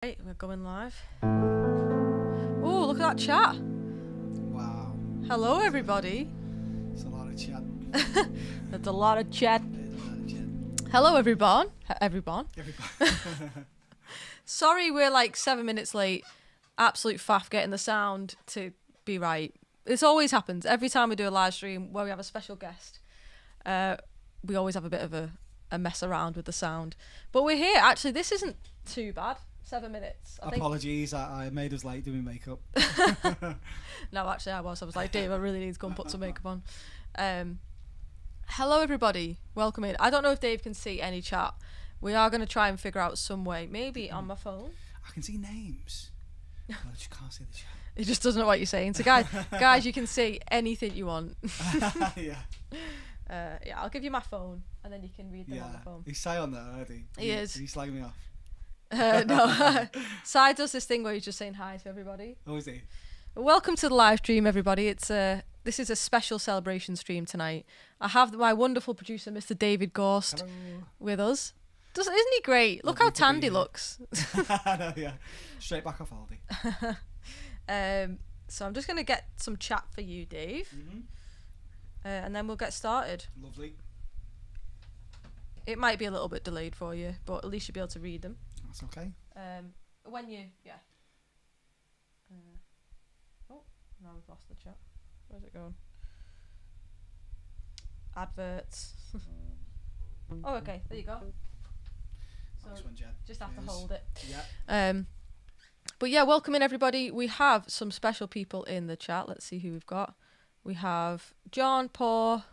Right, we're going live. Oh, look at that chat. Wow. Hello, everybody. It's a lot of chat. That's a lot of chat. It's a lot of chat. Hello, everyone. Everyone. Everybody. Sorry, we're like 7 minutes late. Absolute faff getting the sound to be right. This always happens every time we do a live stream where we have a special guest. We always have a bit of a mess around with the sound, but we're here. Actually, this isn't too bad. 7 minutes. I think. Apologies, I made us late doing makeup. No, actually, I was like, Dave, I really need to go and put some makeup on. Hello, everybody. Welcome in. I don't know if Dave can see any chat. We are going to try and figure out some way. Maybe on my phone. I can see names. I just can't see the chat. He just doesn't know what you're saying. So, guys, you can see anything you want. Yeah. Yeah, I'll give you my phone, and then you can read them on the phone. He's shy on that already. He is. He's slagging me off. No, Sai does this thing where he's just saying hi to everybody. Oh, is he? Welcome to the live stream, everybody. This is a special celebration stream tonight. I have my wonderful producer, Mr. David Gorst, Hello. with us. Isn't he great? Look how Lovely to tanned be he here. looks. I know, yeah. Straight back off Aldi. So I'm just going to get some chat for you, Dave, and then we'll get started. Lovely. It might be a little bit delayed for you, but at least you'll be able to read them. That's okay. When you, yeah. Oh, now we've lost the chat. Where's it going? Adverts. Oh, okay. There you go. So Nice one, Jen. just have to Cheers. hold it. Yeah. But yeah, welcome in, everybody. We have some special people in the chat. Let's see who we've got. We have John, Paul,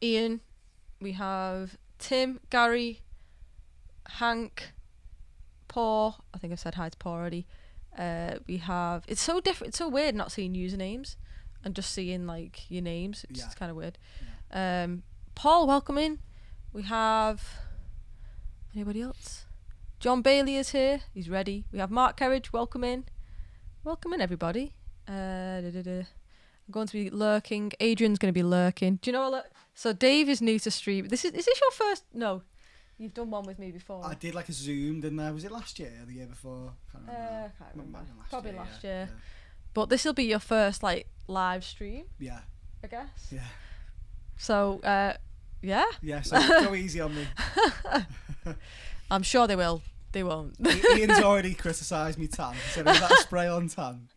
Ian. We have Tim, Gary, Hank, Paul. I think I've said hi to Paul already. We have. It's so different. It's so weird not seeing usernames and just seeing like your names. It's just kind of weird. Yeah. Paul, welcome in. We have anybody else? John Bailey is here. He's ready. We have Mark Kerridge. Welcome in. Welcome in, everybody. I'm going to be lurking. Adrian's going to be lurking. Do you know what? So Dave is new to stream. Is this your first? No, you've done one with me before. I did like a Zoom, didn't I? Was it last year or the year before? Can't remember. Can't remember. Might have been Probably last year. Yeah. But this will be your first like live stream, Yeah. I guess. Yeah. So yeah. Yeah, so go easy on me. I'm sure they will. They won't. Ian's already criticised me tan. He said, is that a spray on tan?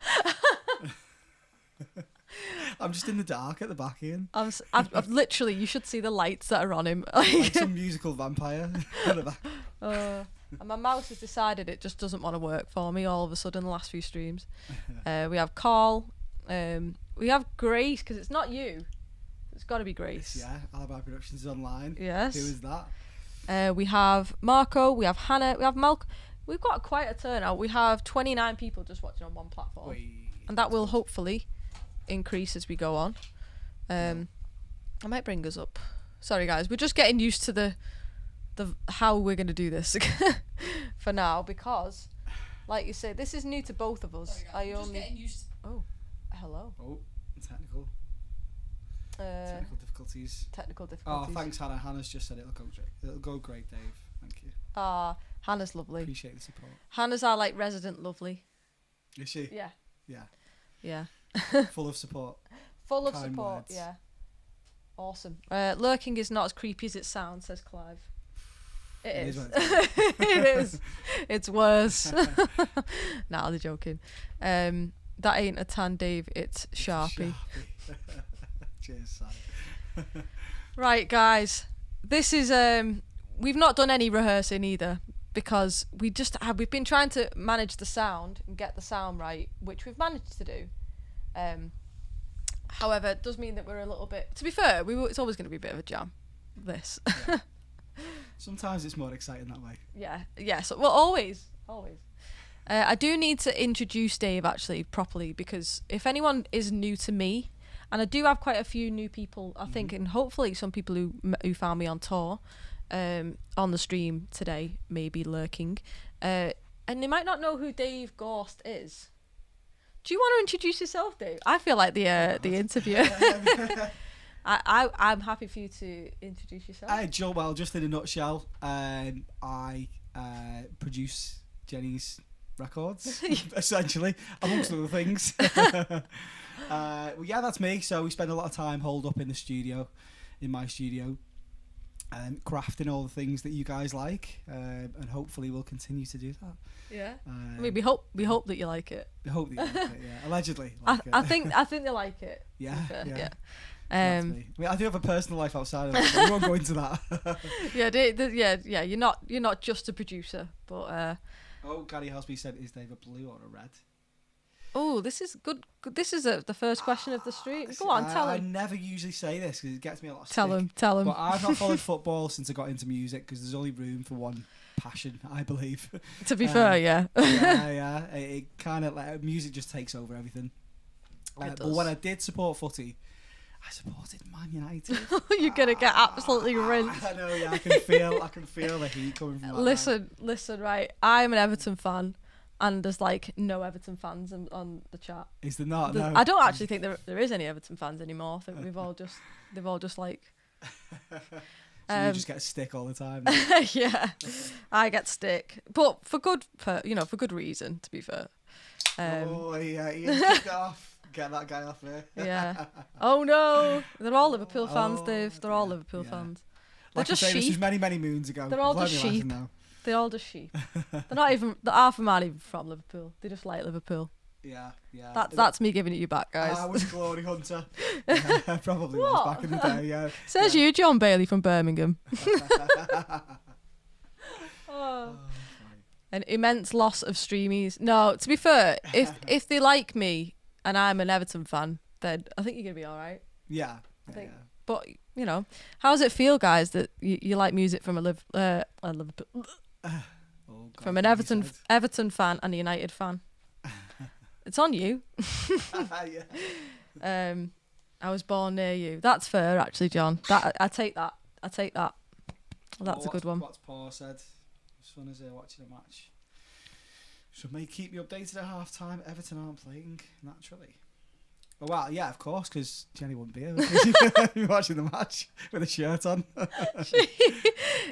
I'm just in the dark at the back, Ian. I've literally, you should see the lights that are on him. Like some musical vampire at the back. And my mouse has decided it just doesn't want to work for me all of a sudden the last few streams. We have Carl. We have Grace, because it's not you. It's got to be Grace. Yeah, Alibi Productions is online. Yes. Who is that? We have Marco. We have Hannah. We have Malc. We've got quite a turnout. We have 29 people just watching on one platform. And that will hopefully increase as we go on. I might bring us up. Sorry guys, we're just getting used to the how we're going to do this for now, because like you say, this is new to both of us. Sorry, guys, Oh, hello. Oh, technical difficulties. Technical Oh, difficulties. thanks, Hannah. Hannah's just said it'll go great. It'll go great, Dave. Thank you. Hannah's lovely. Appreciate the support. Hannah's our like resident lovely. Is she? Yeah. Yeah. Full of support. Full of Kind support. words. Yeah. Awesome. Lurking is not as creepy as it sounds, says Clive. It It is. is when It is. It's worse. Nah, they're joking. That ain't a tan, Dave. It's Sharpie. Cheers, Si. Right, guys. This is we've not done any rehearsing either, because we've been trying to manage the sound and get the sound right, which we've managed to do. However, it does mean that we're a little bit. To be fair, it's always going to be a bit of a jam. This. Yeah. Sometimes it's more exciting that way. Yeah. Yes. Well, always. I do need to introduce Dave actually properly, because if anyone is new to me, and I do have quite a few new people, I think, and hopefully some people who found me on tour, on the stream today, maybe lurking, and they might not know who Dave Gorst is. Do you want to introduce yourself, Dave? I feel like the interviewer. I'm happy for you to introduce yourself. Joe, well, just in a nutshell, I produce Jenny's records, essentially, amongst other things. Well, yeah, that's me. So we spend a lot of time holed up in the studio, in my studio, crafting all the things that you guys like, and hopefully we'll continue to do that. Yeah. I mean, we hope that you like it. We hope that you like it. Yeah, allegedly. I think they like it. Yeah. Yeah. That's me. I mean, I do have a personal life outside of it, but we won't go into that. Yeah. You're not just a producer, but. Oh, Gary Hosby said, "Is Dave a blue or a red?" Oh, this is good. This is the first question of the street. Go on, tell him. I never usually say this because it gets me a lot of Tell stick. him. But I've not followed football since I got into music because there's only room for one passion, I believe. To be fair, yeah. yeah. It kind of like music just takes over everything. But when I did support footy, I supported Man United. You're gonna get absolutely rinsed. I know, yeah. I can feel the heat coming from that. Listen, right. I'm an Everton fan. And there's like no Everton fans on the chat. Is there not? No. I don't actually think there is any Everton fans anymore. I think they've all just like. So you just get a stick all the time. Yeah, I get stick, but for good reason. To be fair. Oh yeah, Ian kicked it off. Get that guy off here. Yeah. Oh no, they're all Liverpool fans, Dave. They're all Liverpool fans. They're Like just I say, sheep. this was many moons ago. They're all just sheep. They're all just sheep. They're not even. Half of them aren't even from Liverpool. They just like Liverpool. Yeah. That's me giving it you back, guys. I was a glory hunter. Yeah, probably was back in the day. Yeah. Says you, John Bailey from Birmingham. An immense loss of streamies. No, to be fair, if they like me and I'm an Everton fan, then I think you're gonna be all right. Yeah. But how does it feel, guys, that you like music from a Liverpool? From an Everton fan and a United fan. It's on you. I was born near you. That's fair, actually, John. I take that. That's a good one. What's Paul said? Son is here watching a match. Should may keep you updated at half time. Everton aren't playing naturally. Oh, well, yeah, of course, because Jenny wouldn't be here. She'd be watching the match with a shirt on.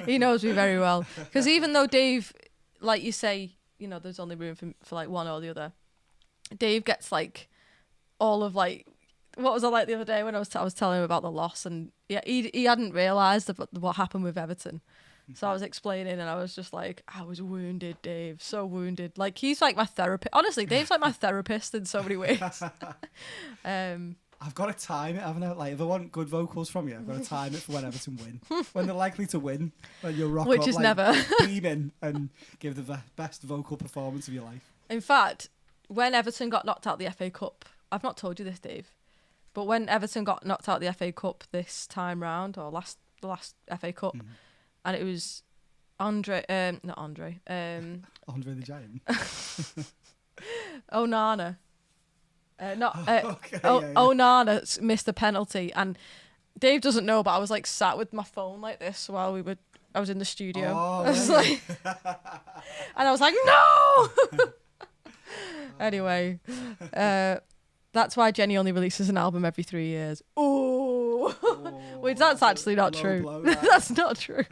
He knows me very well. Because even though Dave, like you say, there's only room for like one or the other, Dave gets like all of like, what was I like the other day when I was telling him about the loss, and yeah, he hadn't realised what happened with Everton. So I was explaining, and I was just like, I was wounded, Dave, so wounded. Like, he's like my therapist. Honestly, Dave's like my therapist in so many ways. I've got to time it, haven't I? Like, if I want good vocals from you, I've got to time it for when Everton win. When they're likely to win, when you'll rock Which up, is like, never. beaming and give the best vocal performance of your life. In fact, when Everton got knocked out the FA Cup, I've not told you this, Dave, but when Everton got knocked out the FA Cup this time round, or the last FA Cup, and it was Andre the Giant. Onana. Onana missed a penalty, and Dave doesn't know, but I was like sat with my phone like this while I was in the studio. I was like, and I was like, no. Anyway, that's why Jenny only releases an album every 3 years. Ooh. Wait, that's actually not true. Blow, that's not true.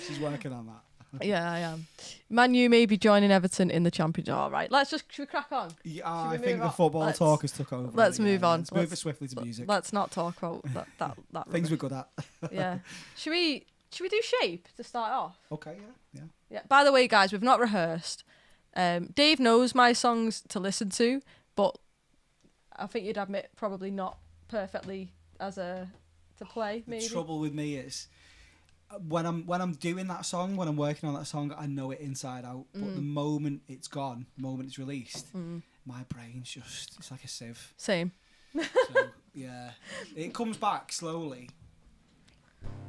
She's working on that. Yeah, I am. Man U may be joining Everton in the Championship. All right, should we crack on? Yeah, I think the football talk has took over. Let's move on. Let's move it swiftly to music. Let's not talk about that things we're good at. Yeah. Should we do Shape to start off? Okay, yeah. By the way, guys, we've not rehearsed. Dave knows my songs to listen to, but I think you'd admit probably not perfectly to play. Maybe. The trouble with me is when I'm doing that song, when I'm working on that song, I know it inside out. But the moment it's gone, the moment it's released, my brain's it's like a sieve. Same. So yeah, it comes back slowly.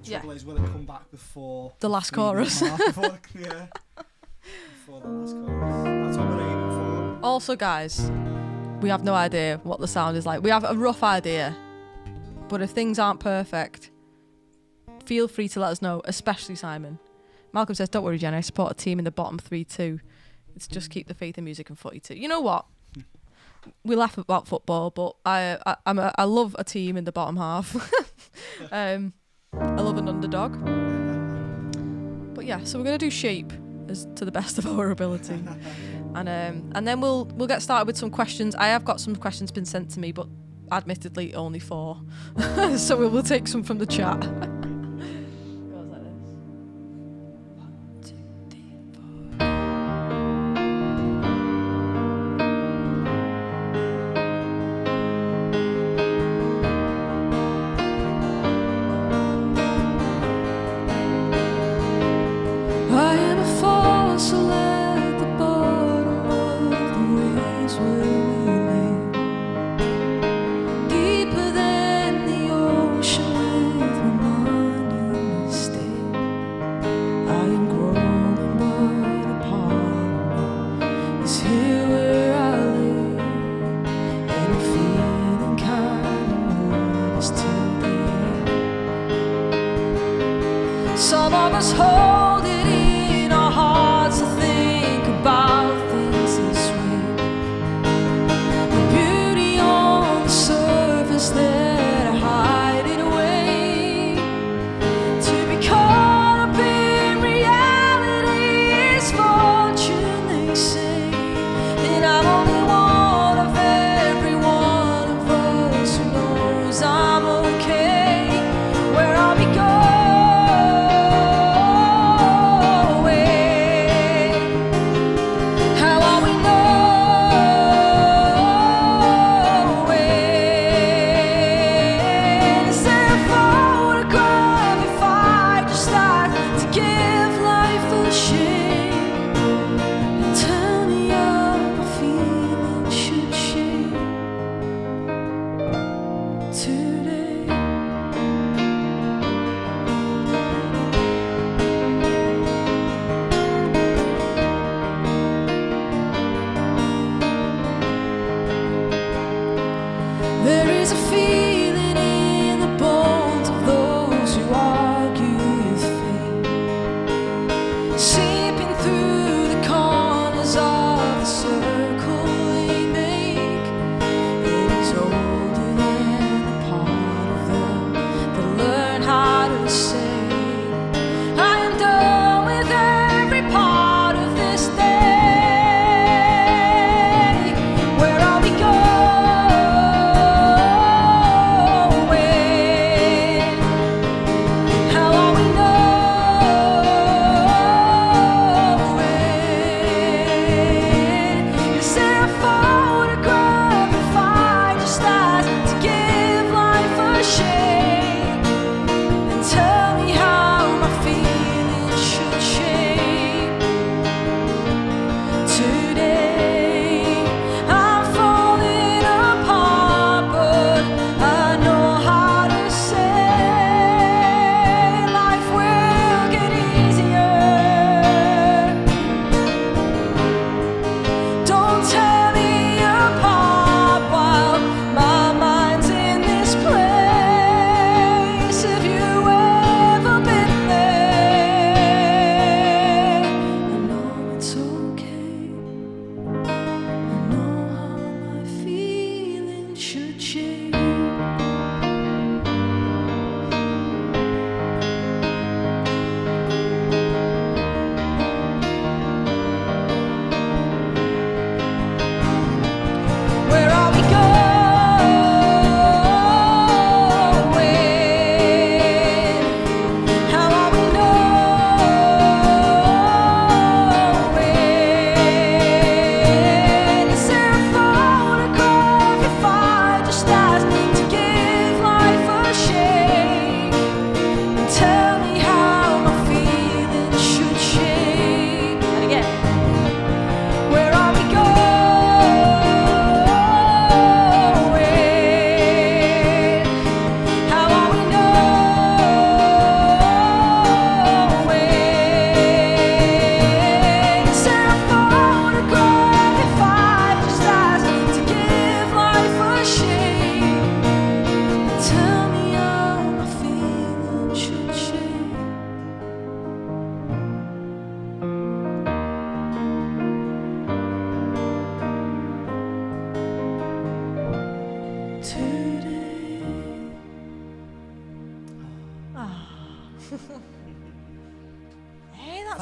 The trouble is, will it come back before the last chorus? Before the last chorus. That's what we're aiming for. Also, guys, we have no idea what the sound is like. We have a rough idea, but if things aren't perfect, feel free to let us know, especially Simon. Malcolm says, don't worry, Jenny, I support a team in the bottom 3 too. It's just keep the faith in music and footy too. You know what? We laugh about football, but I love a team in the bottom half. I love an underdog. But yeah, so we're going to do Shape as to the best of our ability. And then we'll get started with some questions. I have got some questions been sent to me, but admittedly only 4. So we will take some from the chat. Goes like this. 1, 2, 3, 4. I am a fossil at the bottom of the waves where we live, deeper than the ocean with my mind in the state. I am growing, but a part of me is here where I live, and I'm feeling kind of nervous till the end. Some of us hold it in our hearts to think about things this way. The beauty on the surface that I hide it away. To be caught up in reality is fortune, they say. And I'm only one of every one of us who knows I'm okay. Where I'll be going. There is a feeling in the bones of those who argue with fate, seeping through the corners of the circle they make. It is older than a part of them that learn how to say, I am done with every part of this day. Where are we going?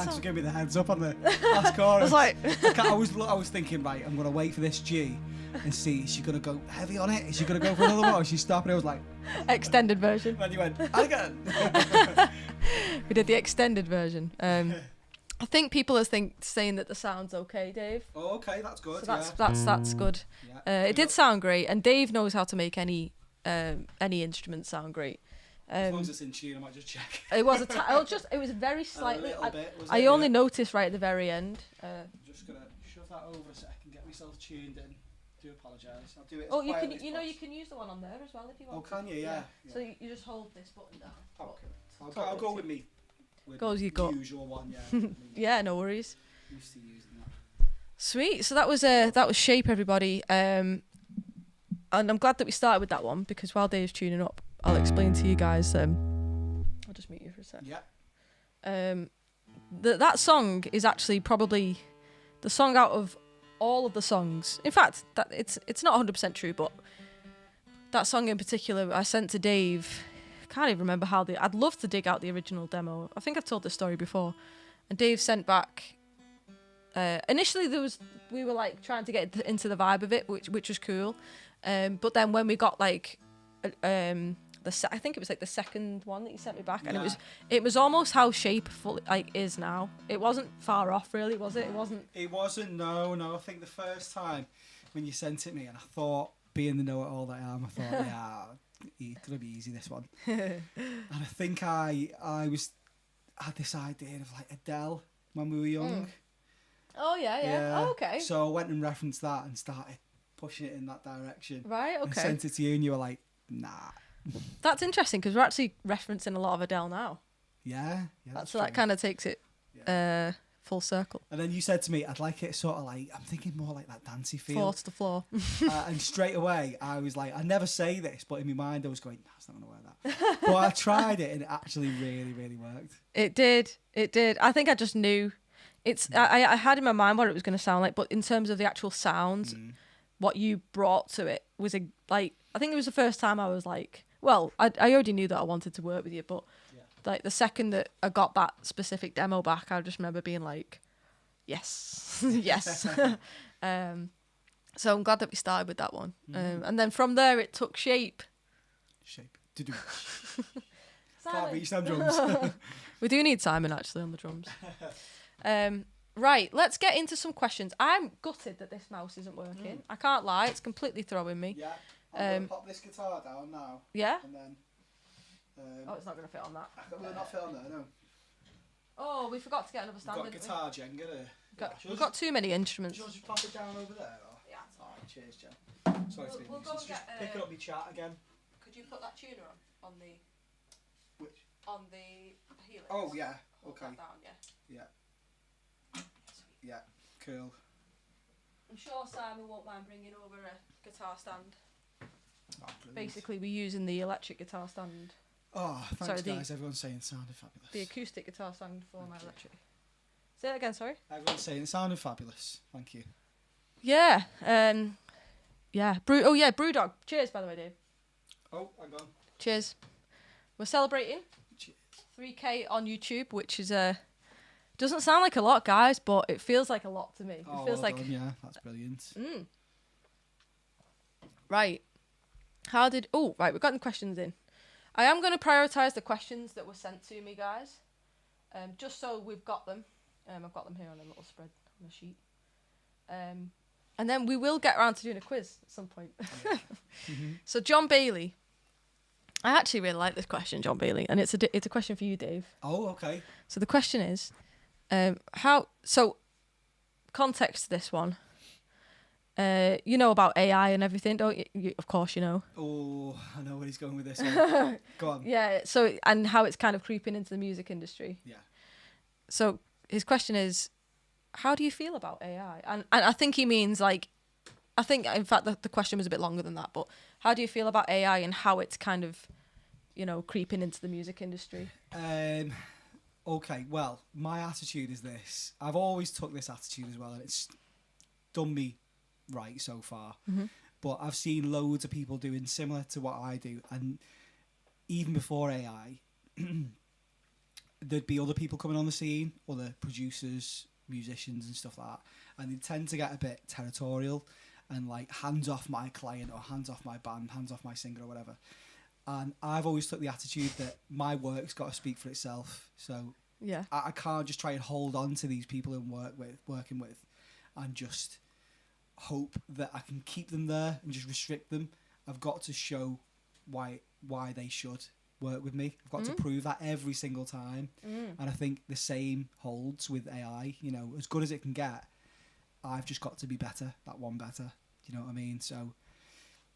Thanks for giving me the heads up on the last chorus. I was like, I was thinking, right, I'm gonna wait for this G and see, is she gonna go heavy on it? Is she gonna go for another one? Or is she stopping? I was like, extended version. and you went, and again. We did the extended version. I think people are saying that the sound's okay, Dave. Oh, okay, that's good. So that's good. Yeah. It did sound great, and Dave knows how to make any instrument sound great. As long as it's in tune, I might just check. It was it was very slightly. A little bit, was I it? only noticed right at the very end. I'm just gonna shove that over a second, get myself tuned in. Do apologise. I'll do it. Oh, you can use the one on there as well if you want. Oh, can you? Yeah. So you just hold this button down. Okay. I'll go with me. Go as you go. Usual one, yeah. Yeah, no worries. Used to using that. Sweet. So that was Shape, everybody. And I'm glad that we started with that one because while Dave's tuning up, I'll explain to you guys. I'll just mute you for a sec. Yeah. That song is actually probably the song out of all of the songs. In fact, that it's not 100% true, but that song in particular I sent to Dave. Can't even remember how I'd love to dig out the original demo. I think I've told this story before. And Dave sent back. Initially, we were like trying to get into the vibe of it, which was cool. But then when we got like, I think it was like the second one that you sent me back, and it was almost how Shape is now. It wasn't far off, really, was it? It wasn't. It wasn't. No. I think the first time when you sent it me, and I thought, being the know-it-all that I am, I thought, yeah. It's gonna be easy, this one. And I think I had this idea of like Adele when we were young. Oh yeah. Oh, okay. So I went and referenced that and started pushing it in that direction. Right. Okay. And sent it to you, and you were like, "Nah." That's interesting because we're actually referencing a lot of Adele now. Yeah. So that kind of takes it full circle. And then you said to me, "I'd like it sort of like I'm thinking more like that dancey feel." Floor to the floor. And straight away, I was like, I never say this, but in my mind, I was going, "No, it's not gonna wear that." But I tried it, and it actually really, really worked. It did. I think I just knew. I had in my mind what it was going to sound like, but in terms of the actual sounds, what you brought to it was I think it was the first time I was like, well, I already knew that I wanted to work with you, but like the second that I got that specific demo back, I just remember being like, yes, yes. So I'm glad that we started with that one. And then from there it took shape. To-do. Can't reach them drums. We do need Simon actually on the drums. Right, let's get into some questions. I'm gutted that this mouse isn't working. I can't lie, it's completely throwing me. Yeah, I'm going to pop this guitar down now. Yeah? And then... it's not going to fit on that. Will it not fit on there, no. Oh, we forgot to get another stand, We've got guitar, Jen, We've got too many instruments. Do you want to just pop it down over there? Or? Yeah. Alright, cheers, Jen. Sorry to be we'll nuisance. Just picking up my chat again. Could you put that tuner on the... Which? On the helix. Oh, yeah. Okay. That down, yeah. Yeah, cool. I'm sure Simon won't mind bringing over a guitar stand. Oh, basically, we're using the electric guitar stand. Oh, thanks guys. Everyone's saying it sounded fabulous. The acoustic guitar stand for my electric. Say that again, sorry? Everyone's saying it sounded fabulous. Thank you. Yeah. Yeah. Brewdog. Cheers, by the way, Dave. Oh, hang on. Cheers. We're celebrating. Cheers. 3K on YouTube, which is doesn't sound like a lot, guys, but it feels like a lot to me. It feels well done, yeah, that's brilliant. Right. Right, we've gotten questions in. I am going to prioritise the questions that were sent to me, guys. Just so we've got them. I've got them here on a little spread on a sheet. And then we will get around to doing a quiz at some point. So John Bailey. I actually really like this question, John Bailey, and it's a question for you, Dave. Oh, okay. So the question is, context to this one. You know about AI and everything, don't you? Of course you know. Oh, I know where he's going with this one. Go on. Yeah, so, and how it's kind of creeping into the music industry. Yeah. So his question is, how do you feel about AI? And I think he means like, I think in fact the question was a bit longer than that, but how do you feel about AI and how it's kind of, creeping into the music industry? Okay, well, my attitude is this. I've always took this attitude as well, and it's done me right so far. But I've seen loads of people doing similar to what I do, and even before AI, there'd be other people coming on the scene, other producers, musicians and stuff like that, and they tend to get a bit territorial and like hands off my client or hands off my band, hands off my singer or whatever. And I've always took the attitude that my work's got to speak for itself. So Yeah. I can't just try and hold on to these people I'm working with and just hope that I can keep them there and just restrict them. I've got to show why they should work with me. I've got to prove that every single time. And I think the same holds with AI. You know, as good as it can get, I've just got to be better, that one better. Do you know what I mean? So,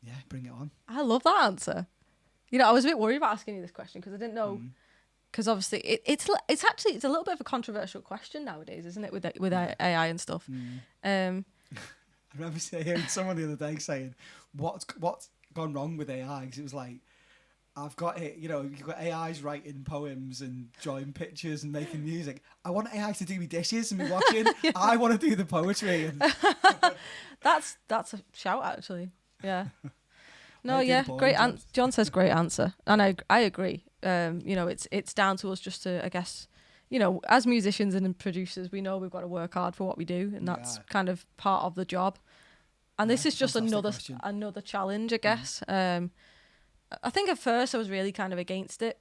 yeah, bring it on. I love that answer. You know, I was a bit worried about asking you this question because I didn't know. Because obviously, it's actually a little bit of a controversial question nowadays, isn't it, with AI and stuff. I remember hearing someone the other day saying, "What's gone wrong with AI?" Because it was like, I've got it. You know, you've got AIs writing poems and drawing pictures and making music. I want AI to do me dishes and me watching. Yeah. I want to do the poetry. And That's a shout, actually. Yeah. No, I do yeah, the great. boring jobs. John says great answer, and I agree. You know, it's down to us just to, I guess, you know, as musicians and producers, we know we've got to work hard for what we do, and that's kind of part of the job. And this is just another challenge, I guess. I think at first I was really kind of against it,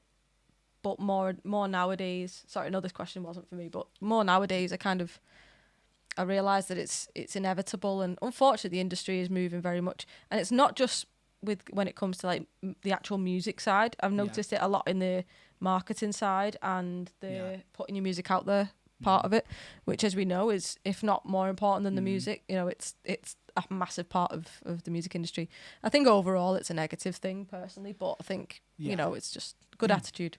but more nowadays. Sorry, no, this question wasn't for me, but more nowadays, I realise that it's inevitable, and unfortunately, the industry is moving very much, and it's not just when it comes to like the actual music side. I've noticed it a lot in the marketing side and the putting your music out there part of it, which, as we know, is, if not more important than the music. You know, it's a massive part of the music industry. I think overall it's a negative thing personally, but I think you know, it's just good attitude.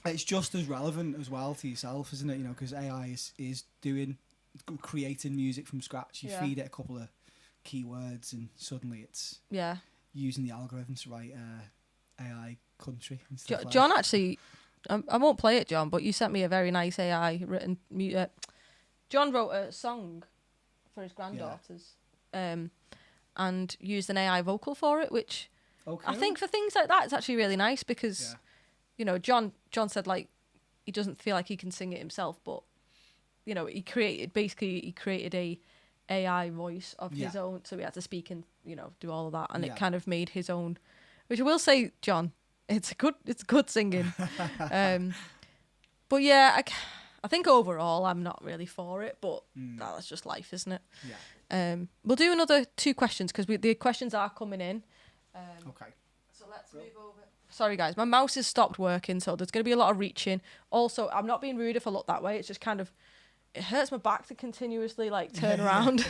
it's just as relevant as well to yourself, isn't it? You know, because AI is creating music from scratch. You feed it a couple of keywords and suddenly it's using the algorithms to write AI country and stuff like John that. actually, I won't play it, John, but you sent me a very nice AI written. John wrote a song for his granddaughters, and used an AI vocal for it, which I think for things like that, it's actually really nice because, you know, John said like he doesn't feel like he can sing it himself, but you know, he created a AI voice of his own, so he had to speak and, you know, do all of that, and it kind of made his own. Which I will say, John, it's good singing. But yeah, I think overall I'm not really for it, but that's just life, isn't it? Yeah. We'll do another 2 questions because the questions are coming in. Okay. So let's move over. Sorry guys, my mouse has stopped working, so there's going to be a lot of reaching. Also, I'm not being rude if I look that way. It's just kind of, it hurts my back to continuously like turn around.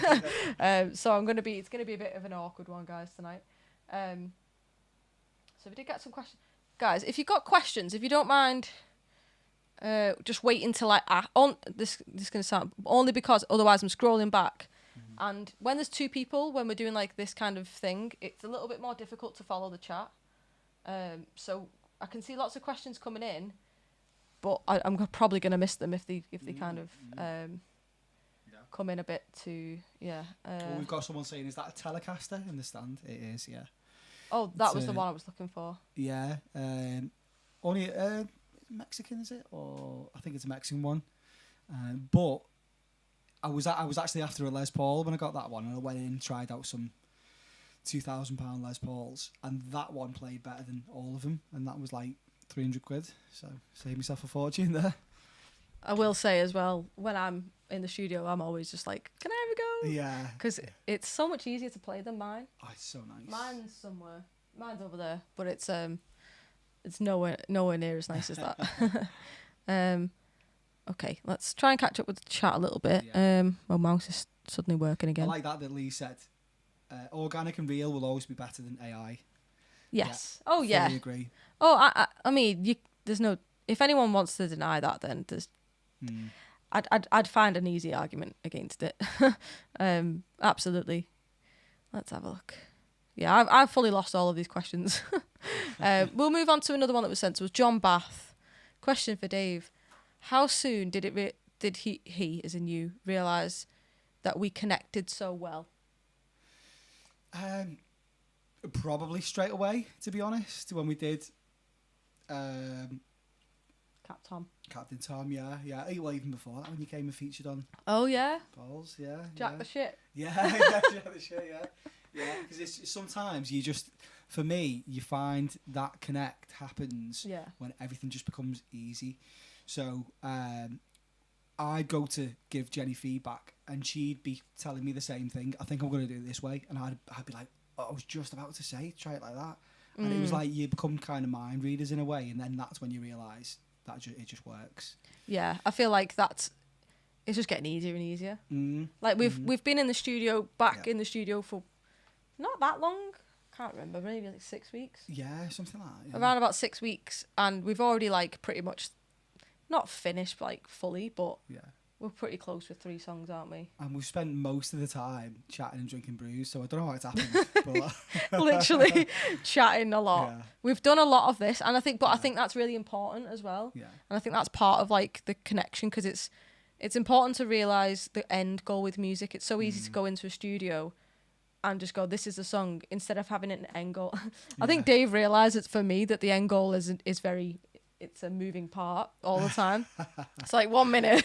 So it's gonna be a bit of an awkward one, guys, tonight. So we did get some questions, guys. If you've got questions, if you don't mind, just wait until this is gonna sound, only because otherwise I'm scrolling back, and when there's 2 people, when we're doing like this kind of thing, it's a little bit more difficult to follow the chat. So I can see lots of questions coming in, but I'm probably going to miss them if they kind of come in a bit too, well, we've got someone saying, is that a Telecaster in the stand? It is, yeah. Oh, that was the one I was looking for. Yeah. Only Mexican, is it? Or I think it's a Mexican one. But I was actually after a Les Paul when I got that one, and I went in and tried out some £2,000 Les Pauls, and that one played better than all of them, and that was like 300 quid, so saved myself a fortune there. I will say as well, when I'm in the studio, I'm always just like, can I have a go? Yeah. Because it's so much easier to play than mine. Oh, it's so nice. Mine's somewhere. Mine's over there, but it's nowhere near as nice as that. Okay, let's try and catch up with the chat a little bit. My mouse is suddenly working again. I like that Lee said, organic and real will always be better than AI. Yes. Yeah, oh yeah. fully agree. Oh, I mean, there's no. If anyone wants to deny that, then there's. I'd find an easy argument against it. Absolutely. Let's have a look. Yeah, I've fully lost all of these questions. We'll move on to another one that was sent to us. John Bath. Question for Dave: how soon did he, as in you, realise that we connected so well? Probably straight away, to be honest. When we did Cat Captain Tom, yeah. Well, even before that, when you came and featured on Oh yeah, Balls, yeah. Jack the Shit. Yeah, Jack the Shit, yeah. Yeah, because sometimes you just, for me, you find that connect happens when everything just becomes easy. So I'd go to give Jenny feedback and she'd be telling me the same thing. I think I'm going to do it this way. And I'd be like, oh, I was just about to say, try it like that. And it was like you become kind of mind readers in a way. And then that's when you realise that it just works. Yeah, I feel like it's just getting easier and easier. Like we've been in the studio, in the studio for not that long. Can't remember, maybe like 6 weeks. Yeah, something like that. Yeah. Around about 6 weeks, and we've already like pretty much not finished like fully, but we're pretty close with 3 songs, aren't we? And we've spent most of the time chatting and drinking brews, so I don't know how it's happened. But literally chatting a lot. Yeah. We've done a lot of this, and I think that's really important as well. Yeah. And I think that's part of like the connection, because it's important to realise the end goal with music. It's so easy to go into a studio and just go, this is the song, instead of having an end goal. I think Dave realised it's for me that the end goal is it's a moving part all the time. It's like 1 minute.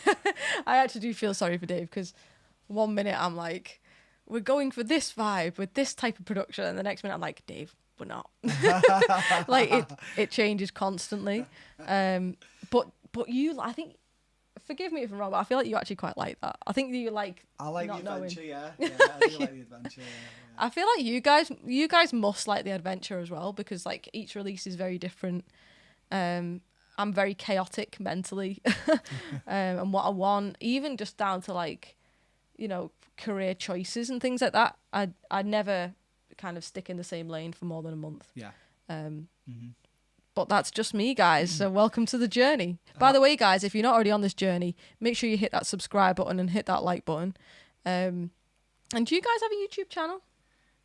I actually do feel sorry for Dave, because 1 minute I'm like, we're going for this vibe with this type of production, and the next minute I'm like, Dave, we're not. Like it changes constantly. But you, I think, forgive me if I'm wrong, but I feel like you actually quite like that. I think that you like. I like not the adventure, knowing. yeah. I do like the adventure. Yeah. I feel like you guys must like the adventure as well, because like each release is very different. I'm very chaotic mentally, and what I want, even just down to like, career choices and things like that. I'd never kind of stick in the same lane for more than a month. Yeah. But that's just me, guys. So welcome to the journey. By the way, guys, if you're not already on this journey, make sure you hit that subscribe button and hit that like button. And do you guys have a YouTube channel?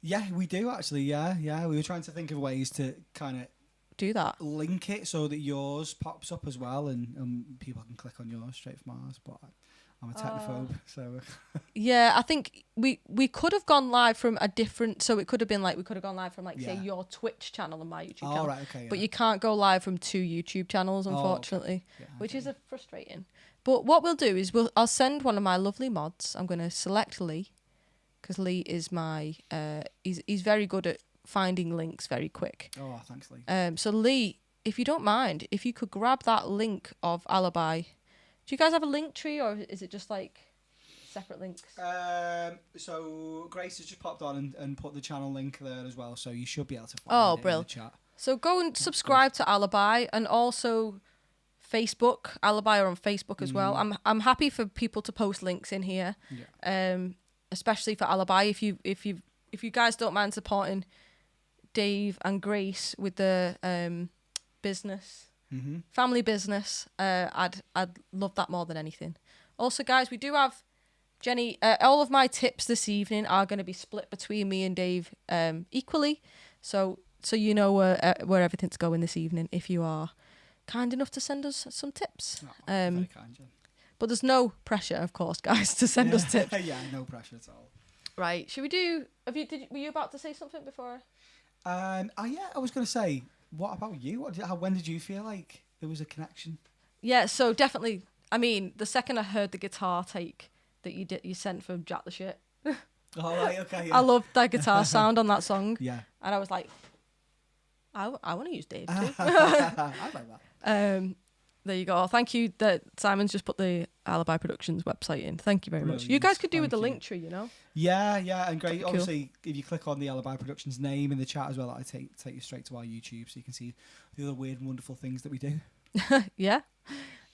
Yeah, we do actually. Yeah. We were trying to think of ways to kind of do that, link it so that yours pops up as well, and people can click on yours straight from ours. But I'm a technophobe, so yeah, I think we could have gone live from a different. So it could have been like we could have gone live from say your Twitch channel and my YouTube channel. Right, okay. Yeah. But you can't go live from 2 YouTube channels, unfortunately, which is frustrating. But what we'll do is I'll send one of my lovely mods. I'm going to select Lee, because Lee is my he's very good at finding links very quick. Oh, thanks, Lee. So Lee, if you don't mind, if you could grab that link of Alibi. Do you guys have a link tree, or is it just like separate links? So Grace has just popped on and put the channel link there as well, so you should be able to find it in the chat. So go and subscribe to Alibi, and also Facebook. Alibi are on Facebook as well. I'm happy for people to post links in here, especially for Alibi. If you guys don't mind supporting Dave and Grace with the business. Family business, I'd love that more than anything. Also, guys, we do have Jenny. All of my tips this evening are going to be split between me and Dave equally, so you know where everything's going this evening. If you are kind enough to send us some tips, very kind, Jen. But there's no pressure, of course, guys, to send us tips. Yeah, no pressure at all. Right? Should we do? Were you about to say something before? Yeah, I was going to say. What about you? When did you feel like there was a connection? Yeah, so definitely. I mean, the second I heard the guitar take that you sent from Jack the Shit. Oh, right, okay. Yeah. I loved that guitar sound on that song. Yeah. And I was like, I want to use Dave too. I like that. There you go. Thank you that Simon's just put the Alibi Productions website in. Thank you very much. You guys could do with the link tree, Yeah, and great. Cool. Obviously, if you click on the Alibi Productions name in the chat as well, that'll take you straight to our YouTube, so you can see the other weird and wonderful things that we do. Yeah.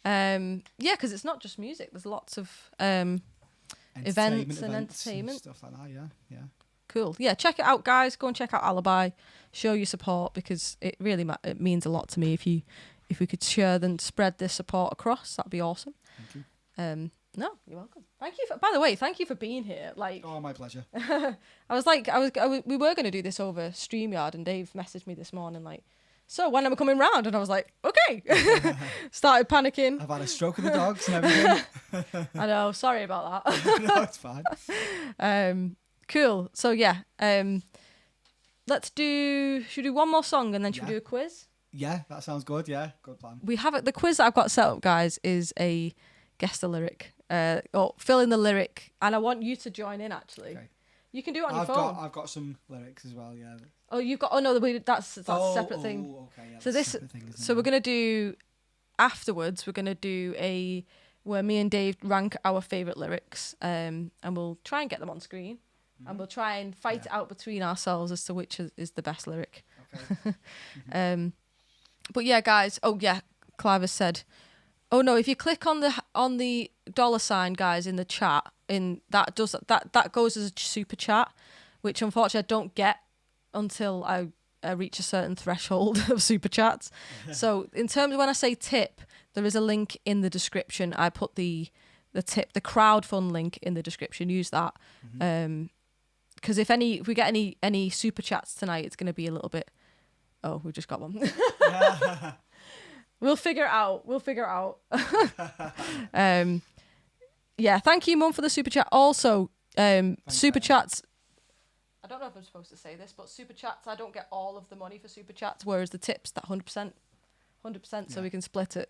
Because it's not just music. There's lots of events and entertainment. And stuff like that, yeah. Cool. Yeah, check it out, guys. Go and check out Alibi. Show your support, because it really it means a lot to me if we could share and spread this support across. That'd be awesome. Thank you. No, you're welcome. Thank you by the way, thank you for being here. Oh, my pleasure. We were going to do this over StreamYard, and Dave messaged me this morning so when am I coming round? And I was like, okay. Started panicking. I've had a stroke of the dogs and everything. I know, sorry about that. No, it's fine. Cool. So yeah, should we do one more song and then should we do a quiz? Yeah, that sounds good. Yeah, good plan. We have it. The quiz that I've got set up, guys, is a guess the lyric, or fill in the lyric, and I want you to join in. Actually, Okay. you can do it on your phone. I've got some lyrics as well. Yeah. Oh, you've got. Oh no, that's a separate thing. Okay. Yeah, So that's a separate thing, isn't it? we're gonna do afterwards. We're gonna do where me and Dave rank our favorite lyrics, and we'll try and get them on screen, and we'll try and fight it out between ourselves as to which is the best lyric. Okay. But yeah, guys. Oh yeah, Clive has said. Oh no, if you click on the $, guys, in the chat, that goes as a super chat, which unfortunately I don't get until I reach a certain threshold of super chats. So in terms of when I say tip, there is a link in the description. I put the crowdfund link in the description. Use that. Because if we get any super chats tonight, it's going to be a little bit. Oh, we just got one. We'll figure it out. Yeah, thank you, Mum, for the super chat. Also, super chats. I don't know if I'm supposed to say this, but super chats, I don't get all of the money for super chats, whereas the tips, that 100%, so we can split it.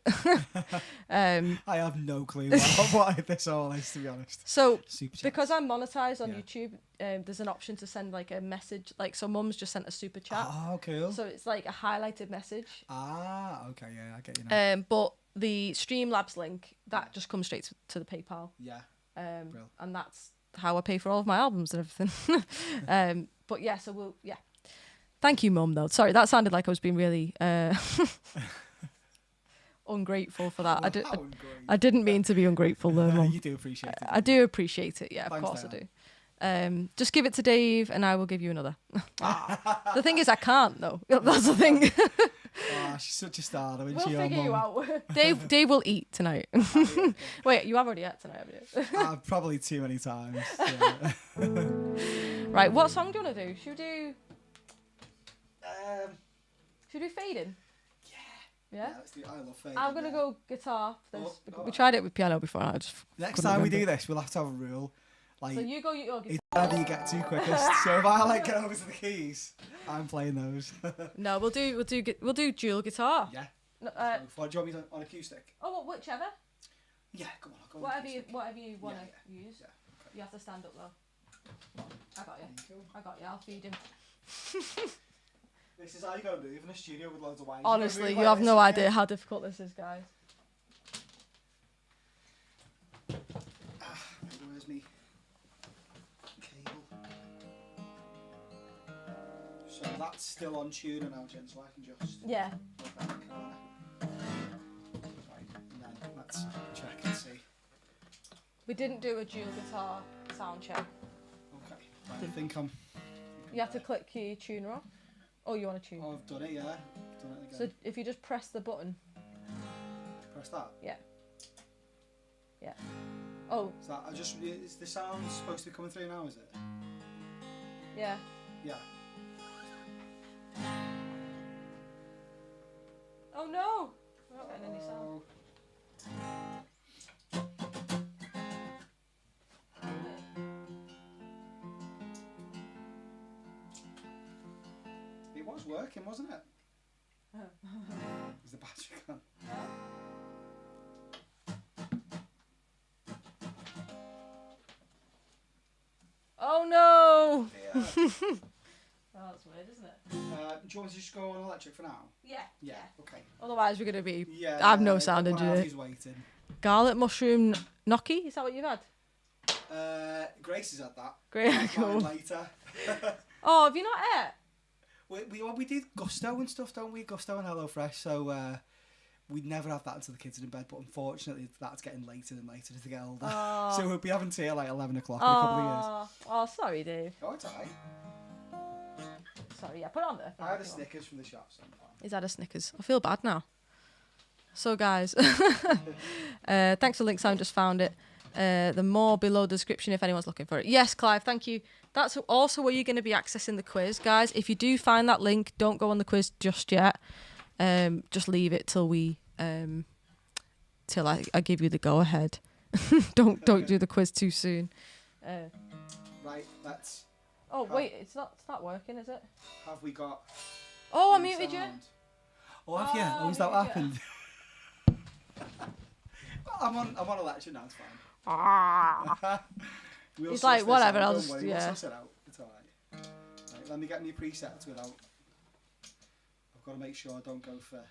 I have no clue what this all is, to be honest. So, Super chats. Because I'm monetized on YouTube, there's an option to send like a message. Like, so Mum's just sent a super chat. Oh, cool. So it's like a highlighted message. Ah, okay, yeah, I get you now. But the Streamlabs link, that just comes straight to the PayPal. Yeah. And that's how I pay for all of my albums and everything. But yeah, so thank you, Mum, though. Sorry, that sounded like I was being really ungrateful for that. I didn't mean to be ungrateful, though, Mum. You do appreciate it. I do appreciate it, yeah, Thanks, of course Diana. I do. Just give it to Dave and I will give you another. The thing is, I can't, though. That's the thing. Oh, she's such a star, though, isn't We'll she? figure you Mum? out. Dave will eat tonight. Wait, you have already ate tonight, haven't you? Probably too many times. Yeah. Right, what song do you want to do? Should we do Fading? Yeah? Let's do I Love Fading. I'm going to go guitar for this. Oh, We tried it with piano before and I just Next couldn't time we remember. do this, we'll have to have a rule. Like, So you go your guitar. it's whatever you get to quickest. So if I get over to the keys, I'm playing those. No, we'll do dual guitar. Yeah. No, Do you want me on acoustic? well, whichever. Yeah, come on. I'll go on Whatever you acoustic. want to Yeah. use. Yeah, okay. You have to stand up though. I got you. Thank you. I got you. I'll feed him. This is how you gotta do it in a studio with loads of wines. Honestly, move you like have this, no yeah. idea how difficult this is, guys. Where's me cable? So that's still on tuner now, Jen, so I can just Yeah. look at the corner. Right, and then let's check and see. We didn't do a dual guitar sound check. Okay, right, I think I'm You have to click your tuner on. Oh, you want to tune? Oh, I've done it, yeah. I've done it So again. if you just press the button. Press that. Yeah. Oh, Is the sound supposed to be coming through now, is it? yeah. Yeah. Oh no! We're not getting any sound. It was working, wasn't it? Is the battery gone? Oh no! Yeah. Oh, that's weird, isn't it? Do you want to just go on electric for now? Yeah. Yeah. Okay. Otherwise, we're gonna be. Yeah. I have no sound engineer. He's waiting. Garlic mushroom gnocchi. Is that what you've had? Grace has had that. Great. Mine Cool. later. Oh, have you not ate? We did Gusto and stuff, don't we? Gusto and HelloFresh. So we'd never have that until the kids are in bed. But unfortunately, that's getting later and later as they get older. Oh. So we'll be having tea at like 11 o'clock in a couple of years. Oh, sorry, Dave. Oh, it's alright. Sorry, yeah, put it on there. I had a Snickers from the shop. So I'm fine. He's had a Snickers. I feel bad now. So, guys, thanks for links. I just found it. The more below the description if anyone's looking for it. Yes, Clive, thank you. That's also where you're going to be accessing the quiz, guys. If you do find that link, don't go on the quiz just yet. Just leave it till till I give you the go ahead. don't do the quiz too soon. Right, let's. Oh wait, it's not working, is it? Have we got? Oh, I any muted you. sound? Oh, have you? Oh, has that yeah. happened? I'm on election now. It's fine. We'll He's suss like, this whatever, out, I'll don't just- worry, yeah. We'll suss it out. It's alright. Right, let me get new presets without. I've got to make sure I don't go for.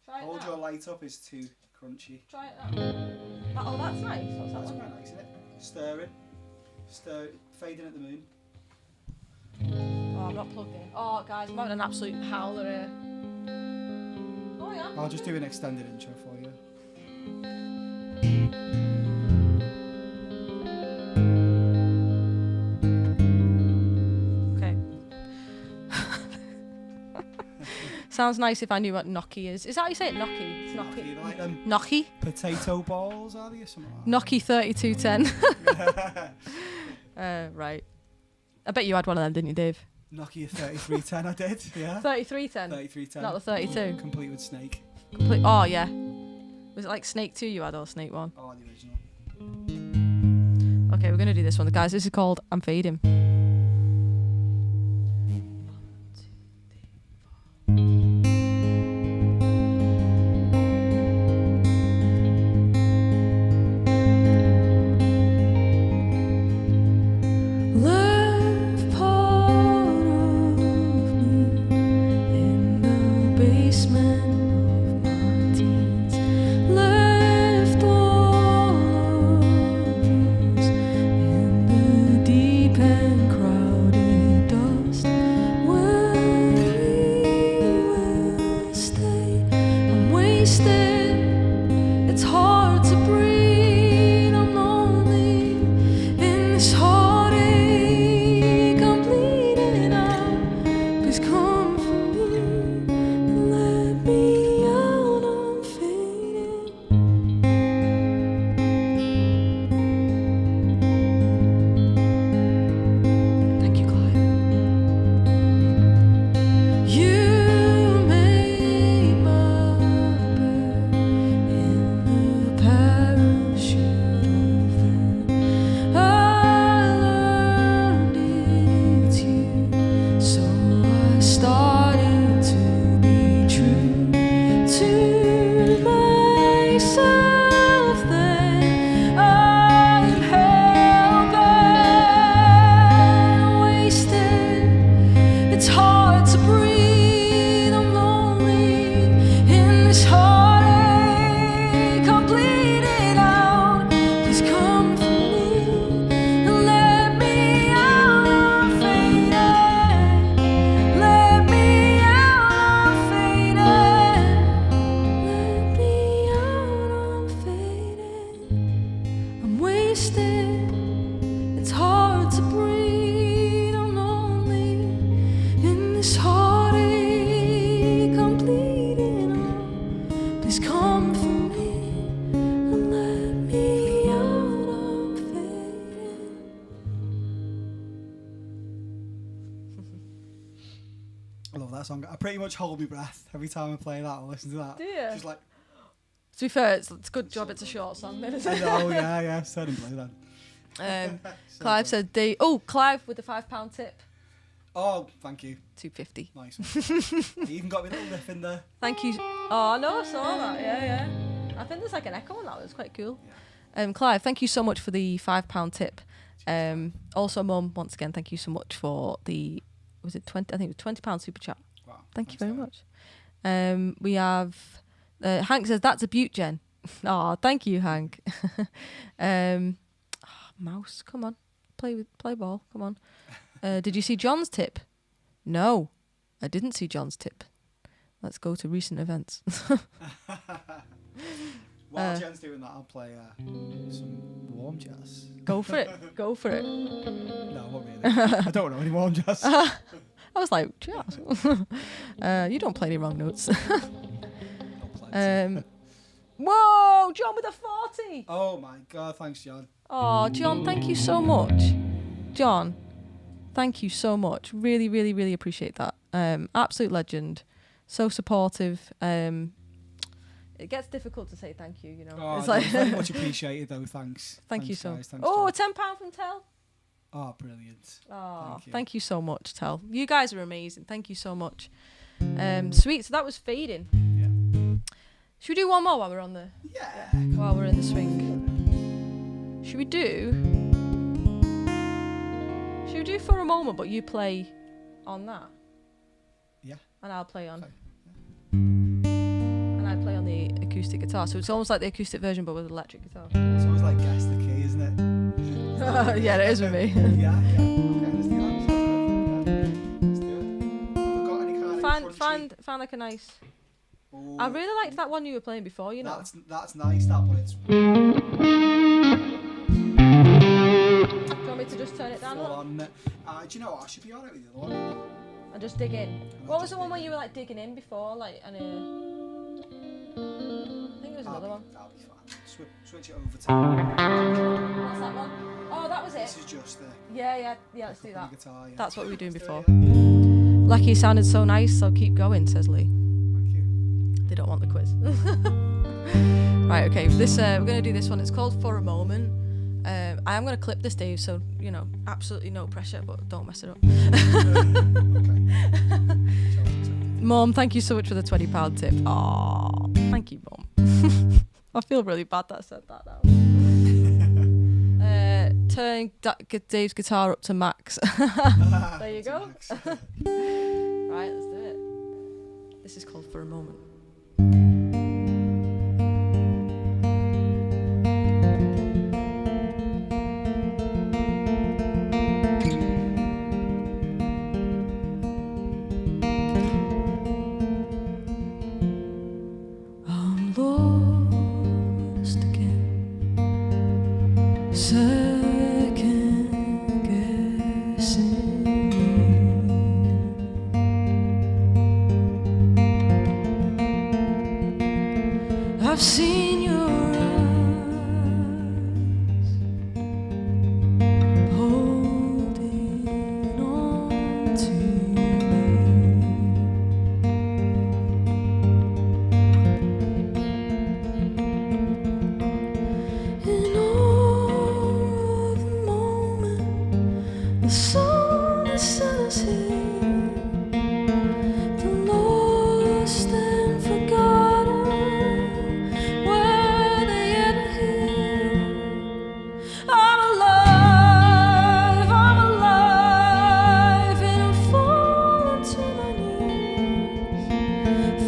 Try it Hold now. your light up is too crunchy. Try it now. Oh, that's nice. What's that That's one? quite nice, isn't it? Stir, fading at the moon. Oh, I'm not plugged in. Oh, guys, I'm having an absolute howler here. Oh, yeah. I'll just do an extended intro for you. Okay. Sounds nice if I knew what gnocchi is. Is that how you say it? Gnocchi? It's gnocchi. You like them Gnocchi? potato balls, are they, or something like that? Gnocchi 3210. Right. I bet you had one of them, didn't you, Dave? Nokia 3310, I did, yeah. 3310? 3310. Not the 32? Complete with Snake. Oh, yeah. Was it like Snake 2 you had or Snake 1? Oh, the original. Okay, we're going to do this one. Guys, this is called I'm Fading. I love that song. I pretty much hold my breath every time I play that or listen to that. Do you? Just like, To be fair, it's a good job it's a short song then, isn't it? oh yeah, said and play that. So Clive good. said Clive with the £5 tip. Oh, thank you. £2.50. Nice one. You even got me a little riff in there. Thank you. Oh no, I saw that. Yeah. I think there's like an echo on that. It was quite cool. Clive, thank you so much for the £5 tip. Also, Mum, once again, thank you so much for the I think it was £20 super chat. Wow. Thank you very much. We have Hank says that's a beaut, Jen. Oh, thank you, Hank. Mouse, come on, play ball. Come on. Did you see John's tip? No, I didn't see John's tip. Let's go to recent events. While Jen's doing that, I'll play some warm jazz. Go for it. Go for it. No, not really. I don't know any warm jazz. I was like, jazz. You don't play any wrong notes. Whoa, John with a 40. Oh my God, thanks, John. Oh, John, thank you so much. John, thank you so much. Really, really, really appreciate that. Absolute legend. So supportive. It gets difficult to say thank you, you know. Oh, it's no, like very much appreciated though, thanks. Thank you so much. much. Thanks, Oh, John. £10 from Tel. Oh, brilliant. Oh, Thank you. thank you so much, Tel. You guys are amazing. Thank you so much. Sweet. So that was Fading. Yeah. Should we do one more while we're on the? Yeah. While we're in the swing. Should we do For a Moment, but you play on that? Yeah. And I'll play on. Okay. And I play on the acoustic guitar. So it's almost like the acoustic version, but with electric guitar. It's always like guess the key, isn't it? Yeah, it is with me. Yeah. Okay, let's do that. Let's do it. Have we got any kind of Find like a nice. Ooh, I really liked that one you were playing before. You know. That's nice. That one. It's Do you want me to just turn it down a full little? on. Do you know what? I should be alright with the other one. And just dig in. What was the one where you were like digging in before, like, and I think it was another one. That'll be fine. Switch it over to. What's that one? Oh, that was it. This is just Yeah. Let's do that. guitar, yeah. That's what we were doing before. Yeah. Lucky you sounded so nice, so keep going, says Lee. Thank you. They don't want the quiz. Right, okay. This we're gonna do this one. It's called For a Moment. I am gonna clip this, Dave. So you know, absolutely no pressure, but don't mess it up. Okay. Mom, thank you so much for the £20 tip. Aww, thank you, Mom. I feel really bad that I said that now. Turn Dave's guitar up to max. There you go. Right, let's do it. This is called For a Moment. I'm lost again. Second guessing you. I've seen your eyes holding on to me. In all of the moment, the sun has set us here, the lost and forgotten. Were they ever here? I'm alive, and I'm falling to my knees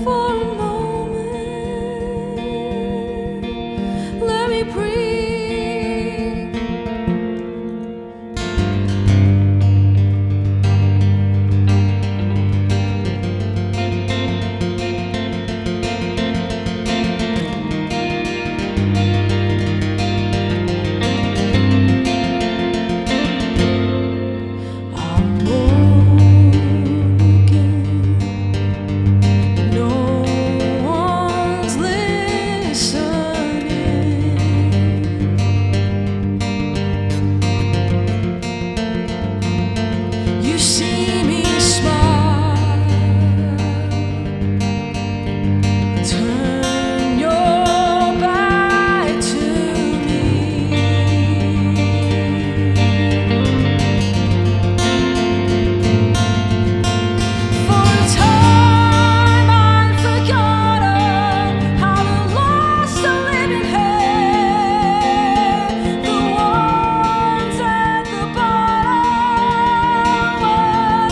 for a moment. Let me breathe. I'm born again. No one's listening. You see me smile. Turn your back to me. For a time I've forgotten how the lost are living here. The ones at the bottom were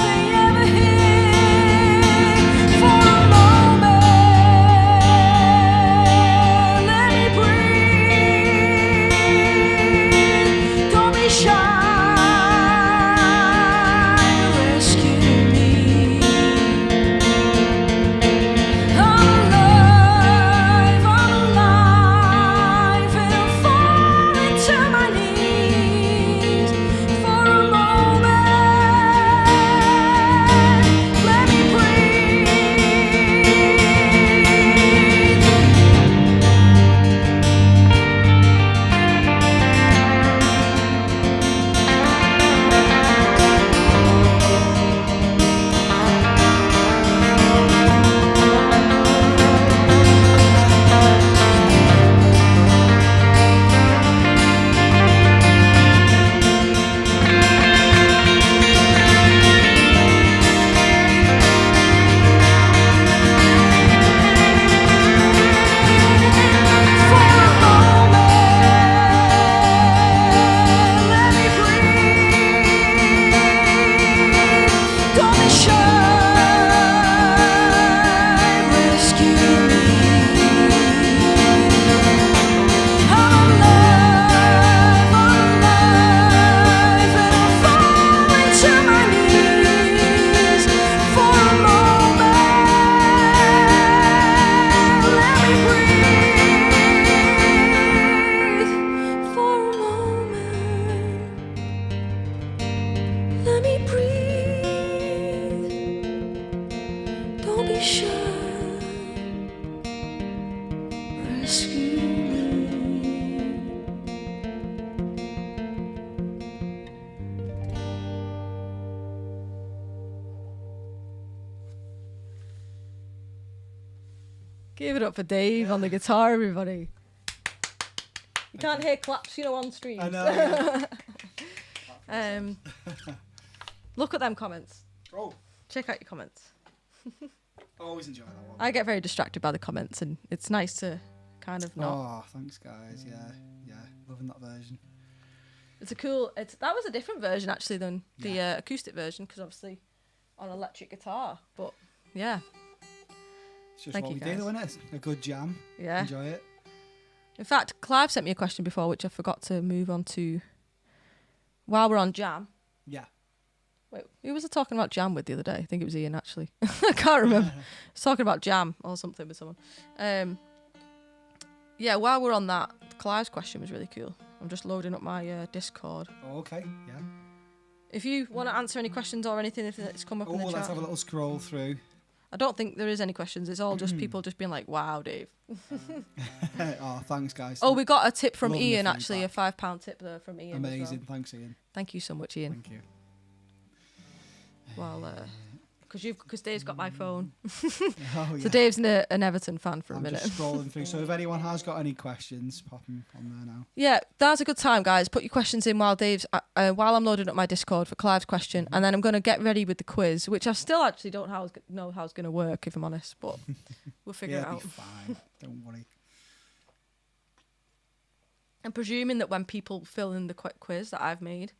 Give it up for Dave on the guitar, everybody. You can't hear claps, on stream. I know. Look at them comments. Oh, Check out your comments. I always enjoy that one. I get very distracted by the comments, and it's nice to kind of not. Oh, thanks, guys. Yeah, loving that version. It's a cool. That was a different version actually than the acoustic version, because obviously on electric guitar. But yeah, It's just Thank what you, we do, guys. isn't it? A good jam. yeah. Enjoy it. In fact, Clive sent me a question before, which I forgot to move on to. While we're on jam. Yeah. Wait, who was I talking about jam with the other day? I think it was Ian, actually. I can't remember. I was talking about jam or something with someone. Yeah, while we're on that, Clive's question was really cool. I'm just loading up my Discord. Oh, okay. Yeah. If you want to answer any questions or anything that's come up in the chat. Let's have a little scroll through. I don't think there is any questions. It's all just people just being like, wow, Dave. Oh, thanks, guys. Oh, we got a tip from Loving the Ian, actually, a feedback. £5 tip there from Ian. Amazing. As well. Thanks, Ian. Thank you so much, Ian. Thank you. Well, because Dave's got my phone. Oh, yeah. So Dave's an Everton fan for a I'm minute. just scrolling through. So if anyone has got any questions, pop them on there now. Yeah, that's a good time, guys. Put your questions in while while I'm loading up my Discord for Clive's question, and then I'm going to get ready with the quiz, which I still actually don't know how it's going to work, if I'm honest, but we'll figure it It'll out. be fine. Don't worry. I'm presuming that when people fill in the quick quiz that I've made,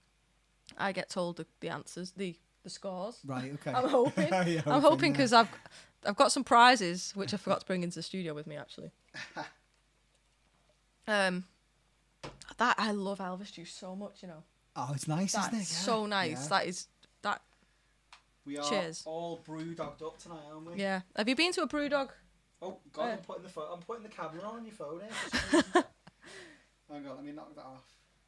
I get told the answers, the scores. Right. Okay. I'm hoping. You're I'm hoping yeah. because I've got some prizes which I forgot to bring into the studio with me actually. That I love Elvis juice so much, Oh, it's nice, That's isn't it? so nice. Yeah. That. We are Cheers. all brew dogged up tonight, aren't we? Yeah. Have you been to a brew dog? Oh God, I'm putting the camera on your phone. Here. Hang on, let me knock that off.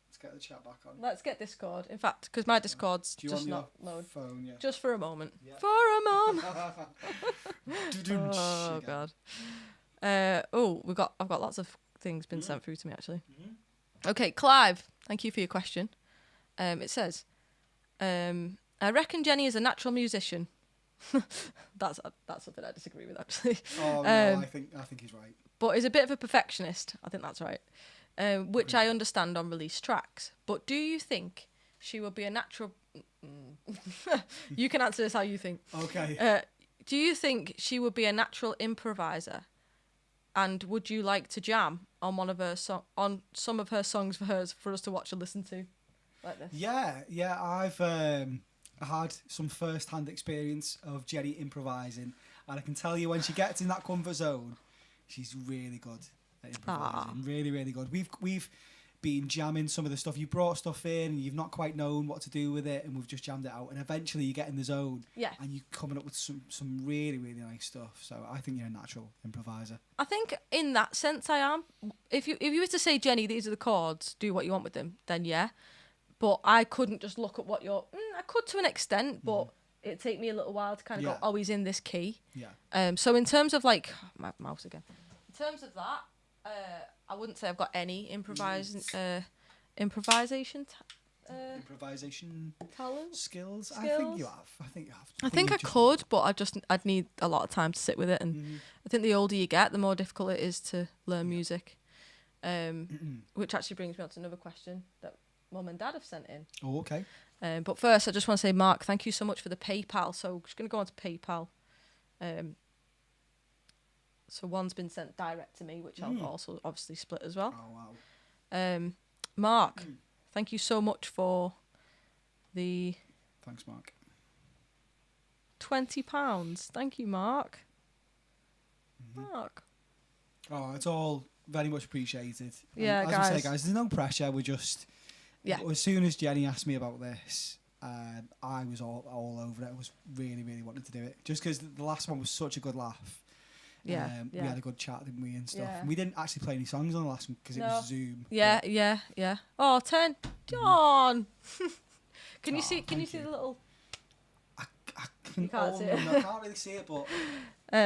Let's get the chat back on. Let's get Discord. In fact, because my Discord's Do you just want not your load. phone? Yeah. Just for a moment. Yeah. For a moment. Oh Oh God. I've got lots of things been sent through to me actually. Okay, Clive, thank you for your question. It says, I reckon Jenny is a natural musician. That's something I disagree with actually. Oh no, I think he's right. But is a bit of a perfectionist. I think that's right. Which I understand on released tracks. But do you think she will be a natural... You can answer this how you think. Okay. Do you think she would be a natural improviser? And would you like to jam on on some of her songs for us to watch and listen to? Like this? Yeah. I've had some first-hand experience of Jenny improvising, and I can tell you when she gets in that comfort zone, she's really good at improvising. Really, really good. We've been jamming some of the stuff. You brought stuff in, and you've not quite known what to do with it, and we've just jammed it out. And eventually, you get in the zone, and you're coming up with some really, really nice stuff. So I think you're a natural improviser. I think in that sense I am. If you were to say, Jenny, these are the chords, do what you want with them, then yeah. But I couldn't just look at what you're... I could to an extent, but it'd take me a little while to kind of go, oh, he's in this key. Yeah. So in terms of like... my mouse again. In terms of that, I wouldn't say I've got any improvisation... Improvisation talent? skills. I think you have. I think I could, but I'd need a lot of time to sit with it. And I think the older you get, the more difficult it is to learn music. Which actually brings me on to another question that Mum and Dad have sent in. Oh, okay. But first, I just want to say, Mark, thank you so much for the PayPal. So I'm just going to go on to PayPal. So one's been sent direct to me, which I'll also obviously split as well. Oh, wow. Mark, thank you so much for the... Thanks, Mark. £20. Thank you, Mark. Mark. Oh, it's all very much appreciated. Yeah, and as I say, guys, there's no pressure. We're just... Yeah. As soon as Jenny asked me about this, I was all over it. I was really, really wanting to do it. Just because the last one was such a good laugh. Yeah, We had a good chat, didn't we, and stuff. Yeah. And we didn't actually play any songs on the last one because it was Zoom. Yeah. Oh, 10. John! Can you see thank the little... I You can't see it. I can't really see it, but...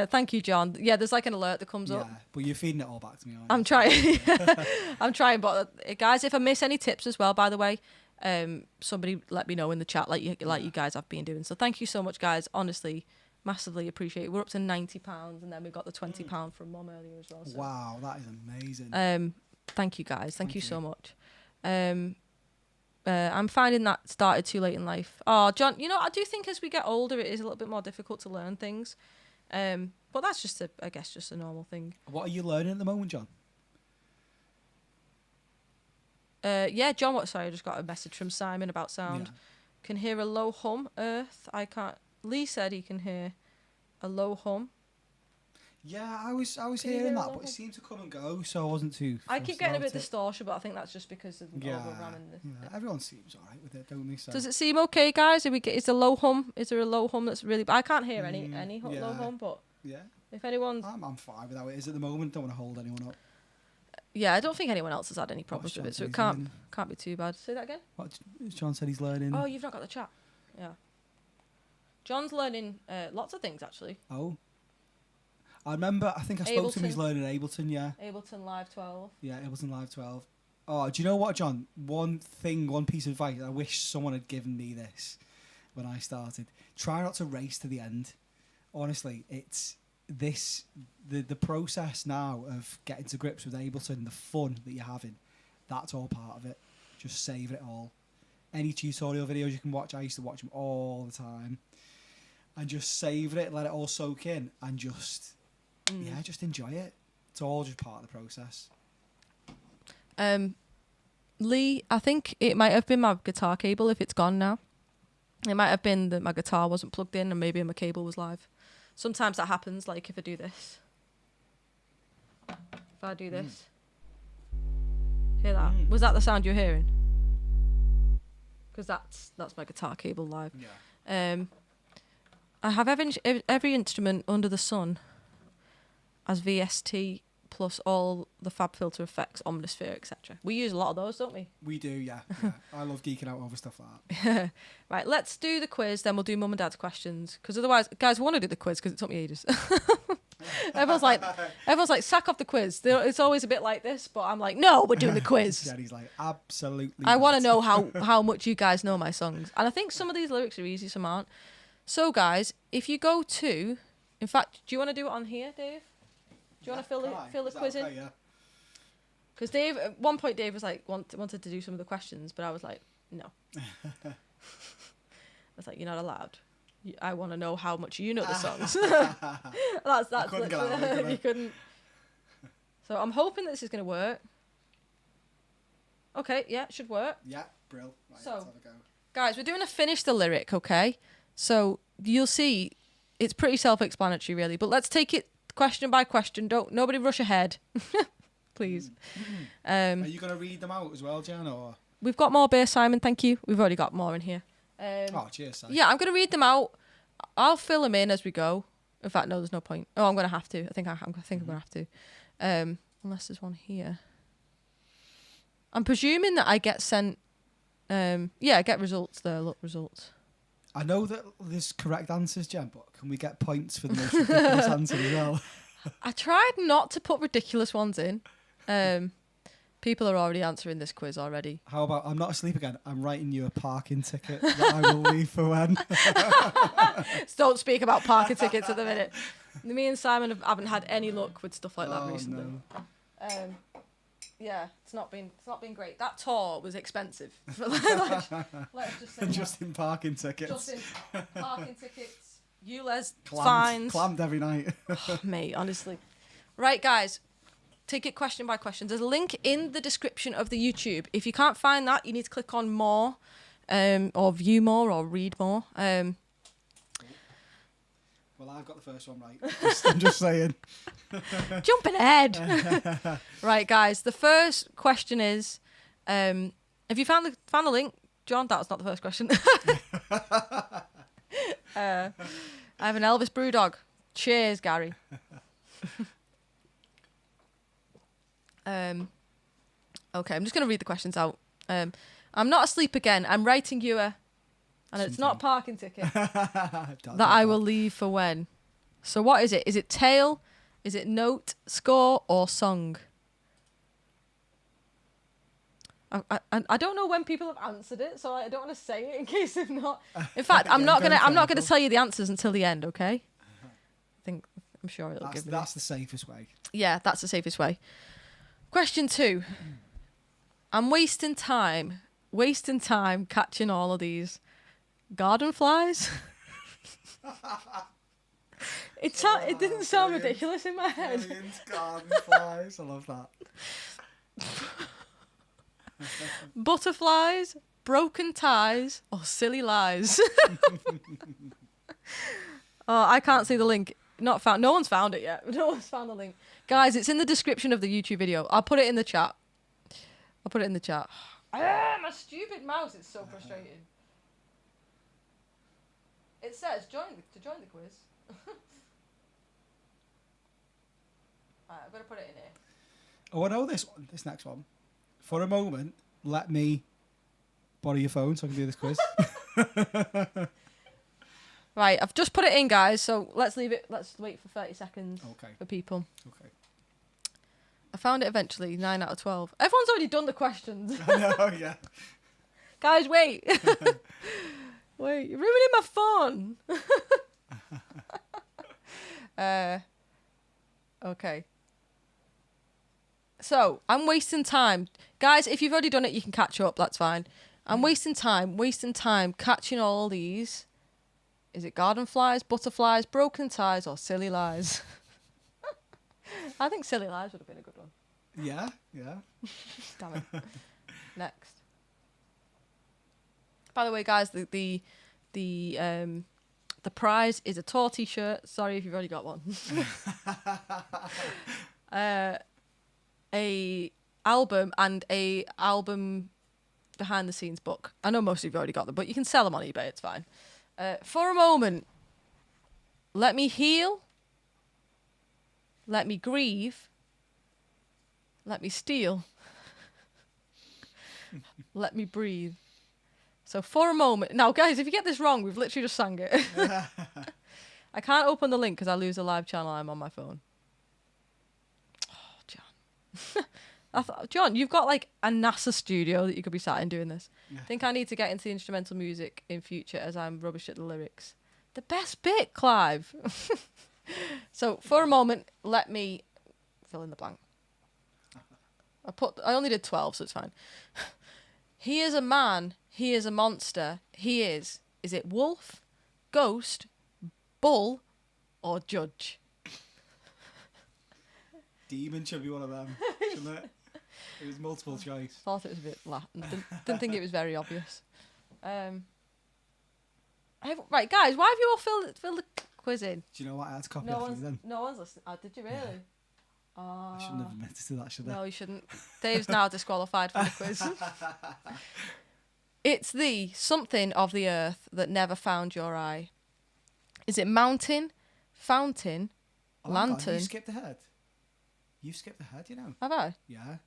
Thank you, John. Yeah, there's like an alert that comes up. Yeah, but you're feeding it all back to me, aren't you? I'm trying. I'm trying, but guys, if I miss any tips as well, by the way, somebody let me know in the chat, like you guys have been doing. So thank you so much, guys. Honestly, Massively appreciate it. We're up to £90, and then we got the £20 from Mum earlier as well. So. Wow, that is amazing. Thank you guys. Thank you so much. I'm finding that started too late in life. Oh, John, I do think as we get older, it is a little bit more difficult to learn things. But that's just I guess just a normal thing. What are you learning at the moment, John? Yeah, John. Sorry, I just got a message from Simon about sound. Yeah. Can hear a low hum. Earth. I can't. Lee said he can hear a low hum. Yeah, I was Can you hearing hear that, a but it low seemed to come and go, so I wasn't too. I keep fussed getting a about bit it. distortion, but I think that's just because of the Yeah, overramming the. yeah. Everyone seems alright with it, don't they? So. Does it seem okay, guys? Is the low hum? Is there a low hum that's really? I can't hear any low yeah. hum, but Yeah, if anyone's, I'm fine with how it is at the moment. Don't want to hold anyone up. yeah, I don't think anyone else has had any problems with it, so it can't learning? be too bad. Say that again. What John said he's learning. Oh, you've not got the chat. Yeah. John's learning lots of things actually. Oh. I remember, I think I spoke to him, he's Ableton. learning Ableton, yeah. Ableton Live 12. Yeah, Ableton Live 12. Oh, do you know what, John? One piece of advice, I wish someone had given me this when I started. Try not to race to the end. Honestly, it's the process now of getting to grips with Ableton, the fun that you're having, that's all part of it. Just save it all. Any tutorial videos you can watch, I used to watch them all the time. And just save it, let it all soak in, and just enjoy it. It's all just part of the process. Lee, I think it might have been my guitar cable if it's gone now. It might have been that my guitar wasn't plugged in and maybe my cable was live. Sometimes that happens, like if I do this. If I do this. Hear that? Was that the sound you're hearing? Because that's my guitar cable live. Yeah. I have every instrument under the sun as VST plus all the FabFilter effects, Omnisphere, etc. We use a lot of those, don't we? We do, yeah. I love geeking out over stuff like that. Right, let's do the quiz, then we'll do Mum and Dad's questions. Because otherwise, guys, I want to do the quiz because it took me ages. everyone's like, sack off the quiz. It's always a bit like this, but I'm like, no, we're doing the quiz. Daddy's like, absolutely. I want to know how much you guys know my songs. And I think some of these lyrics are easy, some aren't. So, guys, if you go to... In fact, do you want to do it on here, Dave? Do you want to fill the quiz in? Yeah. Because Dave, at one point, Dave was like, wanted to do some of the questions, but I was like, no. I was like, you're not allowed. I want to know how much you know the songs. That's couldn't get out of literally, it, you couldn't. So I'm hoping this is going to work. Okay, yeah, it should work. Yeah, brill. Right, So- let's have a go. Guys, we're doing a finish the lyric, okay? So you'll see, it's pretty self-explanatory, really. But let's take it question by question. Nobody rush ahead, please. Are you going to read them out as well, Jan? Or? We've got more beer, Simon. Thank you. We've already got more in here. Oh, cheers, Simon. Yeah, I'm going to read them out. I'll fill them in as we go. In fact, no, there's no point. Oh, I'm going to have to. I think I'm going to have to. Unless there's one here. I'm presuming that I get sent. I get results there. Look, results. I know that there's correct answers, Jen, but can we get points for the most ridiculous answer as well? I tried not to put ridiculous ones in. People are already answering this quiz already. How about, I'm not asleep again, I'm writing you a parking ticket that I will leave for when. Don't speak about parking tickets at the minute. Me and Simon haven't had any luck with stuff like that recently. No. Yeah, it's not been great. That tour was expensive. Let's just say Just in parking tickets. Just in parking tickets, ULEZ Clamped fines. every night. Oh, mate, honestly. Right, guys, take it question by question. There's a link in the description of the YouTube. If you can't find that, you need to click on more, or view more, or read more. Well, I've got the first one right. I'm just saying. Jumping ahead. Right, guys. The first question is, have you found the link, John? That was not the first question. I have an Elvis Brewdog. Cheers, Gary. Okay, I'm just going to read the questions out. I'm not asleep again. I'm writing you and it's not a parking ticket that I will leave for when. So what is it? Is it tale? Is it note, score, or song? I don't know when people have answered it, so I don't want to say it in case if not. In fact, I'm not gonna tell you the answers until the end, okay? I'm sure it'll give me. That's the safest way. Yeah, that's the safest way. Question 2. I'm wasting time catching all of these garden flies. It didn't sound ridiculous in my head. Brilliant garden flies. I love that. Butterflies, broken ties, or silly lies. Oh, I can't see the link. Not found. No one's found it yet. No one's found the link. Guys, it's in the description of the YouTube video. I'll put it in the chat. My stupid mouse is so frustrating. It says join the quiz. Alright, I'm gonna put it in here. Oh, I know this one. This next one. For a moment, let me borrow your phone so I can do this quiz. Right, I've just put it in, guys. So let's leave it. Let's wait for 30 seconds for people. Okay. I found it eventually. 9 out of 12. Everyone's already done the questions. I know, yeah. Guys, wait. Wait, you're ruining my fun. Okay. So, I'm wasting time. Guys, if you've already done it, you can catch up. That's fine. I'm wasting time catching all these. Is it garden flies, butterflies, broken ties, or silly lies? I think silly lies would have been a good one. Yeah. Damn it. Next. By the way, guys, the prize is a tour t-shirt. Sorry if you've already got one. A album and a album behind the scenes book. I know most of you've already got them, but you can sell them on eBay. It's fine. For a moment, let me heal. Let me grieve. Let me steal. Let me breathe. So for a moment. Now, guys, if you get this wrong, we've literally just sang it. I can't open the link because I lose the live channel. I'm on my phone. Oh, John. John, you've got like a NASA studio that you could be sat in doing this. Yeah. I think I need to get into the instrumental music in future as I'm rubbish at the lyrics. The best bit, Clive. So for a moment, let me fill in the blank. I only did 12, so it's fine. He is a man. He is a monster. He is. Is it wolf, ghost, bull, or judge? Demon should be one of them, shouldn't it? It was multiple choice. Thought it was a bit didn't think it was very obvious. Right, guys, why have you all filled the quiz in? Do you know what? I had to copy after you then. No one's listening. Oh, did you really? Yeah. I shouldn't have admitted to that, should I? No, you shouldn't. Dave's now disqualified from the quiz. It's the something of the earth that never found your eye. Is it mountain, fountain, lantern? You skipped ahead. You skipped ahead, you know. Have I? Yeah.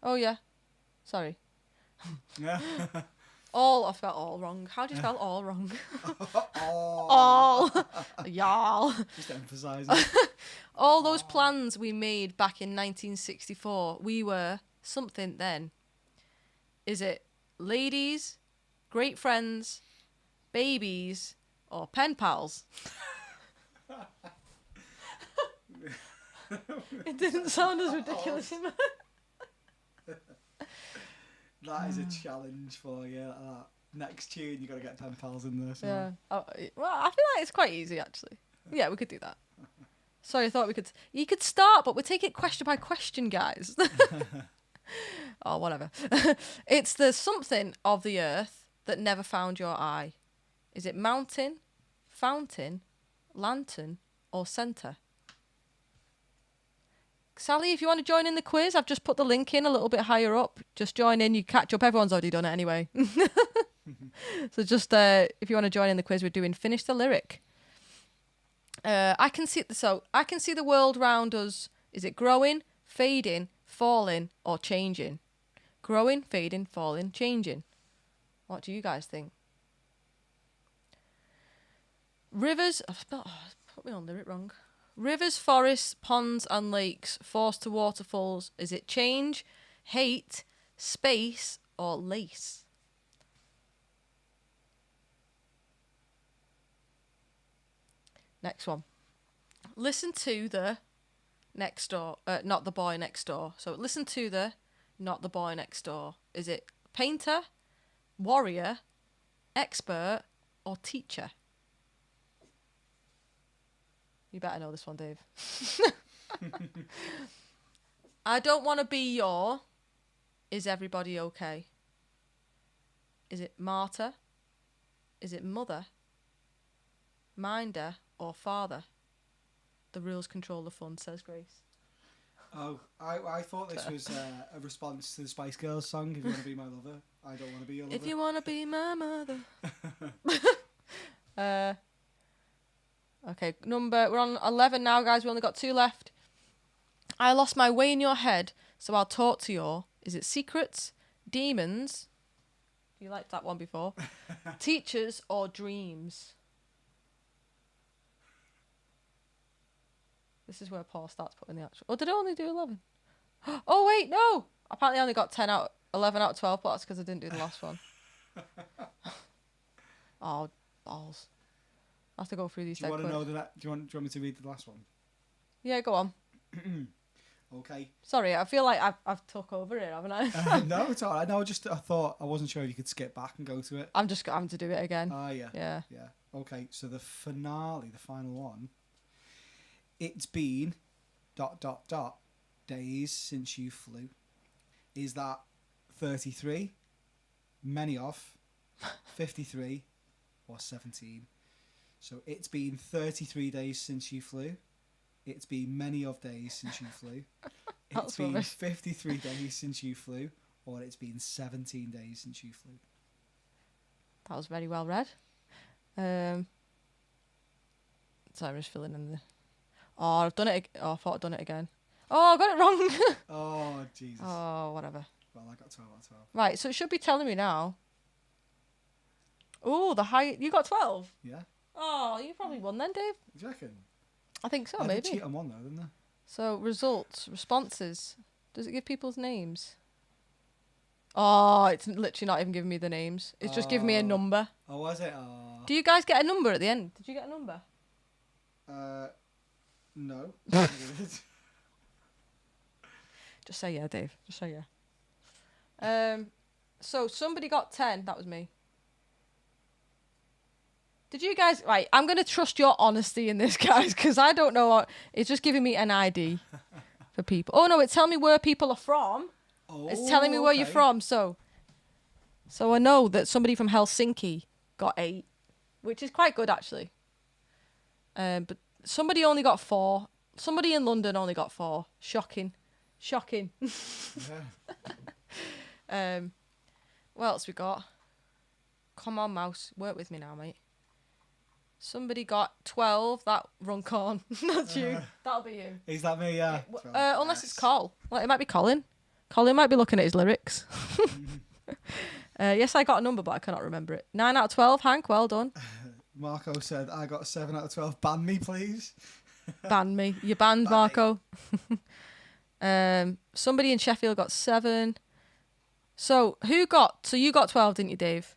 Oh, yeah. Sorry. Yeah. I've got all wrong. How do you spell all wrong? Oh. All. Y'all. Just emphasising. All those plans we made back in 1964, we were something then. Is it ladies, great friends, babies, or pen pals? It didn't sound as ridiculous in my That is a challenge for you. Next tune, you got to get pen pals in there. So. Yeah. Oh, well, I feel like it's quite easy, actually. Yeah, we could do that. Sorry, I thought we could... You could start, but we'll take it question by question, guys. Oh, whatever. It's the something of the earth that never found your eye. Is it mountain, fountain, lantern, or centre? Sally, if you want to join in the quiz, I've just put the link in a little bit higher up. Just join in, you catch up. Everyone's already done it anyway. So just if you want to join in the quiz, we're doing finish the lyric. I can see the world round us. Is it growing, fading, falling, or changing? Growing, fading, falling, changing. What do you guys think? Rivers. Put me on lyric wrong. Rivers, forests, ponds, and lakes forced to waterfalls. Is it change, hate, space, or lace? Next one. listen to the next door, not the boy next door. So listen to the, not the boy next door. Is it painter, warrior, expert, or teacher? You better know this one, Dave. I don't want to be your... Is everybody okay? Is it martyr? Is it mother? Minder or father? The rules control the fun, says Grace. Oh, I thought this was a response to the Spice Girls song, If You Want to Be My Lover, I Don't Want to Be Your Lover. If you want to be my mother. Okay, we're on 11 now, guys. We only got 2 left. I lost my way in your head, so I'll talk to you. Is it secrets, demons? You liked that one before. Teachers or dreams? This is where Paul starts putting the actual... Oh, did I only do 11? Oh, wait, no! Apparently I only got 11 out of 12, but that's because I didn't do the last one. Oh, balls. I have to go through these. Do you want to know that? Do you want me to read the last one? Yeah, go on. Okay. Sorry, I feel like I've took over it, haven't I? No, it's alright. No, I thought I wasn't sure if you could skip back and go to it. I'm just having to do it again. Yeah. Yeah. Yeah. Okay, so the finale, the final one. It's been ... days since you flew. Is that 33, many of, 53, or 17? So it's been 33 days since you flew. It's been many of days since you flew. It's been 53 days since you flew. Or it's been 17 days since you flew. That was very well read. Sorry, I'm just filling in the... Oh, I've done it. I thought I'd done it again. Oh, I got it wrong. Oh, Jesus. Oh, whatever. Well, I got 12 out of 12. Right, so it should be telling me now. Oh, the high... You got 12? Yeah. Oh, you probably won then, Dave. Do you reckon? I think so, I maybe. did cheat on one though, didn't I? So, results, responses. Does it give people's names? Oh, it's literally not even giving me the names. It's just giving me a number. Oh, was it? Oh. Do you guys get a number at the end? Did you get a number? No. Just say yeah, Dave. Just say yeah. So somebody got 10. That was me. Did you guys... Right, I'm going to trust your honesty in this, guys, because I don't know what... It's just giving me an ID for people. Oh, no, it's telling me where people are from. Oh, It's telling me where you're from, so I know that somebody from Helsinki got 8, which is quite good, actually. But somebody only got 4. Somebody in London only got 4. Shocking. Yeah. What else we got? Come on, mouse. Work with me now, mate. Somebody got 12. That Runcorn. That's you. That'll be you. Is that me? Yeah. Unless it's Col. Well, it might be Colin. Colin might be looking at his lyrics. Yes, I got a number, but I cannot remember it. 9 out of 12, Hank. Well done. Marco said, I got 7 out of 12. Ban me, please. Ban me. You're banned, Marco. Somebody in Sheffield got 7. So you got 12, didn't you, Dave?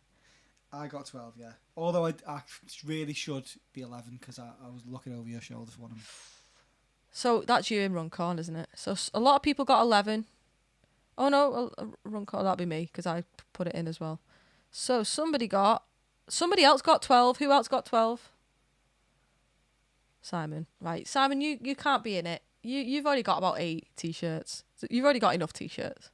I got 12, yeah. Although I really should be 11 because I was looking over your shoulder for one of them. So that's you in Runcorn, isn't it? So a lot of people got 11. Oh no, Runcorn, that'd be me because I put it in as well. So somebody else got 12. Who else got 12? Simon. Right, Simon, you can't be in it. You've already got about 8 t-shirts. So you've already got enough t-shirts.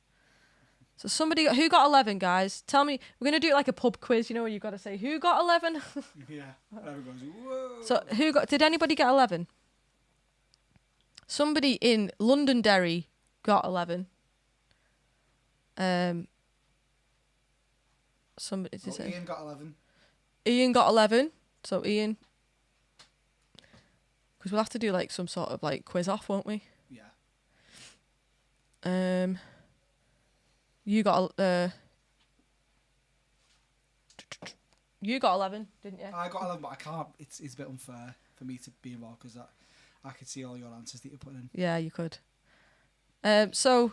So who got 11, guys? Tell me. We're going to do it like a pub quiz, where you've got to say, who got 11? Yeah. Everyone's, whoa. So did anybody get 11? Somebody in Londonderry got 11. Somebody did say. Ian got 11. Ian got 11. So Ian. Because we'll have to do like some sort of like quiz off, won't we? Yeah. You got 11, didn't you? I got 11, but I can't. It's a bit unfair for me to be involved because I could see all your answers that you're putting in. Yeah, you could. So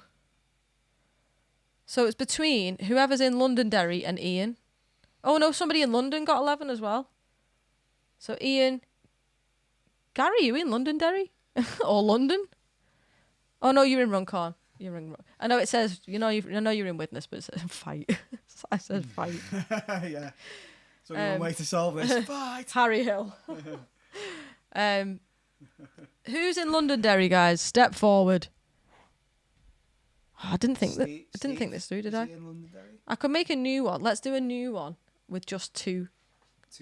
it's between whoever's in Londonderry and Ian. Oh no, somebody in London got 11 as well. So Ian, Gary, you in Londonderry? Or London? Oh no, you're in Runcorn. I know it says, I know you're in Widnes, but it says fight. I said fight. Yeah. So one way to solve this. Fight. Harry Hill. Who's in Londonderry, guys? Step forward. Oh, I didn't think this through, did I? In Londonderry? I could make a new one. Let's do a new one with just two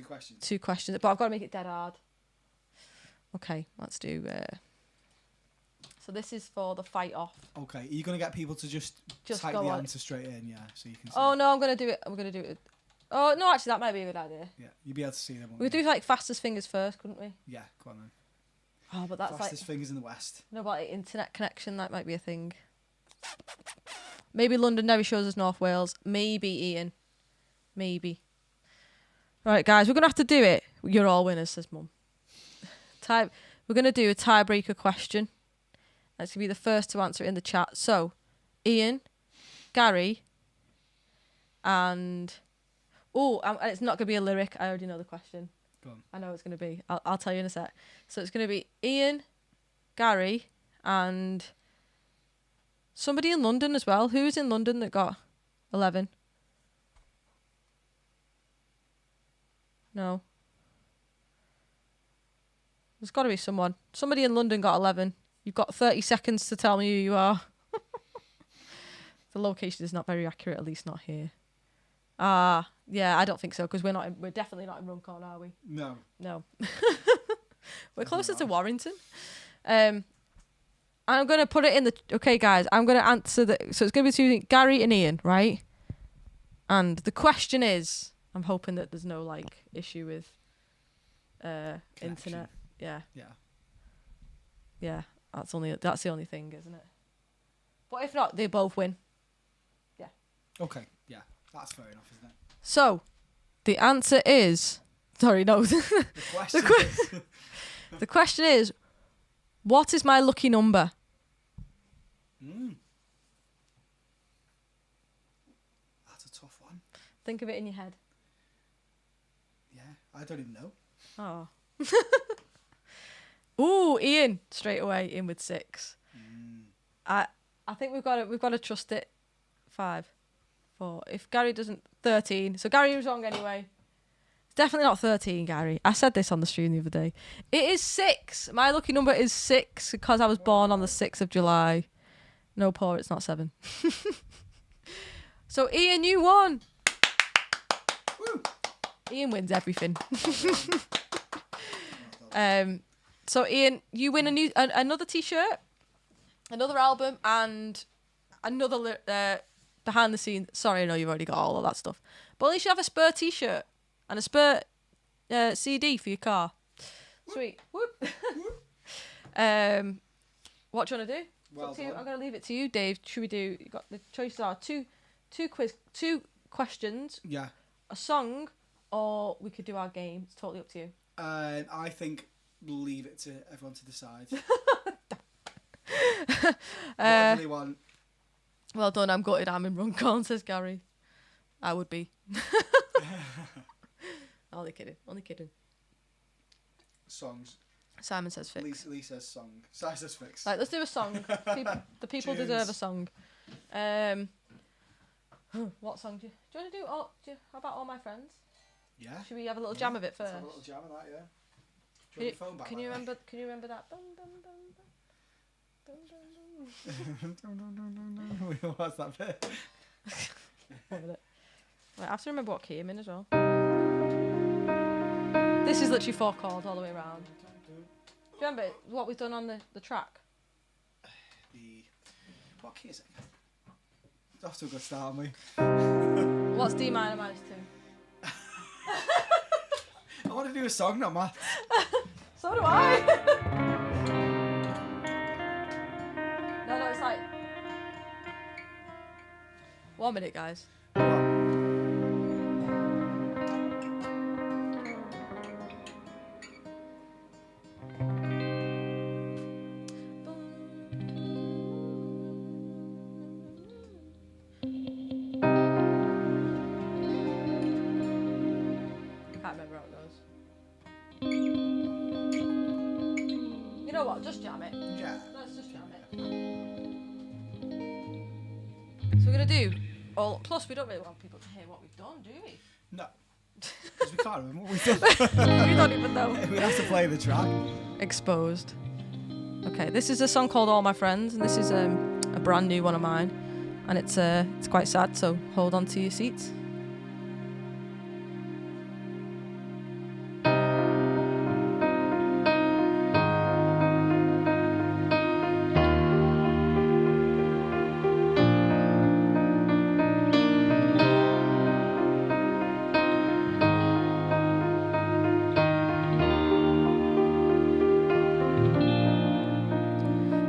questions. Two questions, but I've got to make it dead hard. Okay, let's do. So this is for the fight off. Okay, are you gonna get people to just type go the on. answer straight in? Yeah, so you can. See Oh no, I'm gonna do it. Oh no, actually, that might be a good idea. Yeah, you'd be able to see them. We could do like fastest fingers first, couldn't we? Yeah, go on then. Oh, but that's fastest fingers in the West. No, but internet connection, that might be a thing. Maybe Londonderry shows us North Wales. Maybe Ian. Maybe. Right, guys, we're gonna have to do it. You're all winners, says Mum. We're gonna do a tiebreaker question. That's gonna be the first to answer it in the chat. So, Ian, Gary, and it's not gonna be a lyric. I already know the question. Go on. I know it's gonna be. I'll tell you in a sec. So it's gonna be Ian, Gary, and somebody in London as well. Who's in London that got 11? No. There's got to be someone. Somebody in London got 11. You've got 30 seconds to tell me who you are. The location is not very accurate, at least not here. Yeah, I don't think so, because we're definitely not in Runcorn, are we? No. We're closer to Warrington. I'm going to put it in the... Okay, guys, I'm going to answer the... So it's going to be between Gary and Ian, right? And the question is... I'm hoping that there's no, like, issue with internet. Yeah. That's the only thing, isn't it? But if not, they both win. Yeah. Okay. Yeah, that's fair enough, isn't it? So, the answer is... Sorry, no. The question is... The question is, what is my lucky number? That's a tough one. Think of it in your head. Yeah, I don't even know. Oh. Ooh, Ian, straight away in with 6. I think we've got to trust it. 5, 4. If Gary doesn't, 13. So Gary was wrong anyway. It's definitely not 13, Gary. I said this on the stream the other day. It is 6. My lucky number is 6 because I was born on the 6th of July. No, Paul, it's not 7. So Ian, you won. Woo. Ian wins everything. So Ian, you win another T-shirt, another album, and another behind the scenes. Sorry, I know you've already got all of that stuff, but at least you have a spare T-shirt and a spare CD for your car. Sweet. Whoop. What do you want to do? Well done. I'm going to leave it to you, Dave. Should we do? You got the choices are two questions. Yeah. A song, or we could do our game. It's totally up to you. I think we'll leave it to everyone to decide. Whatever they want. Well done, I'm gutted. I'm in Runcorn, says Gary. I would be. Only kidding. Songs. Simon says fix. Lee says song. Si says fix. Right, let's do a song. The people deserve a song. What song do you want to do? How about All My Friends? Yeah. Should we have a little jam of it first? Let's have a little jam of that, yeah. Do you want your phone back, Can you remember that? What's that bit? Wait, I have to remember what key I'm in as well. This is literally 4 chords all the way around. Do you remember what we've done on the track? What key is it? It's off to a good start, aren't we? What's D minor minus 2? I want to do a song, not maths. So do I. No, it's like 1 minute, guys. You know what? Just jam it. Yeah. Let's just jam it. So we're gonna do all. Plus, we don't really want people to hear what we've done, do we? No. Because we can't remember what we've done. We don't even know. We have to play the track. Exposed. Okay, this is a song called All My Friends, and this is a brand new one of mine, and it's quite sad. So hold on to your seats.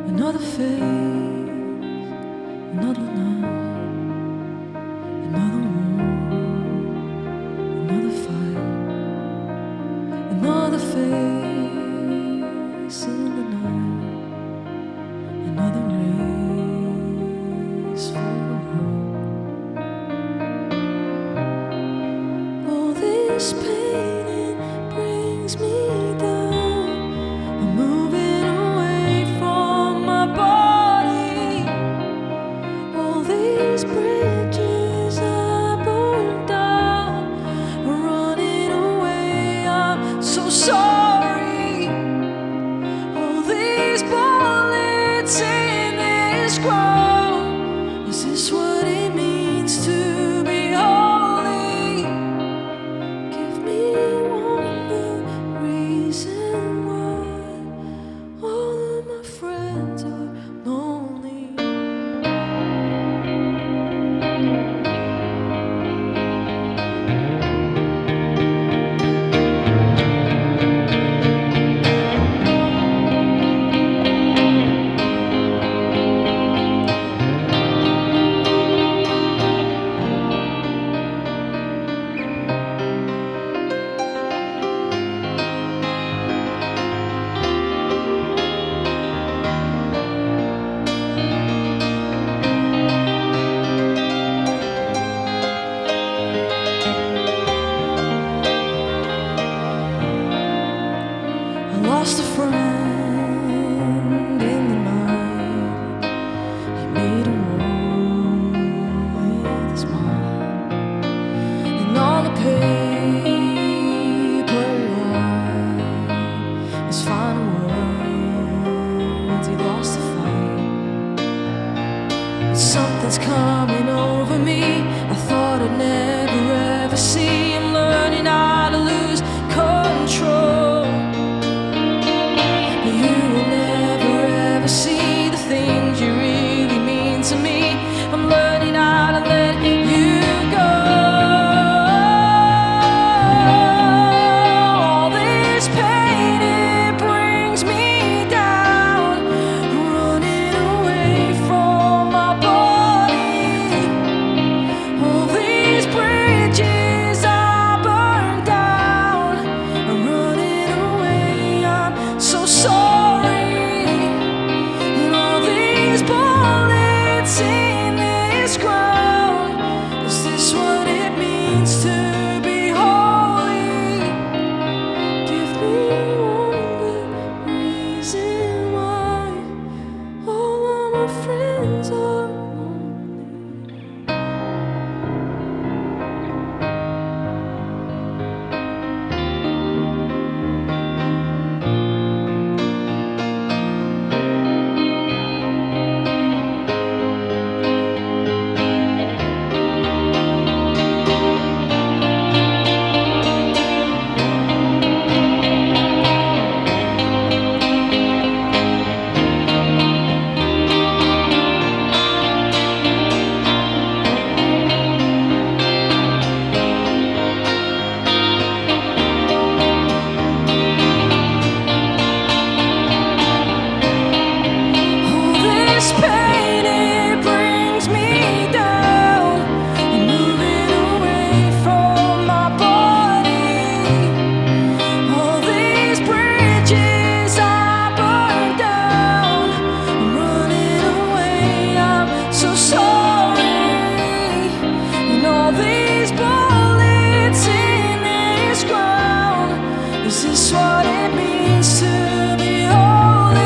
Another face, another night, another war, another fight, another face in the night, another race for the world. All this pain, it brings me down. I'm moving away from my body. All these bridges I burned down, running away. I'm so sorry. All these bullets in this ground. Is this what it means to be holy? Give me one good reason why all of my friends are lonely. I lost a friend in the night. He made a war with his mind, and all the paper write his final words. He lost the fight. But something's coming over me. I thought I'd never ever see. I'm learning how to lose control. You will never ever see the things you really mean to me. I'm learning how to let you go. All this pain, it brings me down, running away from my body. All these bridges I burned down, I'm running away. I'm so sorry. And all these bullets in this ground. Is this what it means to be holy? Give me one good reason why all of my friends are lonely. All this pain, it brings me down. I'm moving away from my body. All these bridges I burned down, I'm running away. I'm so sorry. And all these bullets in this ground. Is this what it means to be holy?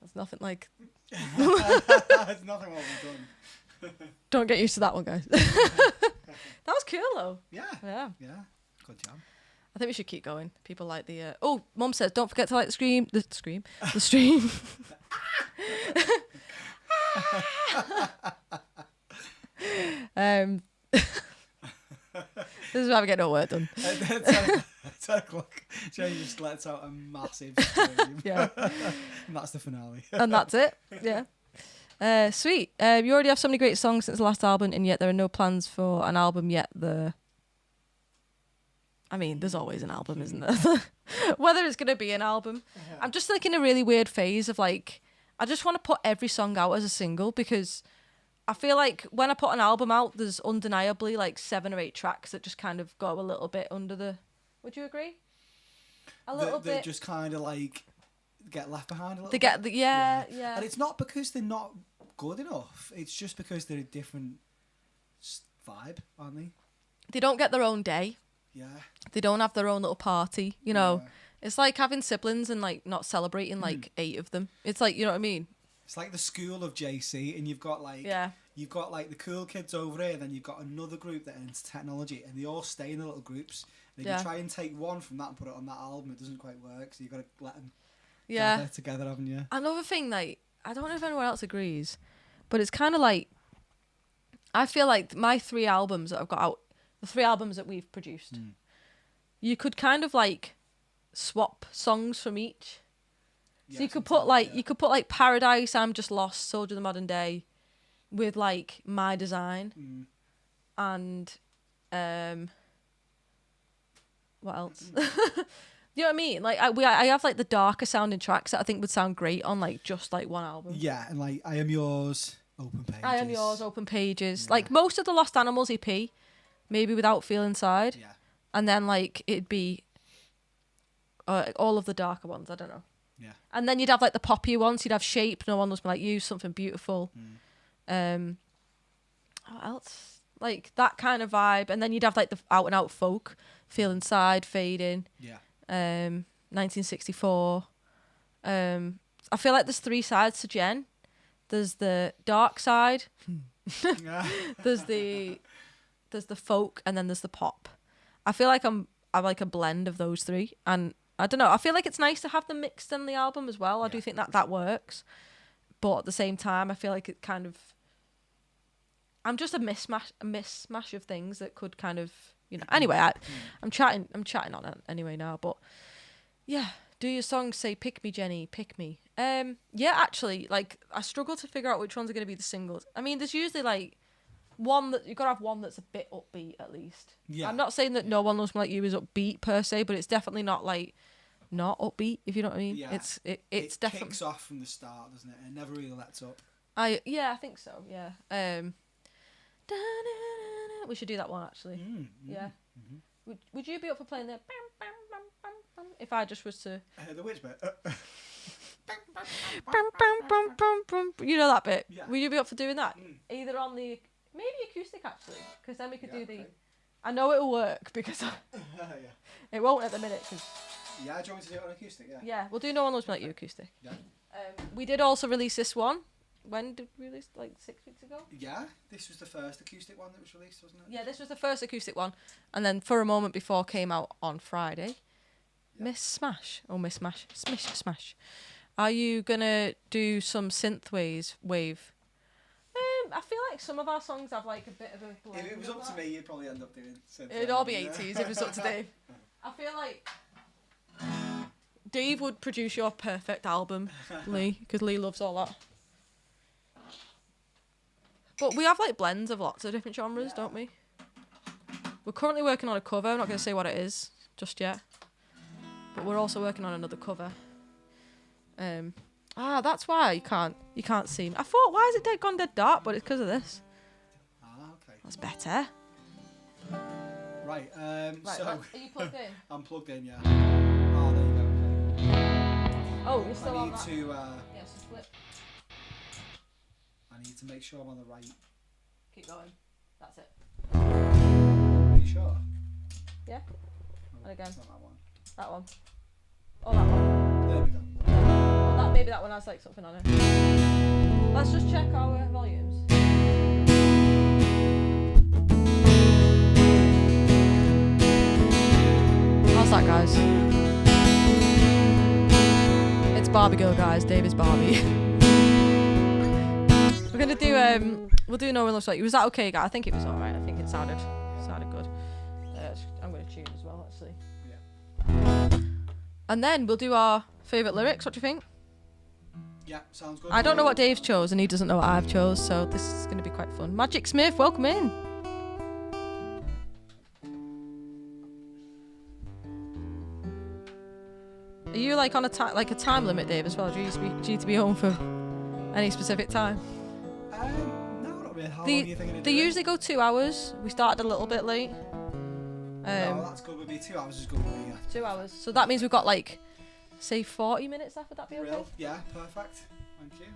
There's nothing like. There's nothing what we've done. Don't get used to that one, guys. That was cool though. Yeah. Yeah. Yeah. Good job. I think we should keep going. People like the. Oh, Mum says, don't forget to like the stream. The stream. This is why we get no work done. 10 o'clock. Jenny just lets out a massive scream. Yeah. And that's the finale. And that's it. Yeah. Sweet. You already have so many great songs since the last album, and yet there are no plans for an album yet. I mean, there's always an album, isn't there? Whether it's going to be an album. Yeah. I'm just like in a really weird phase of like, I just want to put every song out as a single, because I feel like when I put an album out, there's undeniably like 7 or 8 tracks that just kind of go a little bit under the... Would you agree? A little bit. They just kind of like get left behind a little bit. Yeah. And it's not because they're not good enough. It's just because they're a different vibe, aren't they? They don't get their own day. Yeah. They don't have their own little party, you know. Yeah. It's like having siblings and like not celebrating like 8 of them. It's like, you know what I mean? It's like the school of JC, and you've got like the cool kids over here, and then you've got another group that are into technology, and they all stay in the little groups. And if you try and take one from that and put it on that album, it doesn't quite work. So you've got to let them get there together, haven't you? Another thing, like, I don't know if anyone else agrees, but it's kind of like, I feel like my 3 albums that I've got out, the 3 albums that we've produced, you could kind of like swap songs from each. So you could put like Paradise, I'm Just Lost, Soldier of the Modern Day, with like My Design, and what else? You know what I mean? Like I have like the darker sounding tracks that I think would sound great on like just like one album. Yeah, and like I Am Yours, Open Pages. I Am Yours, Open Pages. Yeah. Like most of the Lost Animals EP, maybe Without Feel Inside. Yeah. And then like it'd be all of the darker ones. I don't know. Yeah. And then you'd have like the poppier ones. You'd have Shape, No One Loves Me Like You, Something Beautiful. What else? Like that kind of vibe. And then you'd have like the out and out folk, Feel Inside, Fading. Yeah. 1964. I feel like there's 3 sides to Jen. There's the dark side. There's the folk, and then there's the pop. I feel like I'm like a blend of those 3, and I don't know. I feel like it's nice to have them mixed in the album as well. I do think that works, but at the same time, I feel like it kind of. I'm just a mismatch of things that could kind of, you know. Anyway, I'm chatting on it anyway now, but yeah. Do your songs say "Pick Me, Jenny, pick me"? Yeah, actually, like I struggle to figure out which ones are going to be the singles. I mean, there's usually like one that you've got to have one that's a bit upbeat at least. Yeah. I'm not saying that No One Loves Me Like You is upbeat per se, but it's definitely not like not upbeat, if you know what I mean. Yeah. It's definitely kicks off from the start, doesn't it? It never really lets up. I think so. Yeah. We should do that one actually. Yeah. Mm-hmm. Would you be up for playing the if I just was to the which bit? You know that bit? Yeah. Would you be up for doing that? Either on the maybe acoustic actually, because then we could do the. I know it'll work because it won't at the minute. Cause yeah, do you want me to do it on acoustic? Yeah. Yeah, we'll do No One Loves Me Like You acoustic. Yeah. We did also release this one. When did we release? Like 6 weeks ago? Yeah, this was the first acoustic one that was released, wasn't it? Yeah, this was the first acoustic one. And then For a Moment Before came out on Friday. Yeah. Miss Smash. Smash. Are you going to do some synth wave? I feel like some of our songs have like a bit of a blend. If it was up to me, you'd probably end up doing synth. It'd all be 80s if it was up to Dave. I feel like Dave would produce your perfect album, Lee, because Lee loves all that. But we have like blends of lots of different genres, don't we? We're currently working on a cover. I'm not going to say what it is just yet. But we're also working on another cover. That's why you can't see me. I thought, why is it gone dead dark? But it's because of this. Okay. That's better. Right. So are you plugged in? I'm plugged in. Yeah. Oh, there you go. Okay. Oh, you're still on that. I need to. Yes, flip. I need to make sure I'm on the right. Keep going. That's it. Are you sure? Yeah. And again. It's not that one. That one. Oh, that one. There we go. Well, maybe that one has like something on it. Let's just check our volumes. How's that, guys? It's Barbie Girl, guys. Dave is Barbie. We're gonna do we'll do No One Looks Like You. Was that okay, guys? I think it was alright. I think it sounded good. I'm gonna tune as well, actually. Yeah. And then we'll do our favourite lyrics. What do you think? Yeah, sounds good. I don't know what Dave's chose, and he doesn't know what I've chose, so this is gonna be quite fun. Magic Smith, welcome in. Are you like on a time limit, Dave, as well? Do you need to be home for any specific time? No, not really. How long are you thinking? They usually go 2 hours. We started a little bit late. No, that's good with me. 2 hours is good with me. Yeah. 2 hours. So that means we've got like, say, 40 minutes left. Would that be okay? Brill. Yeah, perfect. Thank you.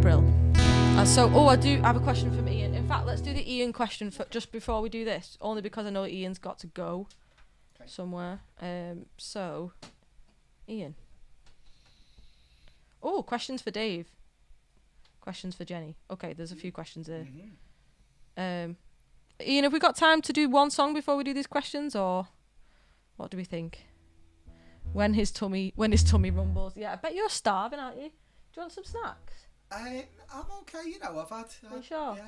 Brill. I do have a question from Ian. In fact, let's do the Ian question just before we do this, only because I know Ian's got to go somewhere. So, Ian. Oh, questions for Dave. Questions for Jenny. Okay, there's a few questions there. Mm-hmm. Ian, have we got time to do one song before we do these questions, or what do we think? When his tummy rumbles. Yeah, I bet you're starving, aren't you? Do you want some snacks? I'm okay. You know, I've had. Are you sure? Yeah,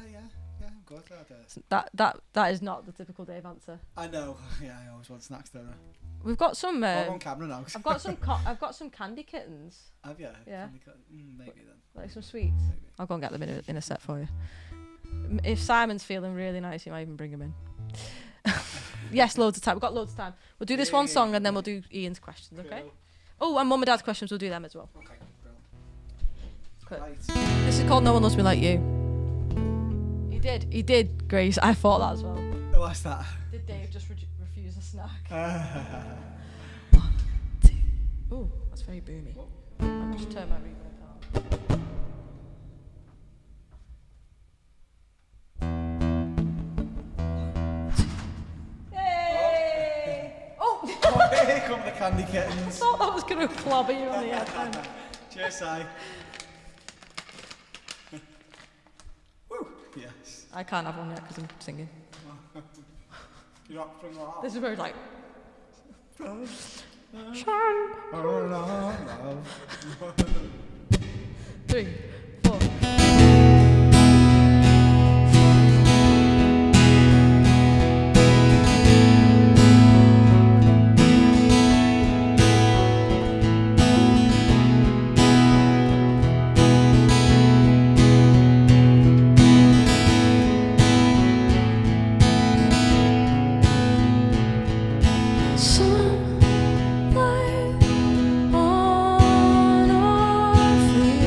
I'm good. That is not the typical Dave answer. I know. Yeah, I always want snacks, don't I? We've got some. I'm on camera now. I've got some candy kittens. Have you? Yeah. Maybe then. Like some sweets. Maybe. I'll go and get them in a set for you. If Simon's feeling really nice, he might even bring them in. Yes, loads of time. We've got loads of time. We'll do this one song and then we'll do Ian's questions, okay? Oh, and Mum and Dad's questions, we'll do them as well. Okay, Cool. right. This is called No One Loves Me Like You. He did, Grace. I thought that as well. What's that? Did Dave just refuse a snack? 1, 2. Ooh, that's very boomy. I'll just turn my reverb on. Here come the candy kittens. I thought that was going to clobber you on the head then. Cheers, Si. Woo! Yes. I can't have one yet because I'm singing. You're not from the heart. This is where it's like... Three, 4. Sunlight on our face.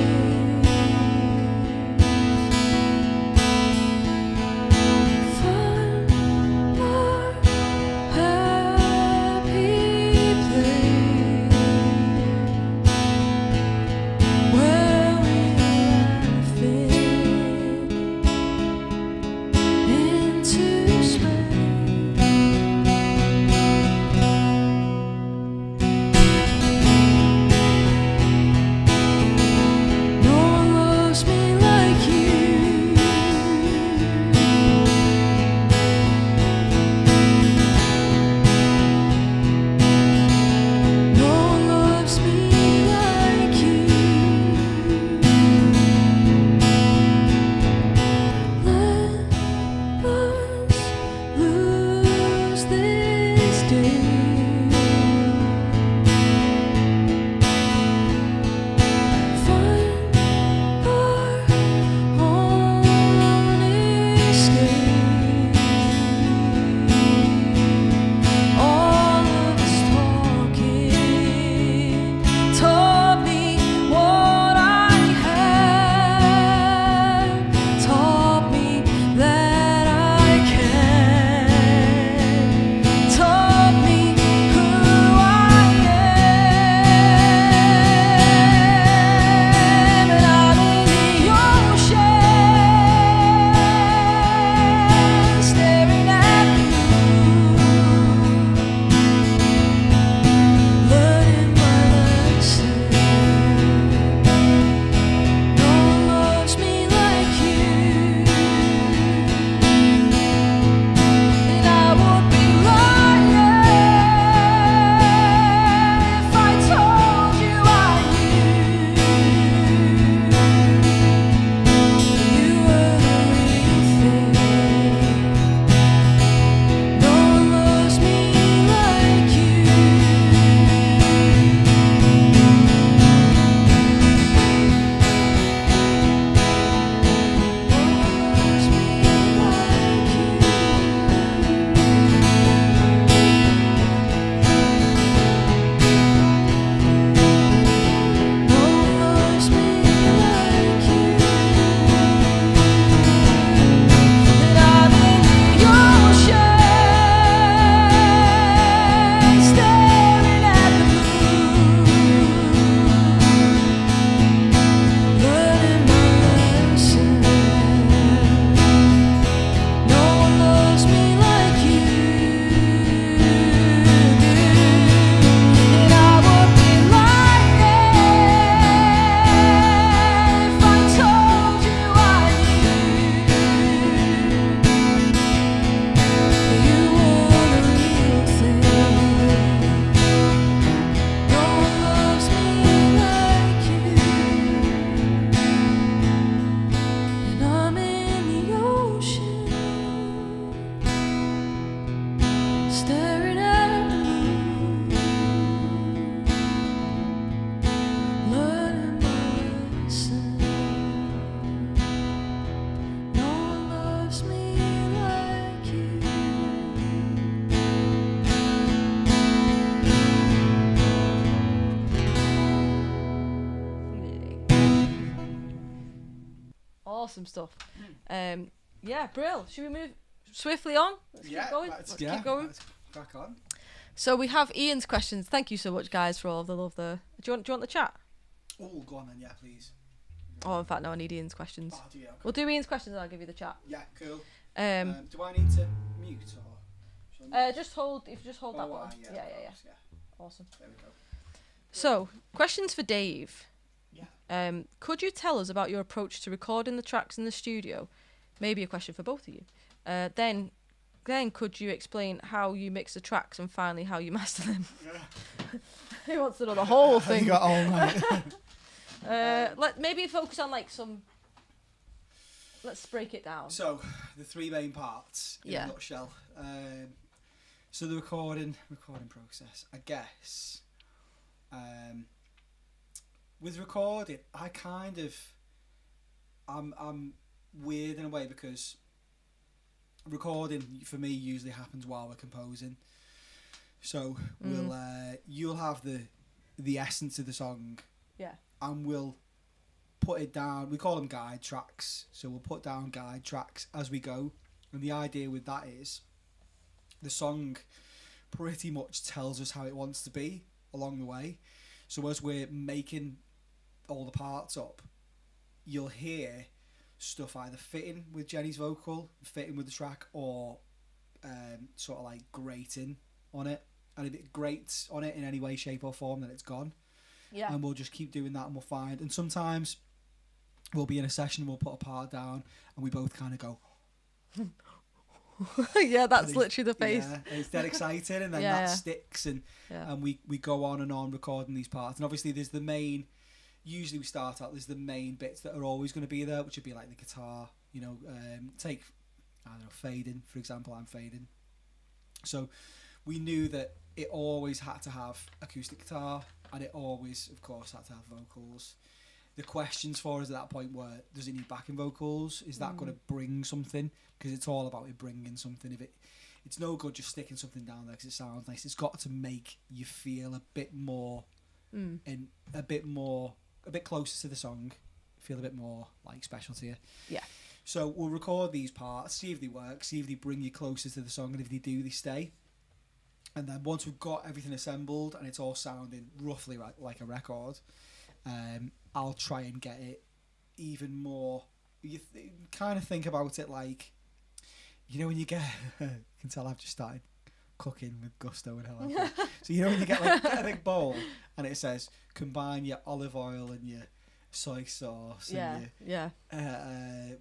Awesome stuff. Yeah, Brill. Should we move swiftly on? Let's keep going. Let's keep going. Let's crack on. So we have Ian's questions. Thank you so much, guys, for all of the love there. Do you want the chat? Oh, go on then, yeah, please. Oh, in fact, no, I need Ian's questions. Oh, do you? Okay. We'll do Ian's questions and I'll give you the chat. Yeah, cool. Do Um, I need to mute or? just hold that one. Yeah. Awesome. There we go. So, questions for Dave. Yeah. Could you tell us about your approach to recording the tracks in the studio? Maybe a question for both of you. Then could you explain how you mix the tracks and finally how you master them? Yeah. He wants to know the whole thing. You got all night. Let maybe focus on like some. Let's break it down. So, the three main parts in a nutshell. So the recording process, I guess. With recording, I'm weird in a way because recording for me usually happens while we're composing. So you'll have the essence of the song. Yeah. And we'll put it down. We call them guide tracks. So we'll put down guide tracks as we go. And the idea with that is the song pretty much tells us how it wants to be along the way. So as we're making all the parts up, you'll hear stuff either fitting with Jenny's vocal, fitting with the track, or sort of like grating on it. And if it grates on it in any way, shape or form, then it's gone. Yeah. And we'll just keep doing that and we'll find. And sometimes we'll be in a session and we'll put a part down and we both kind of go... Yeah, that's literally the face. Yeah, it's dead exciting and then that sticks and we go on and on recording these parts. And obviously there's the main... Usually we start out, there's the main bits that are always going to be there, which would be like the guitar, you know, take, I don't know, fading, for example, I'm fading. So we knew that it always had to have acoustic guitar and it always, of course, had to have vocals. The questions for us at that point were, does it need backing vocals? Is that going to bring something? Because it's all about it bringing something. It's no good just sticking something down there because it sounds nice. It's got to make you feel a bit more and a bit closer to the song, feel a bit more like special to you. Yeah. So we'll record these parts, see if they work, see if they bring you closer to the song, and if they do, they stay. And then once we've got everything assembled and it's all sounding roughly like a record, I'll try and get it even more. You kind of think about it like, you know, when you get, you can tell I've just started cooking with gusto and hell. So you know when you get a big bowl and it says combine your olive oil and your soy sauce and your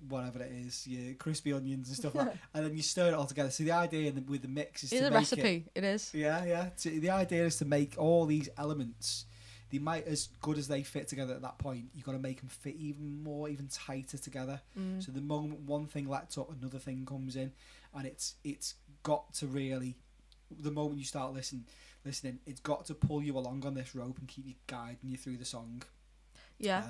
whatever it is, your crispy onions and stuff like that, and then you stir it all together. So the idea with the mix is to a make recipe. It is. Yeah. So the idea is to make all these elements. They might, as good as they fit together at that point, you've got to make them fit even tighter together. So the moment one thing lets up, another thing comes in, and it's got to really. The moment you start listening, it's got to pull you along on this rope and keep you guiding you through the song. Yeah.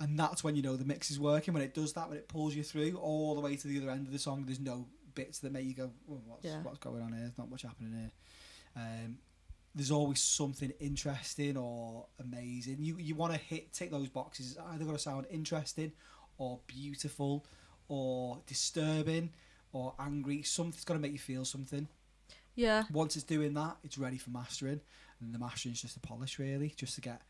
And that's when you know the mix is working. When it does that, when it pulls you through all the way to the other end of the song, there's no bits that make you go, oh, what's going on here? There's not much happening here. There's always something interesting or amazing. You want to tick those boxes. It's either got to sound interesting or beautiful or disturbing or angry. Something's got to make you feel something. Yeah. Once it's doing that, it's ready for mastering, and the mastering is just a polish, really, just to get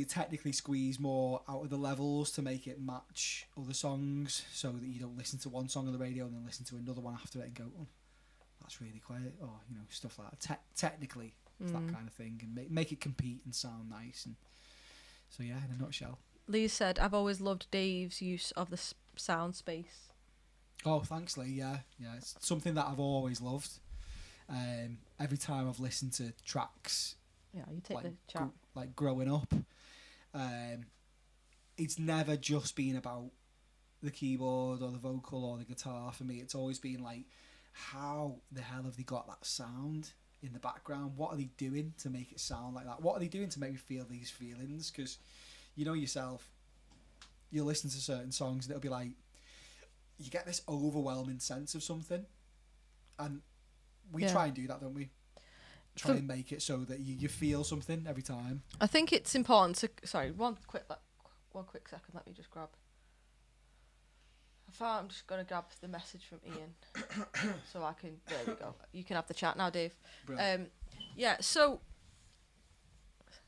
technically squeeze more out of the levels to make it match other songs, so that you don't listen to one song on the radio and then listen to another one after it and go, oh, that's really quiet, or you know, stuff like that. Technically, it's that kind of thing, and make it compete and sound nice. And so yeah, in a nutshell. Lee said, "I've always loved Dave's use of the sound space." Oh, thanks, Lee. Yeah, it's something that I've always loved. Every time I've listened to tracks, you take the chat. Like growing up, it's never just been about the keyboard or the vocal or the guitar. For me, it's always been like, how the hell have they got that sound in the background? What are they doing to make it sound like that? What are they doing to make me feel these feelings? Because you know yourself, you'll listen to certain songs and it'll be like, you get this overwhelming sense of something, and we try and do that, don't we? Try and make it so that you feel something every time. I think it's important to... Sorry, one quick second. Let me just grab... I'm just gonna grab the message from Ian, so I can. There we go. You can have the chat now, Dave. Brilliant. Yeah. So,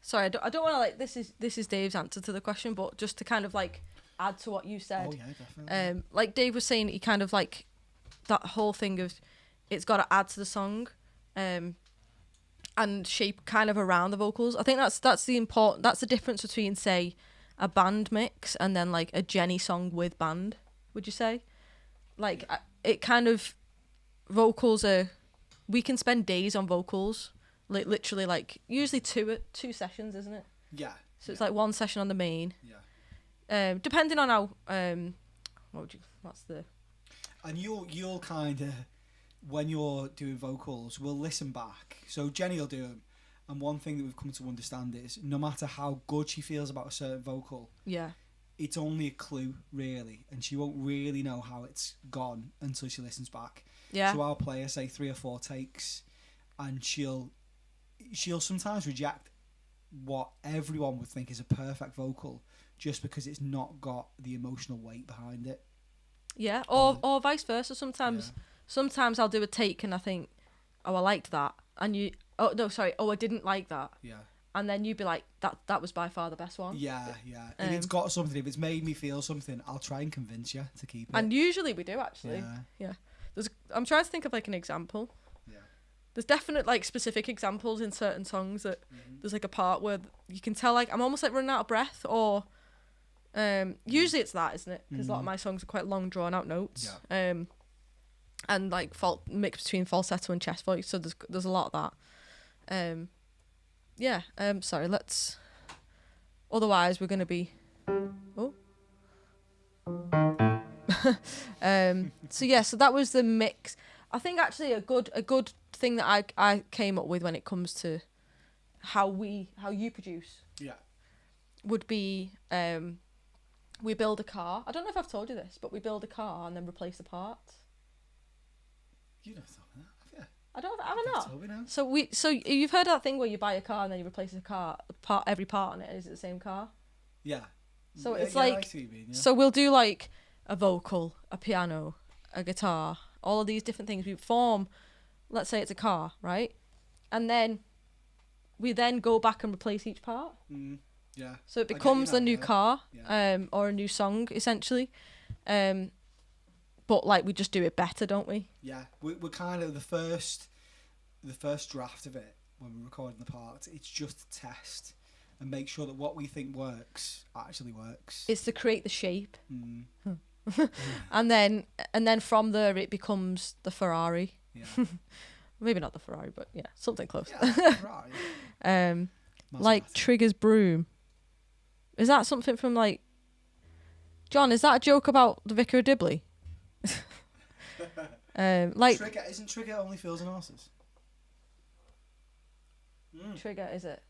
sorry, I don't want to like. This is Dave's answer to the question, but just to kind of like add to what you said. Oh yeah, definitely. Like Dave was saying, he kind of like that whole thing of it's got to add to the song, and shape kind of around the vocals. I think that's the difference between say a band mix and then like a Jenny song with band. Would you say? Like it kind of vocals are. We can spend days on vocals, like literally like usually two sessions, isn't it? Yeah. So it's like one session on the main. Yeah. Depending on how what's the. And you'll kind of, when you're doing vocals, we'll listen back. So Jenny will do them, and one thing that we've come to understand is no matter how good she feels about a certain vocal, Yeah. it's only a clue really, and she won't really know how it's gone until she listens back. Yeah. So I'll play her say 3 or 4 takes, and she'll sometimes reject what everyone would think is a perfect vocal just because it's not got the emotional weight behind it. Yeah. Or vice versa. Sometimes I'll do a take and I think, oh, I liked that, and you, oh no, sorry, oh, I didn't like that. Yeah. And then you'd be like, that was by far the best one. Yeah. If it's got something, if it's made me feel something, I'll try and convince you to keep it. And usually we do actually. Yeah. I'm trying to think of like an example. Yeah. There's definite like specific examples in certain songs that there's like a part where you can tell like I'm almost like running out of breath, or usually it's that, isn't it? Because a lot of my songs are quite long drawn out notes. Yeah. And like mix between falsetto and chest voice, so there's a lot of that. Sorry, let's. Otherwise, we're gonna be. Oh. So that was the mix. I think actually a good thing that I came up with when it comes to how you produce. Yeah. Would be we build a car. I don't know if I've told you this, but we build a car and then replace the parts. You don't tell me that, have you? I don't. Have I not? Told me now. So you've heard that thing where you buy a car and then you replace every part on it. Is it the same car? Yeah. So Yeah, it's yeah, I like see what you mean, yeah. so we'll do like a vocal, a piano, a guitar, all of these different things. We form, let's say it's a car, right? And then we then go back and replace each part. Yeah. So it becomes a new car, Yeah. or a new song essentially. But like we just do it better, don't we? Yeah, we're kind of the first draft of it when we're recording the parts. It's just to test and make sure that what we think works actually works. It's to create the shape, and then from there it becomes the Ferrari. Yeah. Maybe not the Ferrari, but yeah, something close. Yeah, right. Like Trigger's broom. Is that something from like? John, is that a joke about the Vicar of Dibley? Like Trigger only feels in horses. Trigger, is it?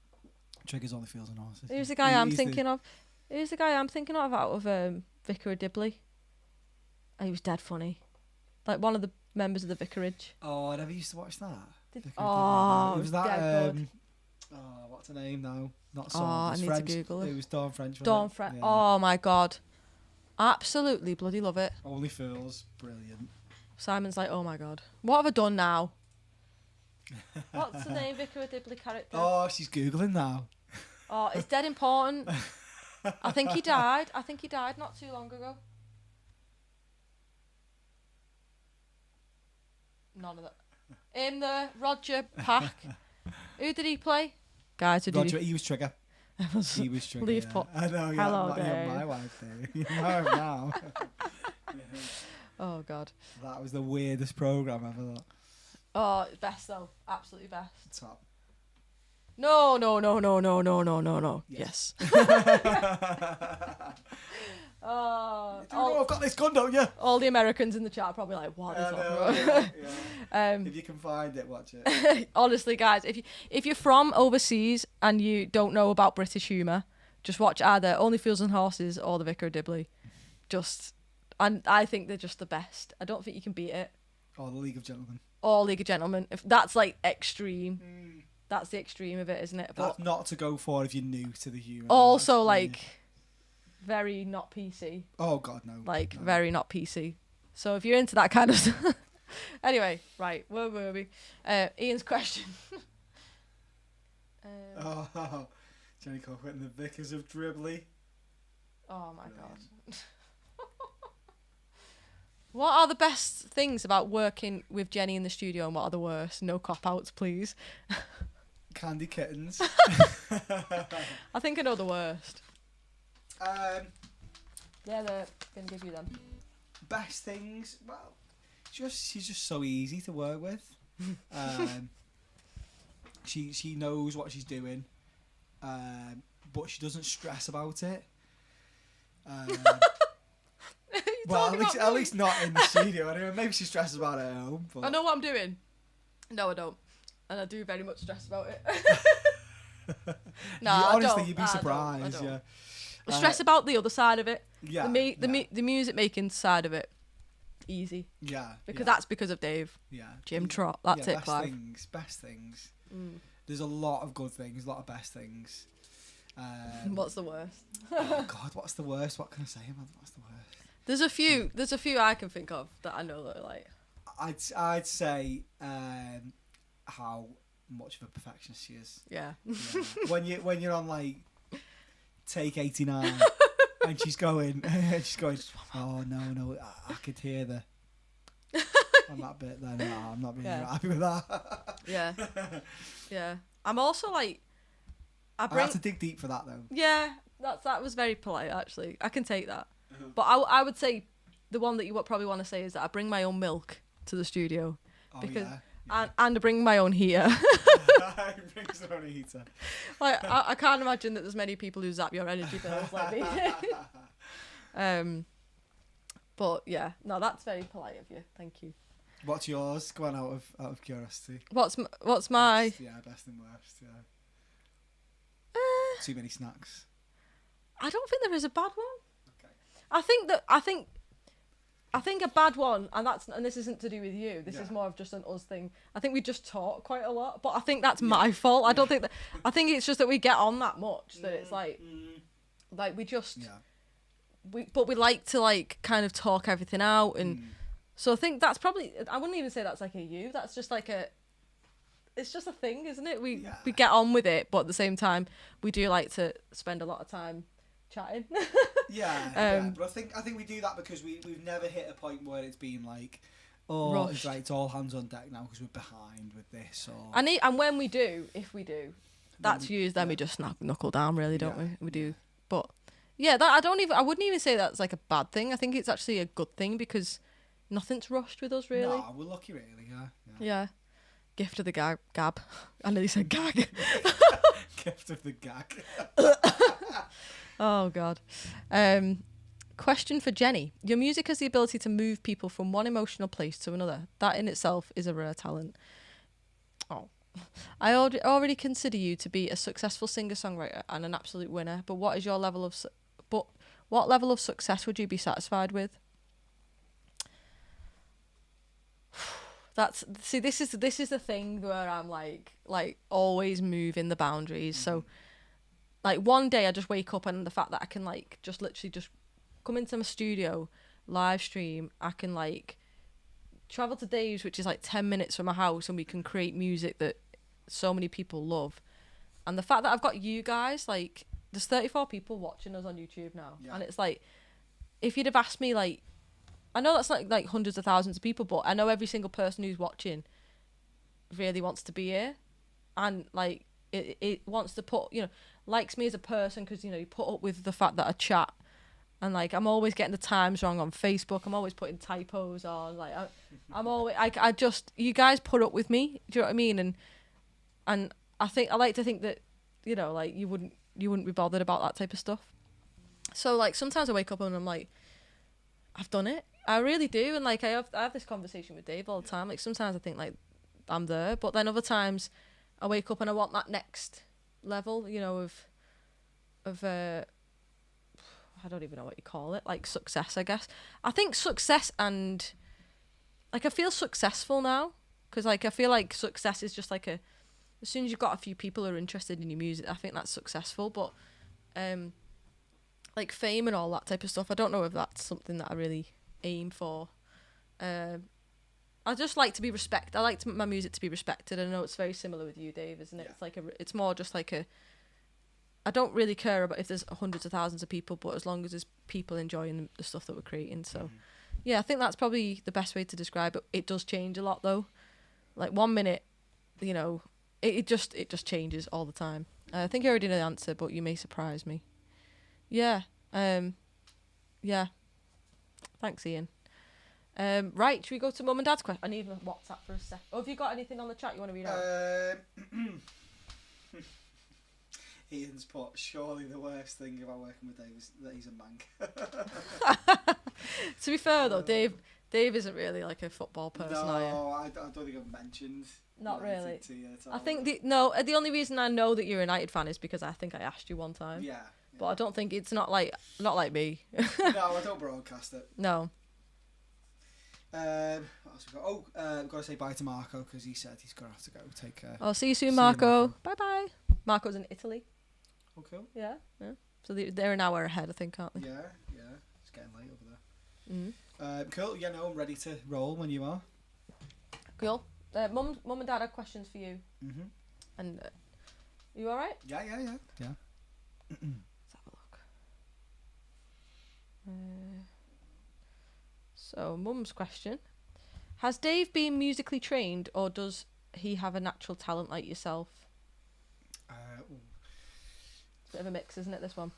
Trigger's only feels in horses. Who's the guy I'm thinking of? Who's the guy I'm thinking of out of Vicar of Dibley? He was dead funny. Like one of the members of the vicarage. Oh, I never used to watch that. It was that good. What's her name now? Not Oh, Saunders. I need French. to Google it. It was Dawn French. Dawn French. Oh my god. Absolutely bloody love it. Only Fools, brilliant. Simon's like, oh my god. What have I done now? What's the name Vicar of Dibley character? Oh, she's Googling now. Oh, it's dead important. I think he died not too long ago. None of that. In the Roger Pack. Who did he play? Guys, Roger, he was Trigger. He was Trigger. Leave yeah. pop. I know, yeah. Hello, my Dave. wife there. You know him now. Oh god. That was the weirdest programme ever. That. Oh, best though. Absolutely best. Top. No. Yes. I've got this gun, don't you? All the Americans in the chat are probably like, what is If you can find it, watch it. Honestly, guys, if you're from overseas and you don't know about British humour, just watch either Only Fools and Horses or The Vicar of Dibley. And I think they're just the best. I don't think you can beat it. Or The League of Gentlemen. Or League of Gentlemen. If that's like extreme. That's the extreme of it, isn't it? That's not to go for if you're new to the humour. Also, like, very not PC. Oh God, no. Like no. very not PC. So if you're into that kind of stuff. Anyway, right, where were we? Ian's question. Oh, Jenny Cocker and the Vicars of Dribbly. Oh my God. What are the best things about working with Jenny in the studio, and what are the worst? No cop-outs, please. Candy kittens. I think I know the worst. Um, Yeah, they're going to give you them. Best things? Well, she's just so easy to work with. She knows what she's doing, but she doesn't stress about it. Well, at least not in the studio. Anyway, maybe she stresses about it at home. But I know what I'm doing. No, I don't. And I do very much stress about it. No, honestly, I you'd be don't. surprised. Yeah. I stress about the other side of it. Yeah. The music making side of it. Easy. Yeah. Because that's because of Dave. Yeah. Jim Trott. That's it, Clive. Best things. Mm. There's a lot of good things, a lot of best things. What's the worst? Oh God, what's the worst? What can I say about what's the worst? There's a few I can think of that I know that are like. I'd say how much of a perfectionist she is. Yeah. When you're on like take 89 and she's going, oh no, I could hear the on that bit. Then no, I'm not really happy with that. Yeah. Yeah. I'm also like. I have to dig deep for that though. Yeah, that was very polite actually. I can take that. But I would say the one that you would probably want to say is that I bring my own milk to the studio. Oh, because yeah. And I bring my own heater. He brings her own heater. Like I can't imagine that there's many people who zap your energy bills like me. But yeah, no, that's very polite of you. Thank you. What's yours? Go on, out of curiosity. What's my? Best and worst. Yeah. Too many snacks. I don't think there is a bad one. Okay. I think a bad one, and this isn't to do with you. This is more of just an us thing. I think we just talk quite a lot, but I think that's my fault. I don't think that. I think it's just that we get on that much that it's like we just we like to like kind of talk everything out, and so I think that's probably. I wouldn't even say that's like a you. That's just like a. It's just a thing, isn't it? We get on with it, but at the same time, we do like to spend a lot of time chatting. But I think we do that because we've never hit a point where it's been like, rushed. It's all hands on deck now because we're behind with this. Or And when we do, if we do, that's used. Then we just knuckle down, really, don't we? We do, but yeah, that I wouldn't even say that's like a bad thing. I think it's actually a good thing because nothing's rushed with us, really. No, we're lucky, really. Yeah. Gift of the gab. I nearly said gag. Gift of the gag. Oh, God. Question for Jenny. Your music has the ability to move people from one emotional place to another. That in itself is a rare talent. Oh. I already consider you to be a successful singer-songwriter and an absolute winner, but what level of success would you be satisfied with? This is the thing where I'm like always moving the boundaries. So like one day I just wake up and the fact that I can like just literally just come into my studio, live stream, I can like travel to Dave's, which is like 10 minutes from my house, and we can create music that so many people love. And the fact that I've got you guys, like there's 34 people watching us on YouTube now, and it's like if you'd have asked me like, I know that's not like hundreds of thousands of people, but I know every single person who's watching really wants to be here, and like it wants to put, likes me as a person because you put up with the fact that I chat, and like I'm always getting the times wrong on Facebook. I'm always putting typos on. Like I'm always I just you guys put up with me. Do you know what I mean? And I like to think that like you wouldn't be bothered about that type of stuff. So like sometimes I wake up and I'm like, I've done it. I really do, and like I have this conversation with Dave all the time. Like sometimes I think like I'm there, but then other times I wake up and I want that next level, of I don't even know what you call it, like success, I guess. I think success and like I feel successful now because like I feel like success is just like as soon as you've got a few people who are interested in your music, I think that's successful. But like fame and all that type of stuff. I don't know if that's something that I really aim for. I just like to be respected. I like my music to be respected. I know it's very similar with you, Dave, isn't it? Yeah. It's like it's more just like I don't really care about if there's hundreds of thousands of people, but as long as there's people enjoying the stuff that we're creating. So, yeah, I think that's probably the best way to describe it. It does change a lot though. Like 1 minute, you know, it just changes all the time. I think I already know the answer, but you may surprise me. Yeah. Yeah. Thanks, Ian. Right, should we go to Mum and Dad's question? I need my WhatsApp for a sec. Oh, have you got anything on the chat you want to read out? Ian's put, surely the worst thing about working with Dave is that he's a mank. To be fair though, Dave isn't really like a football person, are you? No, I don't think I've mentioned. Not United really. to you at I all. think the only reason I know that you're a United fan is because I think I asked you one time. Yeah. But I don't think it's not like me. No, I don't broadcast it. No. What else we got? Oh, we've got to say bye to Marco because he said he's going to have to go. Take care. I'll see you soon, See you, Marco. Marco. Bye bye. Marco's in Italy. Oh, cool. Yeah. So they're an hour ahead, I think, aren't they? Yeah. It's getting late over there. Mm-hmm. Cool. Yeah, no, I'm ready to roll when you are. Cool. Mum and Dad have questions for you. Mm-hmm. And you all right? Yeah. Let's have a look. So, Mum's question: has Dave been musically trained, or does he have a natural talent like yourself? Bit of a mix, isn't it? This one.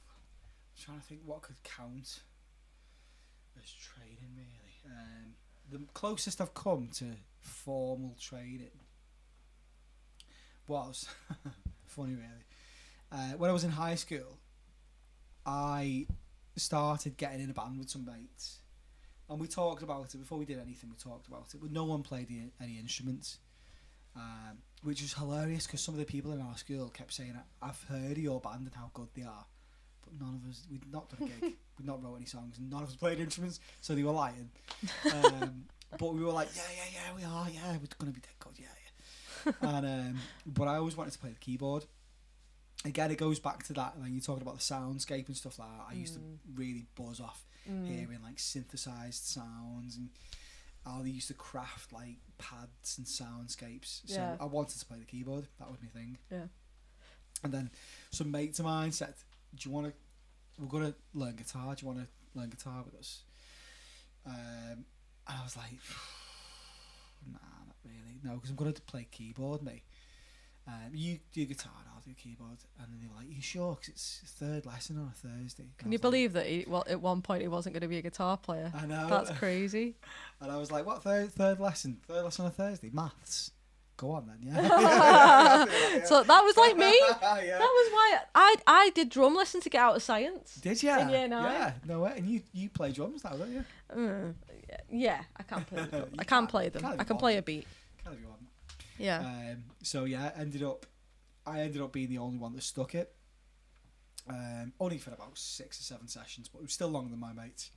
I'm trying to think what could count as training, really. The closest I've come to formal training was funny, really. When I was in high school, I started getting in a band with some mates, and we talked about it before we did anything. We talked about it, but no one played any instruments, which was hilarious because some of the people in our school kept saying, "I've heard of your band and how good they are," but none of us, we'd not done a gig, we'd not wrote any songs, and none of us played instruments, so they were lying. But we were like, yeah, we are, yeah, we're gonna be dead good, yeah. And but I always wanted to play the keyboard. Again, it goes back to that when you're talking about the soundscape and stuff like that. I used to really buzz off hearing like synthesized sounds and how they used to craft like pads and soundscapes. So Yeah. I wanted to play the keyboard. That was my thing. Yeah. And then some mates of mine said, "Do you want to? We're gonna learn guitar. Do you want to learn guitar with us?" And I was like, "Nah, not really. No, because I'm gonna play keyboard, mate. You do guitar and I'll do keyboard." And then they were like, "You sure? Because it's third lesson on a Thursday." And Can I you was like, believe that at one point he wasn't going to be a guitar player? I know. That's crazy. And I was like, "What third lesson? Third lesson on a Thursday? Maths? Go on then, yeah." So that was like me. Yeah. That was why I did drum lesson to get out of science. Did you? In year 9. Yeah, no way. And you play drums now, don't you? Yeah, I can play them. You I can can. play You them. can if I you can want. play a beat. Kind of you want. Yeah. So yeah, I ended up being the only one that stuck it. Only for about 6 or 7 sessions, but it was still longer than my mates.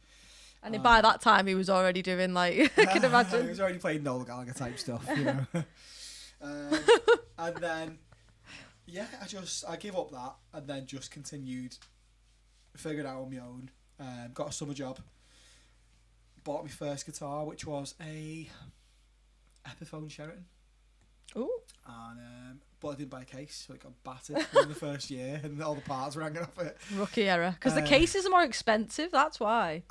And by that time he was already doing like I can He imagine. was already playing Noel Gallagher type stuff, you know. And then, yeah, I gave up that and then just continued, figured out on my own. Got a summer job. Bought my first guitar, which was a Epiphone Sheraton. Ooh. And but I didn't buy a case, so it got battered in the first year, and all the parts were hanging off it. Rookie error. Because the cases are more expensive, that's why.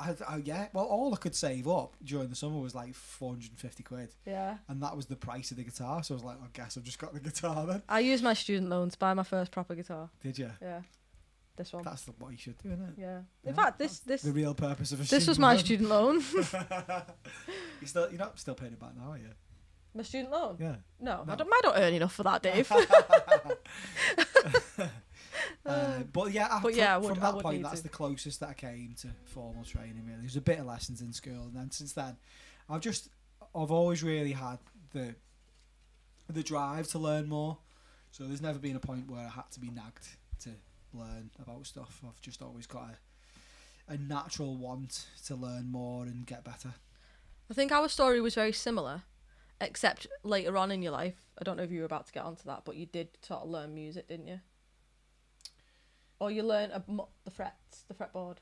Yeah, well, all I could save up during the summer was like 450 quid, Yeah. and that was the price of the guitar. So I was like, I guess I've just got the guitar then. I used my student loan to buy my first proper guitar. Did you? Yeah. This one. That's what you should do, isn't it? Yeah. Yeah, In fact, that's this the real purpose of a this was student my loan. student loan. You're not still paying it back now, are you? My student loan? Yeah. No, No. I don't earn enough for that, Dave. But yeah, But yeah, I from would that point, need that's to. the closest that I came to formal training. Really, there's a bit of lessons in school, and then since then, I've always really had the drive to learn more. So there's never been a point where I had to be nagged to learn about stuff. I've just always got a natural want to learn more and get better. I think our story was very similar, except later on in your life. I don't know if you were about to get onto that, but you did sort of learn music, didn't you? Or you learn the frets, the fretboard.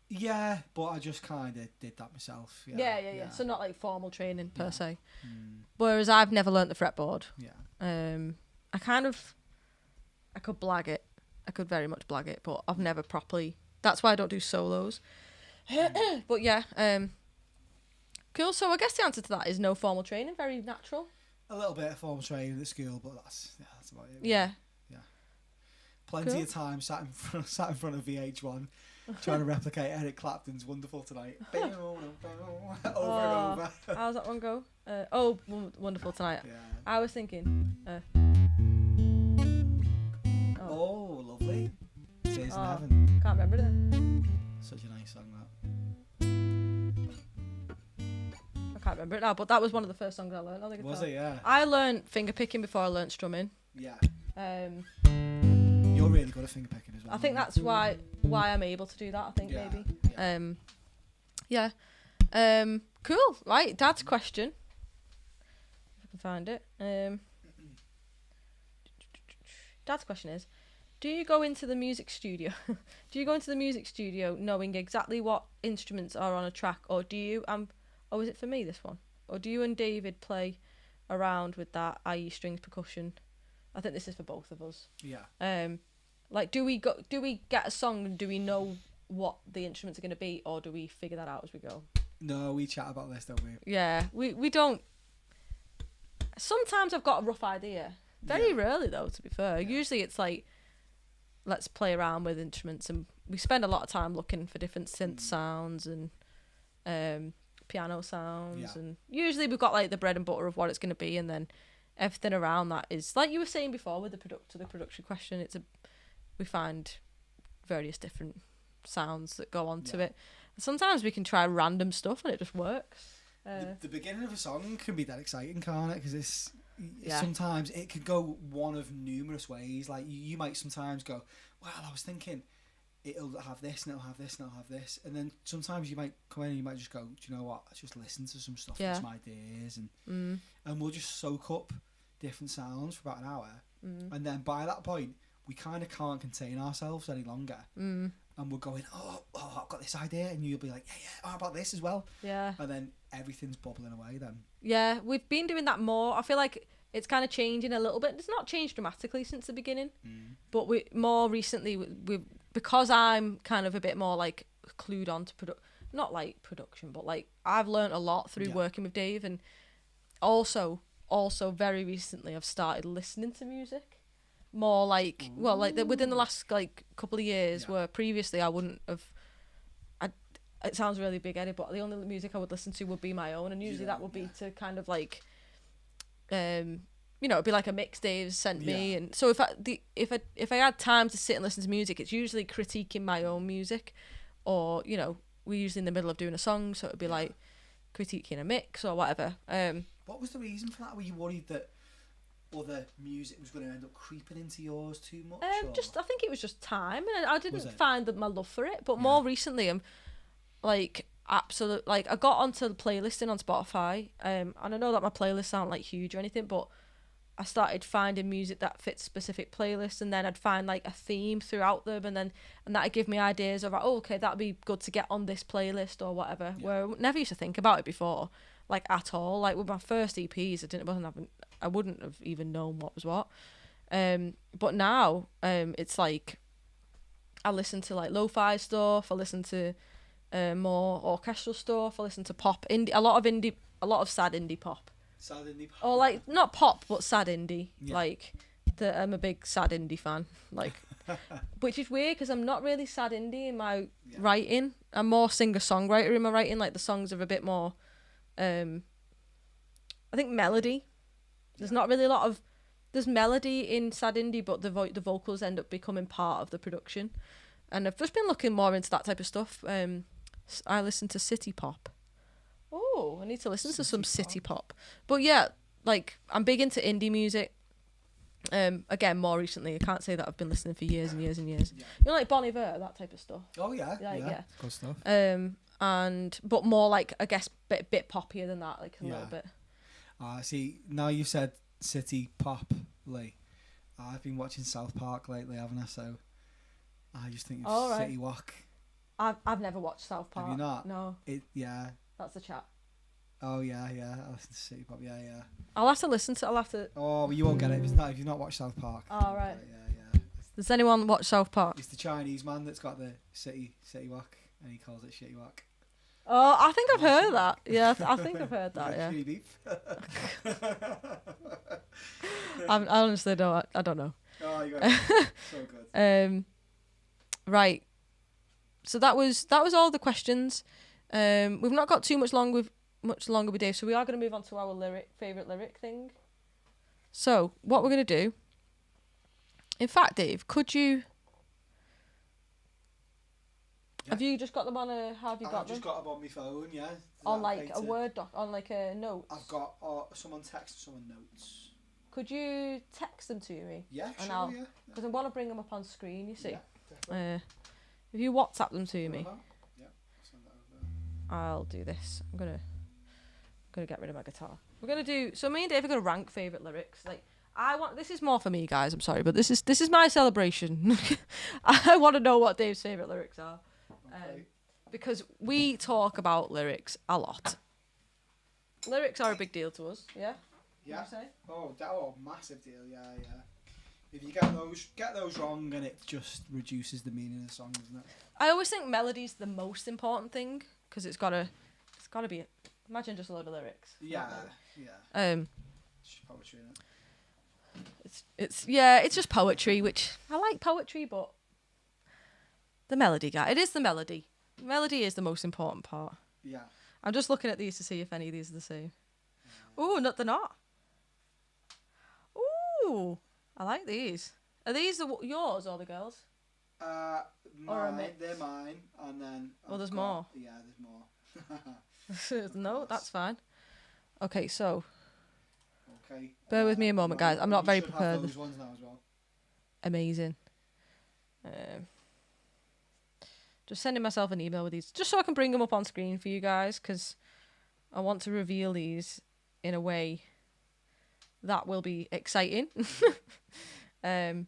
Yeah, but I just kind of did that myself. Yeah. So not like formal training per se. Mm. Whereas I've never learnt the fretboard. Yeah. I could blag it. I could very much blag it, but I've never properly. That's why I don't do solos. But yeah, cool. So I guess the answer to that is no formal training. Very natural. A little bit of formal training at school, but that's about it. Really. Yeah. Plenty of time sat in front of VH1 trying to replicate Eric Clapton's "Wonderful Tonight" over and over. How's that one go? Wonderful Tonight. Yeah. I was thinking. Oh, lovely. Days in Heaven. Can't remember it. Such a nice song that. I can't remember it now, but that was one of the first songs I learned on the guitar. Was it? Yeah. I learned finger picking before I learned strumming. Yeah. You're really good at finger picking as well. I think that's why I'm able to do that. I think maybe. Yeah. Cool. Right, Dad's question. If I can find it. Dad's question is: do you go into the music studio? Do you go into the music studio knowing exactly what instruments are on a track, or do you? Oh, is it for me this one? Or do you and David play around with that, i.e., strings, percussion? I think this is for both of us. Yeah. Like, do we get a song and do we know what the instruments are going to be, or do we figure that out as we go? No, we chat about this, don't we? Yeah, we don't. Sometimes I've got a rough idea. Very rarely, though, to be fair. Yeah. Usually it's like, let's play around with instruments, and we spend a lot of time looking for different synth sounds and piano sounds, and usually we've got like the bread and butter of what it's going to be, and then everything around that is like you were saying before with the production question. We find various different sounds that go onto it. And sometimes we can try random stuff and it just works. The beginning of a song can be that exciting, can't it? Because sometimes it could go one of numerous ways. Like you might sometimes go, well, I was thinking it'll have this and it'll have this and it'll have this, and then sometimes you might come in and you might just go, do you know what, let's just listen to some stuff, some ideas, and we'll just soak up different sounds for about an hour, and then by that point we kind of can't contain ourselves any longer, and we're going, oh, I've got this idea, and you'll be like, how about this as well, and then everything's bubbling away then. Yeah, we've been doing that more. I feel like it's kind of changing a little bit. It's not changed dramatically since the beginning, but we more recently we because I'm kind of a bit more like clued on to not like production, but like I've learned a lot through working with Dave, and also very recently I've started listening to music more like within the last like couple of years, where previously I wouldn't have. It sounds really big-headed, but the only music I would listen to would be my own, and usually that would be to kind of like, it'd be like a mix Dave's sent me, and so if I had time to sit and listen to music, it's usually critiquing my own music, or we're usually in the middle of doing a song, so it'd be like critiquing a mix or whatever. What was the reason for that? Were you worried that other music was going to end up creeping into yours too much? I think it was just time, and I didn't find my love for it. But more recently, I'm like absolute. Like I got onto the playlisting on Spotify, and I know that my playlists aren't like huge or anything, but I started finding music that fits specific playlists, and then I'd find like a theme throughout them, and that'd give me ideas of okay, that'd be good to get on this playlist or whatever. Where I never used to think about it before, like at all. Like with my first EPs, I wouldn't have even known what was what. But now, it's like I listen to like lo-fi stuff. I listen to more orchestral stuff. I listen to pop, indie, a lot of sad indie pop. Sad indie pop. Or like not pop, but sad indie. Like I'm a big sad indie fan. Like, which is weird because I'm not really sad indie in my writing. I'm more singer-songwriter in my writing. Like the songs are a bit more, I think melody. There's not really a lot of. There's melody in sad indie, but the vocals end up becoming part of the production. And I've just been looking more into that type of stuff. I listen to city pop. Oh, I need to listen to some city pop. But yeah, like I'm big into indie music. Again, more recently, I can't say that I've been listening for years and years and years. Like Bon Iver, that type of stuff. Oh yeah. Good stuff. But more like I guess bit poppier than that, like a little bit. See, now you said city pop, Lee. I've been watching South Park lately, haven't I? So I just think of All right. City Walk. I've never watched South Park. Have you not? No. Yeah. That's the chat. Oh yeah. I listen to City Pop. Yeah. I'll have to listen to. I'll have to. Oh, well, you won't get it if you've not watched South Park. Oh right. Yeah. Does anyone watch South Park? It's the Chinese man that's got the City Walk, and he calls it Shitty Walk. Oh, I think I've heard that. Yeah, I think I've heard that. Yeah. Beef. I honestly don't. I don't know. Oh, you got it. So good. Right. So that was all the questions. We've not got much longer with Dave, so we are going to move on to our favourite lyric thing. So what we're going to do. In fact, Dave, could you? Yeah. Have you just got them on a? How have you got them? I've just got them on my phone. Yeah. On like a Word doc, on like a note. I've got someone text, someone notes. Could you text them to me? Yeah, and sure. Because I want to bring them up on screen. You see. Yeah, definitely. If you WhatsApp them to me. Yeah. Send that over. I'll do this. I'm gonna get rid of my guitar. We're gonna do. So me and Dave are gonna rank favourite lyrics. Like this is more for me, guys. I'm sorry, but this is my celebration. I want to know what Dave's favourite lyrics are. Okay. Because we talk about lyrics a lot. Lyrics are a big deal to us, yeah? Yeah. Would you say? Oh, massive deal, yeah. If you get those wrong, and it just reduces the meaning of the song, doesn't it? I always think melody's the most important thing, because it's gotta be. Imagine just a load of lyrics. Yeah. It's just poetry, isn't it? It's just poetry, which I like poetry, but the melody, guy. It is the melody. Melody is the most important part. Yeah. I'm just looking at these to see if any of these are the same. Ooh, they're not. Ooh, I like these. Are these yours or the girls? Or a mix? They're mine, and then. There's more. Yeah, there's more. No, that's fine. Okay, so. Okay. Bear with me a moment, guys. I'm not very prepared. Have those ones now as well. Amazing. Just sending myself an email with these, just so I can bring them up on screen for you guys, because I want to reveal these in a way that will be exciting. I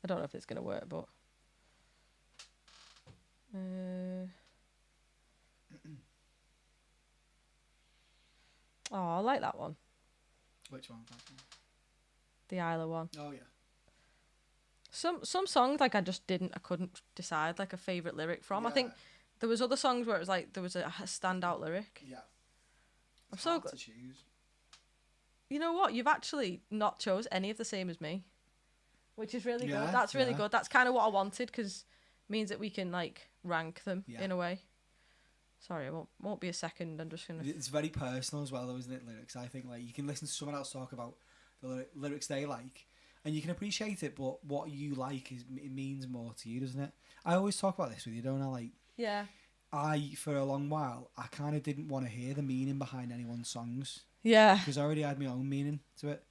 don't know if it's going to work, but... I like that one. Which one? The Isla one. Oh, yeah. Some songs I couldn't decide like a favourite lyric from. Yeah. I think there was other songs where it was like there was a standout lyric. Yeah. I'm so good. To choose. You know what? You've actually not chose any of the same as me, which is really good. That's really good. That's kind of what I wanted, because it means that we can like rank them in a way. Sorry, it won't be a second. I'm just gonna. It's very personal as well, though, isn't it? Lyrics. I think like you can listen to someone else talk about the lyrics they like, and you can appreciate it, but what you like it means more to you, doesn't it? I always talk about this with you, don't I? Like, yeah. For a long while, I kind of didn't want to hear the meaning behind anyone's songs. Yeah. Because I already had my own meaning to it.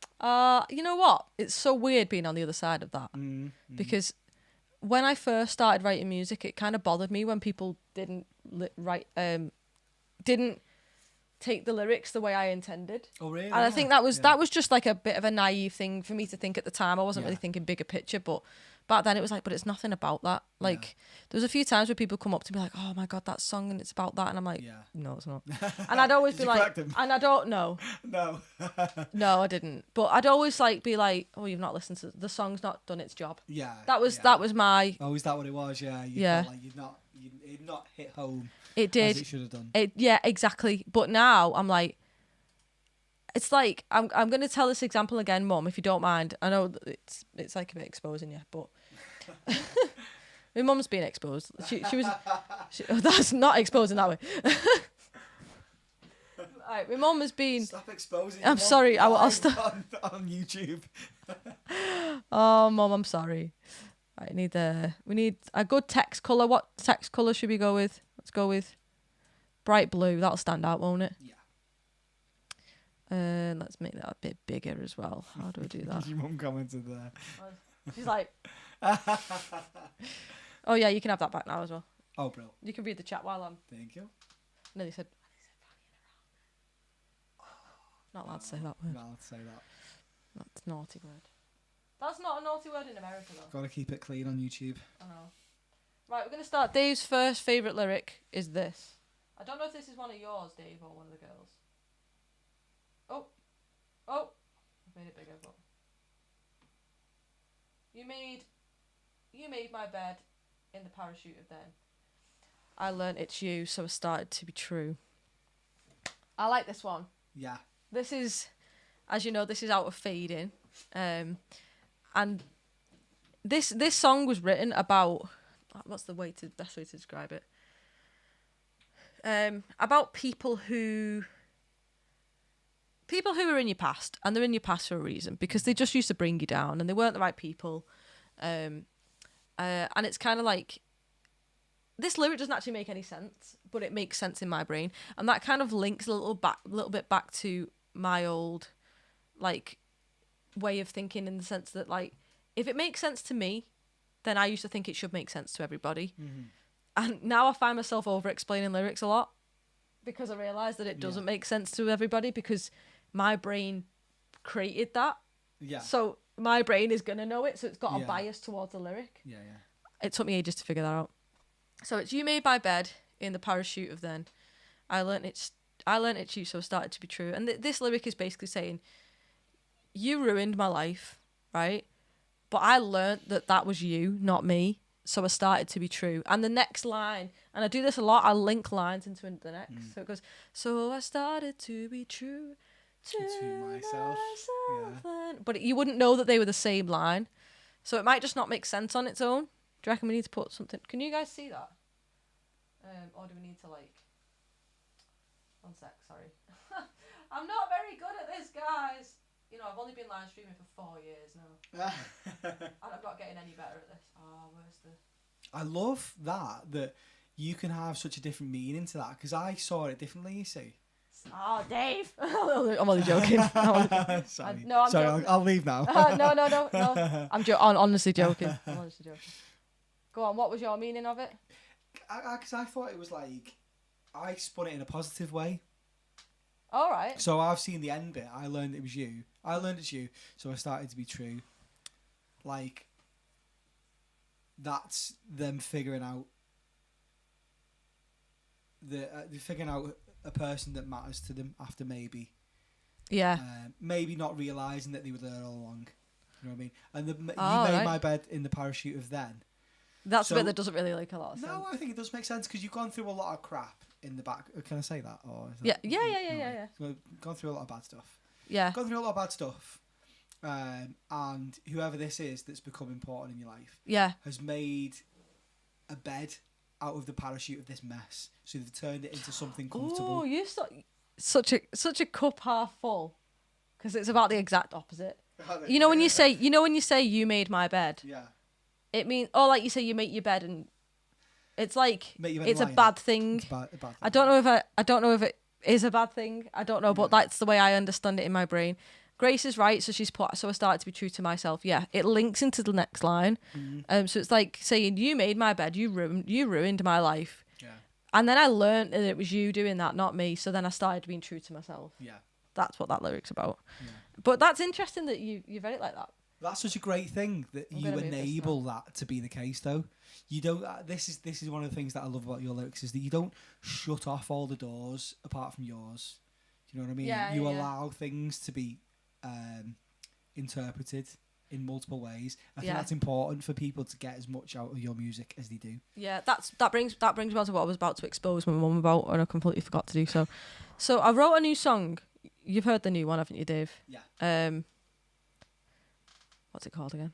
You know what? It's so weird being on the other side of that. Because when I first started writing music, it kind of bothered me when people didn't take the lyrics the way I intended. Oh, really? And I think that was just like a bit of a naive thing for me to think at the time. I wasn't really thinking bigger picture, but back then it was like, but it's nothing about that. Like, there was a few times where people come up to me like, oh my God, that song, and it's about that. And I'm like, no, it's not. And I'd always be like, and I don't know. No. No, I didn't. But I'd always like be like, oh, you've not listened to the song's not done its job. Yeah. That was my. Oh, is that what it was? Yeah. You felt like you'd not hit home. It did. As it should have done. Yeah, exactly. But now I'm like, it's like I'm gonna tell this example again, Mum, if you don't mind. I know that it's like a bit exposing you, but my mum's being exposed. She was. That's not exposing that way. Right, my mum has been. Stop exposing. I'm sorry. I'll stop on YouTube. Oh, Mum, I'm sorry. Right, we need a good text colour. What text colour should we go with? Let's go with bright blue. That'll stand out, won't it? Yeah. Let's make that a bit bigger as well. How do I do that? Your mum commented there. She's like, oh yeah, you can have that back now as well. Oh, bro. You can read the chat while I'm. Thank you. No, they said. Not allowed to say that word. Not allowed to say that. That's a naughty word. That's not a naughty word in America, though. Gotta keep it clean on YouTube. I know. Right, we're going to start. Dave's first favourite lyric is this. I don't know if this is one of yours, Dave, or one of the girls. Oh. I've made it bigger, but... You made my bed in the parachute of then. I learnt it's you, so it started to be true. I like this one. Yeah. This is, as you know, this is out of Fading. And this song was written about... What's the best way to describe it? About people who are in your past, and they're in your past for a reason, because they just used to bring you down and they weren't the right people. And it's kind of like, this lyric doesn't actually make any sense, but it makes sense in my brain, and that kind of links a little bit back to my old like way of thinking, in the sense that, like, if it makes sense to me, then I used to think it should make sense to everybody. Mm-hmm. And now I find myself over explaining lyrics a lot, because I realise that it doesn't make sense to everybody, because my brain created that. Yeah. So my brain is going to know it, so it's got a bias towards the lyric. Yeah. It took me ages to figure that out. So it's you made my bed in the parachute of then. I learnt it's you, so it started to be true. And this lyric is basically saying, you ruined my life, right? But I learnt that was you, not me. So I started to be true. And the next line, and I do this a lot, I link lines into the next. So it goes, so I started to be true to myself. Yeah. But you wouldn't know that they were the same line. So it might just not make sense on its own. Do you reckon we need to put something... Can you guys see that? Or do we need to, like... One sec, sorry. I'm not very good at this, guys. You know, I've only been live streaming for 4 years now. And I'm not getting any better at this. Oh, where's the... I love that you can have such a different meaning to that, because I saw it differently, you see. Oh, Dave. I'm only joking. Sorry. I'm joking. I'll leave now. No. I'm honestly joking. Go on, what was your meaning of it? Because I thought it was like... I spun it in a positive way. All right. So I've seen the end bit. I learned it was you. I learned it's you, so I started to be true. Like, that's them figuring out figuring out a person that matters to them after maybe not realising that they were there all along. You know what I mean? And you made my bed in the parachute of then. That's the bit that doesn't really make a lot of sense. No, I think it does make sense, because you've gone through a lot of crap in the back. Can I say that? Or is that yeah. So gone through a lot of bad stuff. Yeah. Gone through a lot of bad stuff. And whoever this is that's become important in your life has made a bed out of the parachute of this mess. So they've turned it into something comfortable. Oh, you're such a cup half full, because it's about the exact opposite. You know when you say you made my bed. Yeah. It means, like you say, you make your bed, and it's like it's a bad thing. It's a bad thing. I don't know if it is a bad thing. I don't know, but that's the way I understand it in my brain. Grace is right, so so I started to be true to myself. Yeah, it links into the next line. Mm-hmm. So it's like saying, you made my bed, you ruined my life. Yeah. And then I learned that it was you doing that, not me. So then I started being true to myself. Yeah. That's what that lyric's about. Yeah. But that's interesting that you read it like that. That's such a great thing that you enable that to be the case, though. You don't. This is one of the things that I love about your lyrics, is that you don't shut off all the doors apart from yours. Do you know what I mean? Yeah, you allow things to be interpreted in multiple ways. I think that's important for people to get as much out of your music as they do. Yeah, that brings me on to what I was about to expose my mum about, and I completely forgot to do so. So I wrote a new song. You've heard the new one, haven't you, Dave? Yeah. What's it called again?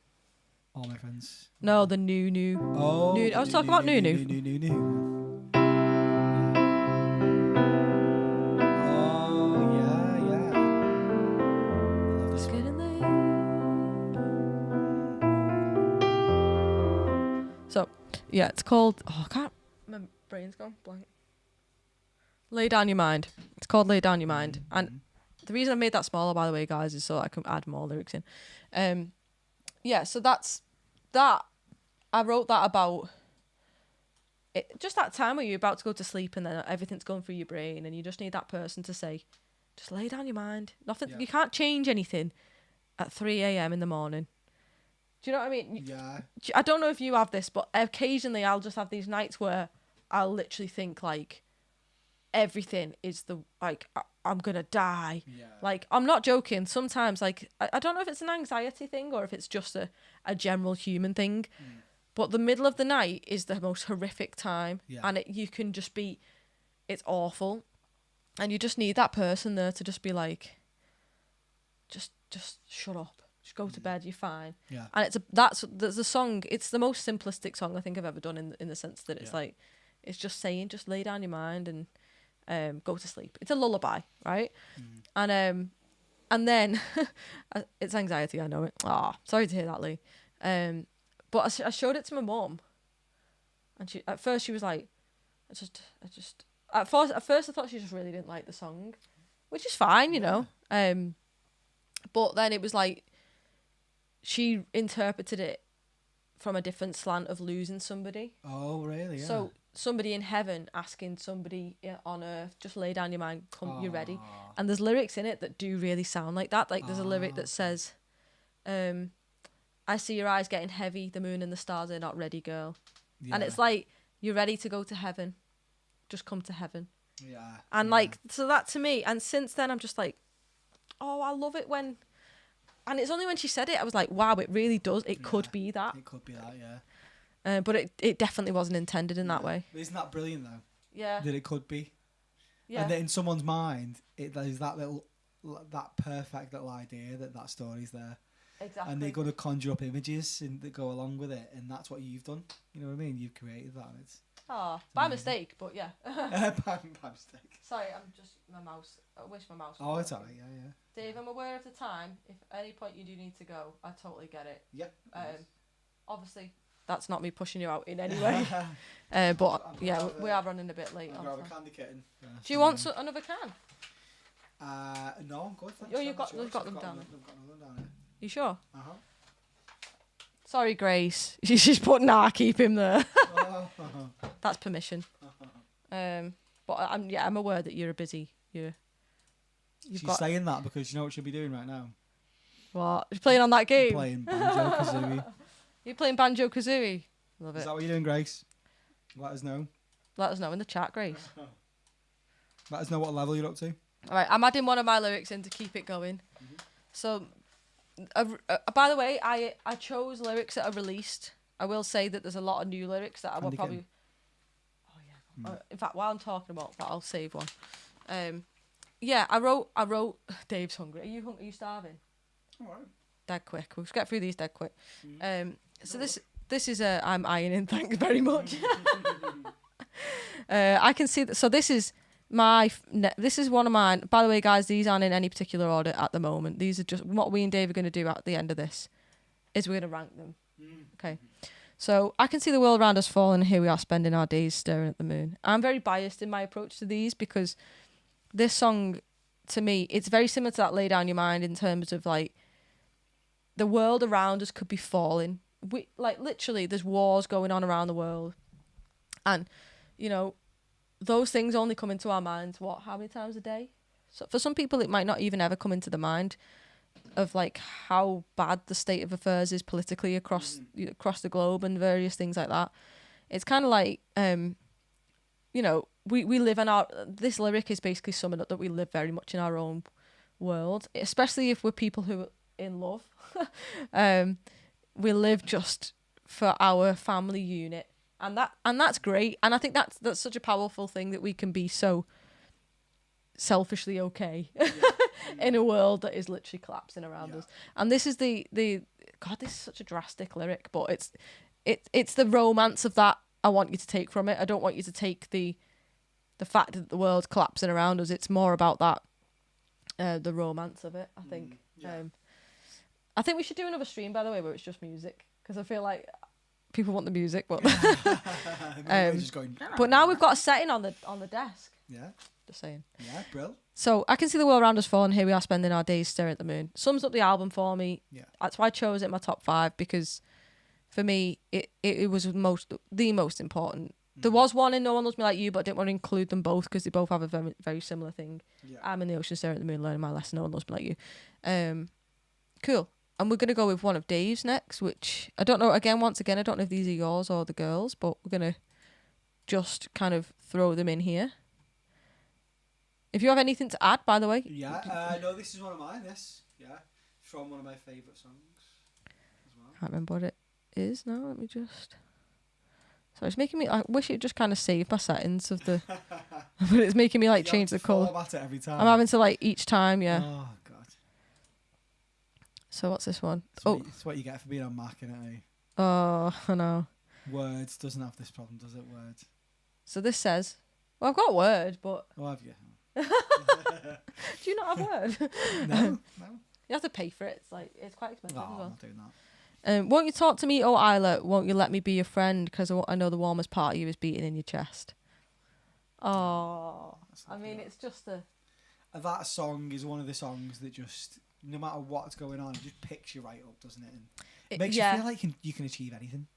All My Friends. No, the new. Oh. New. I was talking about new. Oh, yeah. It's getting late. So, yeah, it's called... Oh, I can't... My brain's gone blank. Lay Down Your Mind. It's called Lay Down Your Mind. And the reason I made that smaller, by the way, guys, is so I can add more lyrics in. Yeah, so that's that. I wrote that about it, just that time where you're about to go to sleep and then everything's going through your brain, and you just need that person to say, just lay down your mind. Nothing. You can't change anything at 3 a.m. in the morning. Do you know what I mean? Yeah. I don't know if you have this, but occasionally I'll just have these nights where I'll literally think like everything is I'm gonna die. Yeah. Like, I'm not joking. Sometimes, like, I don't know if it's an anxiety thing or if it's just a general human thing, but the middle of the night is the most horrific time, and you can just be, it's awful, and you just need that person there to just be like, just shut up, just go to bed, you're fine. Yeah. And that's the song. It's the most simplistic song I think I've ever done in the sense that it's like, it's just saying, just lay down your mind and go to sleep. It's a lullaby, right? And then it's anxiety. I know it. Sorry to hear that, Lee. But I showed it to my mum, and at first she was like, at first I thought she just really didn't like the song, which is fine, you know. But then it was like she interpreted it from a different slant of losing somebody. Oh, really? Yeah. So somebody in heaven asking somebody on earth, just lay down your mind, come, you're ready. And there's lyrics in it that do really sound like that. Like, there's a lyric that says, I see your eyes getting heavy, the moon and the stars are not ready, girl. Yeah. And it's like, you're ready to go to heaven. Just come to heaven. Yeah. And like, so that to me, and since then I'm just like, oh, I love it when, and it's only when she said it, I was like, wow, it really does. It could be that. It could be that, yeah. But it definitely wasn't intended in that way. Isn't that brilliant though? Yeah. That it could be. Yeah. And that in someone's mind, there's that perfect little idea that story's there. Exactly. And they're going to conjure up images that go along with it, and that's what you've done. You know what I mean? You've created that, and it's by mistake, but yeah. by mistake. Sorry, I'm just my mouse. I wish my mouse. Oh, it's alright. Yeah. Dave, I'm aware of the time. If at any point you do need to go, I totally get it. Yep. Obviously, that's not me pushing you out in any way. But yeah, we are running a bit late. I'll grab a candy kitten. Do you want another can? No, I'm good. Thanks. Oh, you've got them down there. I've got another down here. You sure? Uh-huh. Sorry, Grace. She's put, nah, keep him there. That's permission. But I'm aware that you're busy. She's saying that because you know what she'll be doing right now? What? You're playing on that game? Playing Banjo-Kazooie. You're playing Banjo-Kazooie? Love it. Is that what you're doing, Grace? Let us know. Let us know in the chat, Grace. Let us know what level you're up to. Alright, I'm adding one of my lyrics in to keep it going. So, by the way, I chose lyrics that are released. I will say that there's a lot of new lyrics that I will probably... Oh, yeah. In fact, while I'm talking about that, I'll save one. Yeah, I wrote... Dave's hungry. Are you hungry? Are you starving? Alright. Dead quick. We'll just get through these dead quick. So this is I'm ironing. Thanks very much. I can see that. So this is this is one of mine. By the way, guys, these aren't in any particular order at the moment. These are just what we and Dave are going to do at the end of this. Is we're going to rank them. Okay. So I can see the world around us falling, and here we are spending our days staring at the moon. I'm very biased in my approach to these because this song, to me, it's very similar to that Lay Down Your Mind in terms of like the world around us could be falling. Literally, there's wars going on around the world, and those things only come into our minds how many times a day? So for some people it might not even ever come into the mind of like how bad the state of affairs is politically across the globe and various things like that. It's kind of like we live in this lyric is basically summing up that we live very much in our own world, especially if we're people who are in love. We live just for our family unit, and that's great. And I think that's such a powerful thing that we can be so selfishly okay in a world that is literally collapsing around us. And this is the God, this is such a drastic lyric, but it's the romance of that I want you to take from it. I don't want you to take the fact that the world's collapsing around us. It's more about that the romance of it, I think. I think we should do another stream, by the way, where it's just music, because I feel like people want the music, but but now we've got a setting on the desk. Yeah. Just saying. Yeah, brill. So I can see the world around us falling. Here we are spending our days staring at the moon. Sums up the album for me. Yeah. That's why I chose it in my top 5, because for me it was the most important. There was one in No One Loves Me Like You, but I didn't want to include them both because they both have a very, very similar thing. Yeah. I'm in the ocean staring at the moon, learning my lesson. No one loves me like you. Cool. And we're going to go with one of Dave's next, which I don't know. Once again, I don't know if these are yours or the girls, but we're going to just kind of throw them in here. If you have anything to add, by the way. Yeah, no, this is one of mine, from one of my favourite songs as well. I can't remember what it is now. Let me just... So it's making me... I wish it just kind of saved my settings of the... But it's making me, like, change the colour. Format it every time. I'm having to, like, each time, yeah. Oh, God. So what's this one? It's what you get for being on Mac, innit, eh? Oh, I know. Words doesn't have this problem, does it? Words. So this says... Well, I've got Word, but... Oh, have you? Do you not have Word? No. You have to pay for it. It's quite expensive as well. I'm not doing that. Won't you talk to me, oh Isla? Won't you let me be your friend? Because I know the warmest part of you is beating in your chest. Oh, I mean, it's just that song is one of the songs that just, no matter what's going on, it just picks you right up, doesn't it? And it makes you feel like you can achieve anything.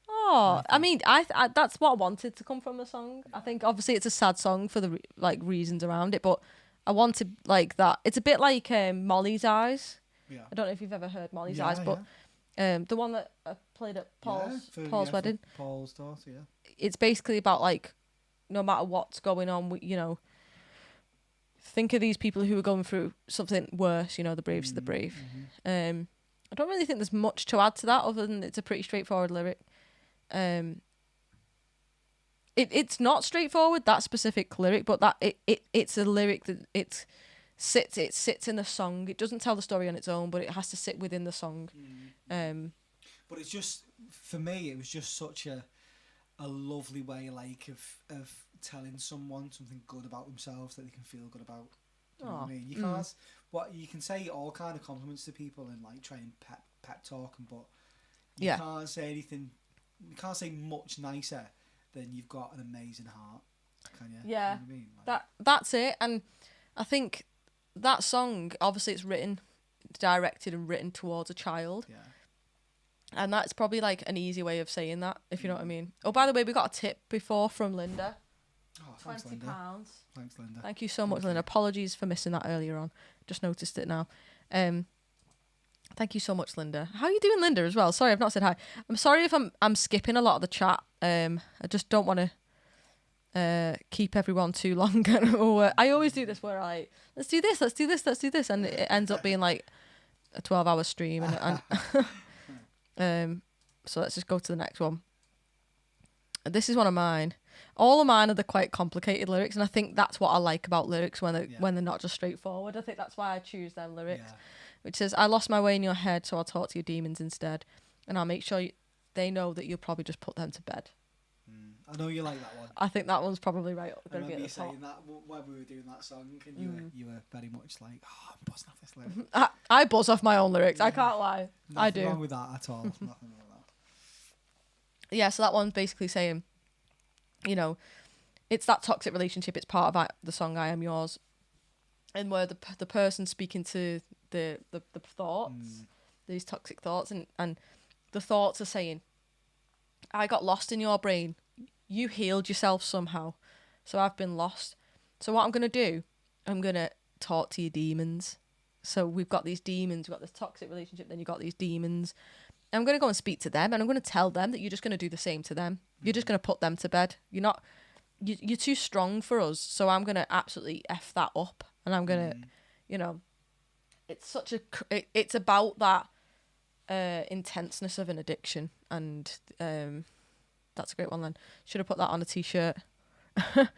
Oh, I mean, I that's what I wanted to come from the song. I think obviously it's a sad song for the reasons around it, but I wanted that. It's a bit like Molly's Eyes. Yeah. I don't know if you've ever heard Molly's Eyes, but the one that I played at Paul's wedding. Paul's daughter, yeah. It's basically about no matter what's going on, think of these people who are going through something worse. The bravest of the brave. Mm-hmm. I don't really think there's much to add to that other than it's a pretty straightforward lyric. It's not straightforward, that specific lyric, but it's a lyric that it sits in the song. It doesn't tell the story on its own, but it has to sit within the song. But it's just, for me, it was just such a lovely way of telling someone something good about themselves that they can feel good about. Do you know what I mean? You can't you can say all kind of compliments to people and try and pep talk them, but you can't say anything. You can't say much nicer than you've got an amazing heart, can you? Yeah, you know what I mean? That's it. And I think that song, obviously, it's directed and written towards a child. Yeah. And that's probably an easy way of saying that, if you know what I mean. Oh, by the way, we got a tip before from Linda. Oh, thanks, £20. Linda. Thanks, Linda. Thank you so much, Linda. Apologies for missing that earlier on. Just noticed it now. Thank you so much, Linda. How are you doing, Linda, as well? Sorry, I've not said hi. I'm sorry if I'm skipping a lot of the chat. I just don't want to keep everyone too long. I always do this where let's do this, and it ends up being a 12-hour stream. And so let's just go to the next one. This is one of mine. All of mine are the quite complicated lyrics, and I think that's what I like about lyrics when they're not just straightforward. I think that's why I choose them lyrics. Yeah. Which says, I lost my way in your head, so I'll talk to your demons instead. And I'll make sure they know that you'll probably just put them to bed. I know you like that one. I think that one's probably right. I remember you saying that when we were doing that song, and you were very much I'm buzzing off this lyric. I buzz off my own lyrics. Yeah. I can't lie. I do. Nothing wrong with that at all. Nothing wrong with that. Yeah, so that one's basically saying, it's that toxic relationship. It's part of the song I Am Yours. And where the person speaking to the thoughts, these toxic thoughts, and the thoughts are saying, I got lost in your brain. You healed yourself somehow. So I've been lost. So what I'm going to do, I'm going to talk to your demons. So we've got these demons, we've got this toxic relationship, then you've got these demons. I'm going to go and speak to them, and I'm going to tell them that you're just going to do the same to them. You're just going to put them to bed. You're too strong for us. So I'm going to absolutely F that up. And I'm going to, it's about that intenseness of an addiction. And that's a great one then. Should have put that on a t-shirt. I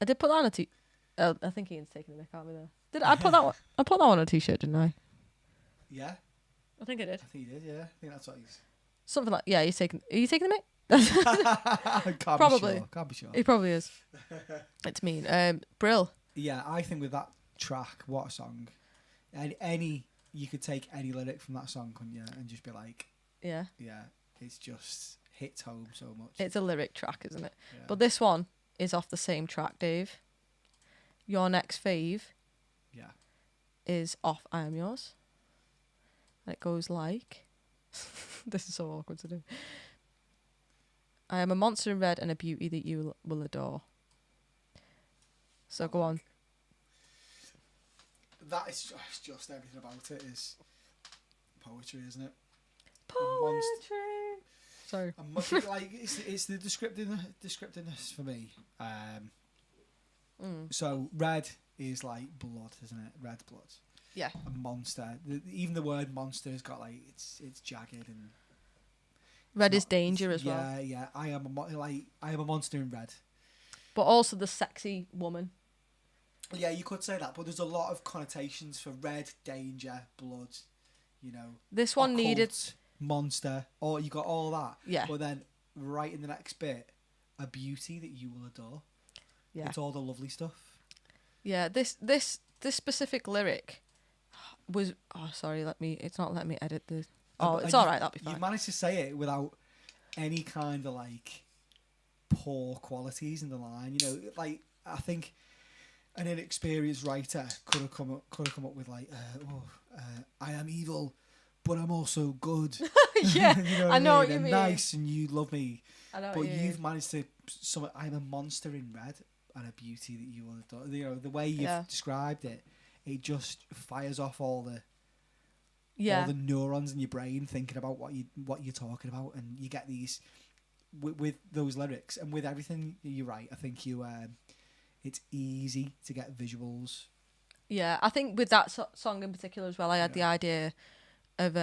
did put that on a t-shirt. I think Ian's taking the mic out of me there. Did I put that one? I put that on a t-shirt, didn't I? Yeah. I think I did. I think you did, yeah. I think that's what he's... Something like... Yeah, are you taking the mic? Probably. Can't be sure. He probably is. It's mean. Brill. Yeah, I think with that track, what a song. You could take any lyric from that song, couldn't you? And just be like... Yeah. Yeah, it's just hits home so much. It's a lyric track, isn't it? Yeah. But this one is off the same track, Dave. Your next fave... Yeah. Is off I Am Yours. And it goes like... This is so awkward to do. I am a monster in red and a beauty that you will adore. So go on. That is just everything about it is poetry, isn't it? Poetry. Sorry. Like it's the descriptiveness for me. So red is like blood, isn't it? Red blood. Yeah. A monster. Even the word monster's got like it's jagged and. Red is danger as well. Yeah, yeah. I am a monster in red. But also the sexy woman. Yeah, you could say that, but there's a lot of connotations for red, danger, blood. You know. This one occult, needed monster. Or you got all that. Yeah. But then right in the next bit, a beauty that you will adore. Yeah. It's all the lovely stuff. Yeah. This specific lyric was. Oh, sorry. It's not letting me edit the. Oh, it's all right. That'll be fine. You managed to say it without any kind of like poor qualities in the line. You know, like I think an inexperienced writer could have come up with like, I am evil, but I'm also good. Yeah, you know I know what mean? you mean. Nice, and you love me. I know. But you've managed to. I'm a monster in red, and a beauty that you will adore. You know, the way you've described it, it just fires off all the neurons in your brain thinking about what you're talking about, and you get these with those lyrics and with everything you write. I think it's easy to get visuals. Yeah, I think with that song in particular as well, I had the idea of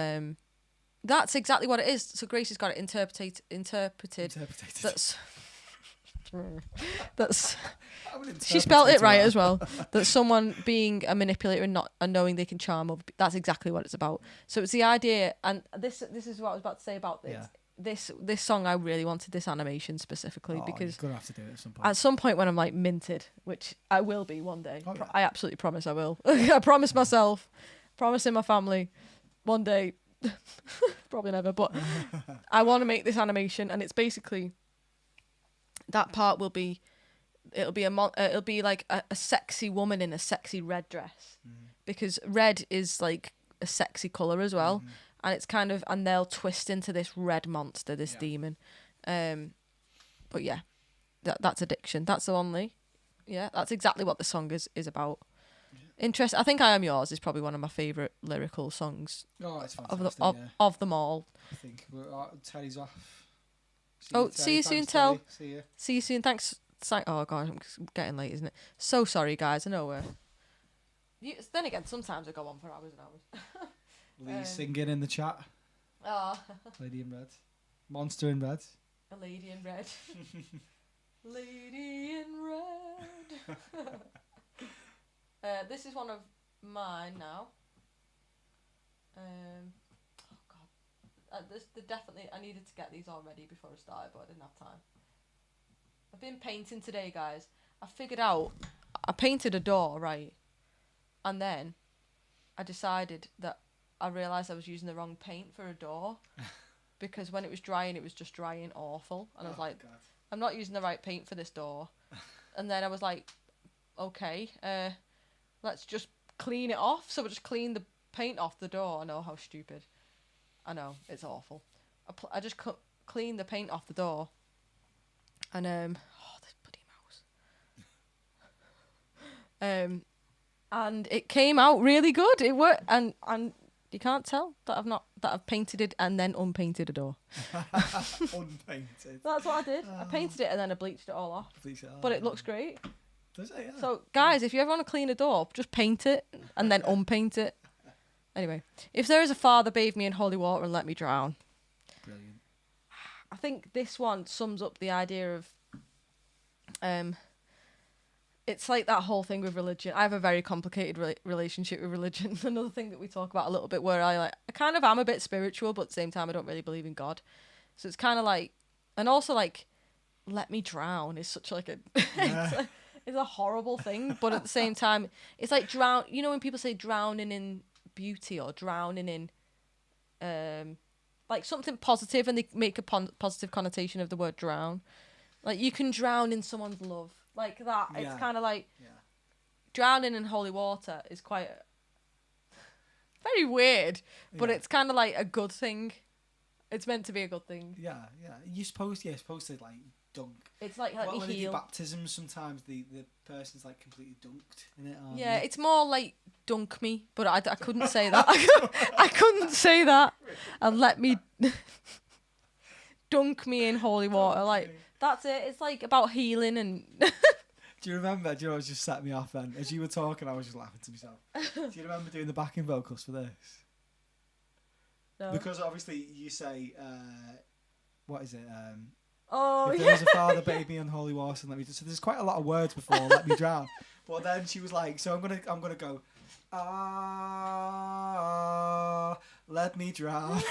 that's exactly what it is. So Grace has got it interpreted. That's she spelled it right as well. That someone being a manipulator and knowing they can charm over. That's exactly what it's about. So it's the idea, and this is what I was about to say about this. Yeah. This song, I really wanted this animation specifically because you're gonna have to do it at some point. At some point when I'm like minted, which I will be one day. Oh, yeah. I absolutely promise I will. I promise myself, promising my family, one day. Probably never, but I want to make this animation, and it's basically that part will be it'll be like a sexy woman in a sexy red dress, because red is like a sexy color as well, and it's kind of, and they'll twist into this red monster, this demon. But yeah, that's addiction. That's the only. Yeah, that's exactly what the song is about. Interest. I think "I Am Yours" is probably one of my favourite lyrical songs. Oh, it's fantastic. Of them all. I think Terry's off. See you soon, Tel. See you soon. Thanks. Oh god, I'm getting late, isn't it? So sorry, guys. I know then again, sometimes I go on for hours and hours. Lee singing in the chat. Oh. Lady in red. Monster in red. A lady in red. Lady in red. This is one of mine now. Oh god, definitely. I needed to get these all ready before I started, but I didn't have time. I've been painting today, guys. I figured out I painted a door, right, and then I decided that I realised I was using the wrong paint for a door because when it was drying, it was just drying awful, and I was like, God. I'm not using the right paint for this door. And then I was like, okay, let's just clean it off. So we just clean the paint off the door. I know, how stupid. I know, it's awful. I just cleaned the paint off the door. And, this bloody mouse. And it came out really good. It worked. And you can't tell that I've painted it and then unpainted a door. Unpainted. That's what I did. I painted it and then I bleached it all off. But it looks great. Does it? Yeah. So, guys, if you ever want to clean a door, just paint it and then unpaint it. Anyway, if there is a father, bathe me in holy water and let me drown. Brilliant. I think this one sums up the idea of, it's like that whole thing with religion. I have a very complicated relationship with religion. Another thing that we talk about a little bit, where I kind of am a bit spiritual, but at the same time I don't really believe in God. So it's kind of like, and also like, let me drown is such like a, it's a horrible thing, but at the same time, it's like drown. You know when people say drowning in beauty or drowning in, like something positive, and they make a positive connotation of the word drown. Like you can drown in someone's love, like that. Yeah. It's kind of like drowning in holy water is quite very weird, but it's kind of like a good thing. It's meant to be a good thing. Yeah, yeah. You're supposed to like dunk. It's like Well, me when they do heal. baptisms, sometimes the person's like completely dunked in it. aren't Yeah, they? it's more like dunk me, but I couldn't say that. I couldn't say that. And let me dunk me in holy water. Like, that's it. It's like about healing and... Do you remember? Do you know what just set me off then? As you were talking, I was just laughing to myself. Do you remember doing the backing vocals for this? No. Because obviously you say, what is it? Oh, If yeah. there was a father, baby, and holy water, and let me. So there's quite a lot of words before "let me drown," but then she was like, "So I'm gonna go, let me drown."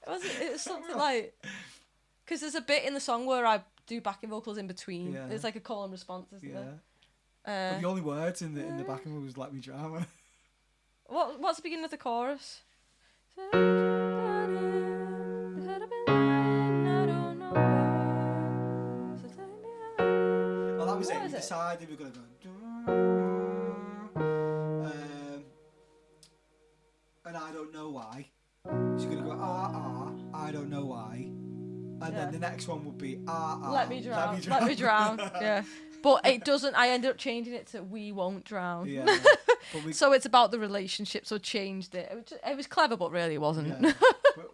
It was something like... Because there's a bit in the song where I do backing vocals in between. Yeah. It's like a call and response, isn't Yeah. there? But the only words in the backing was "let me drown." What's the beginning of the chorus? Well, that was What it. is We it? decided we were gonna go. And I don't know why. She's gonna go I don't know why. And then the next one would be Let me drown. Let me drown. Yeah. But it doesn't. I ended up changing it to we won't drown. Yeah. But So it's about the relationship. So changed it. It was clever, but really it wasn't. Yeah.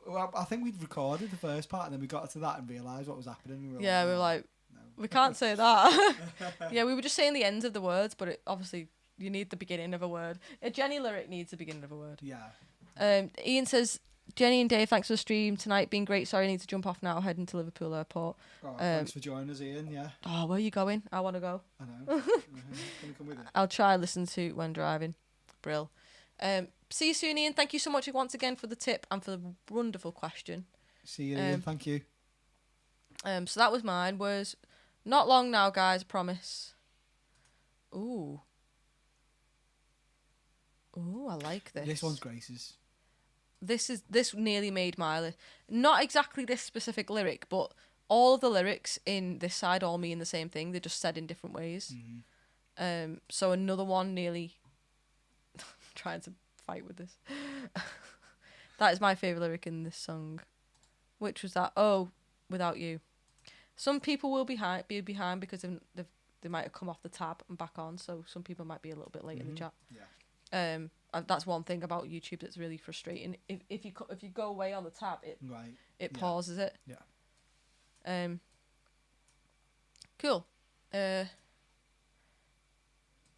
Well, I think we'd recorded the first part and then we got to that and realised what was happening. And We were like, no. we can't say that. Yeah, we were just saying the ends of the words, but obviously you need the beginning of a word. A Jenny lyric needs the beginning of a word. Yeah. Ian says, Jenny and Dave, thanks for the stream tonight. Been great. Sorry, I need to jump off now. Heading to Liverpool Airport. Thanks for joining us, Ian. Yeah. Oh, where are you going? I want to go. I know. Can you come with it? I'll try and listen to when driving. Brill. See you soon, Ian. Thank you so much once again for the tip and for the wonderful question. See you, Ian. Thank you. So that was mine. Was not long now, guys. I promise. Ooh, I like this. This one's Grace's. This nearly made my list. Not exactly this specific lyric, but all of the lyrics in this side all mean the same thing. They're just said in different ways. Mm-hmm. So another one nearly trying to fight with this. That is my favourite lyric in this song. Which was that? Oh, without you. Some people will be behind because they might have come off the tab and back on. So some people might be a little bit late in the chat. Yeah. That's one thing about YouTube that's really frustrating. If you go away on the tab, it pauses it. Yeah. Cool.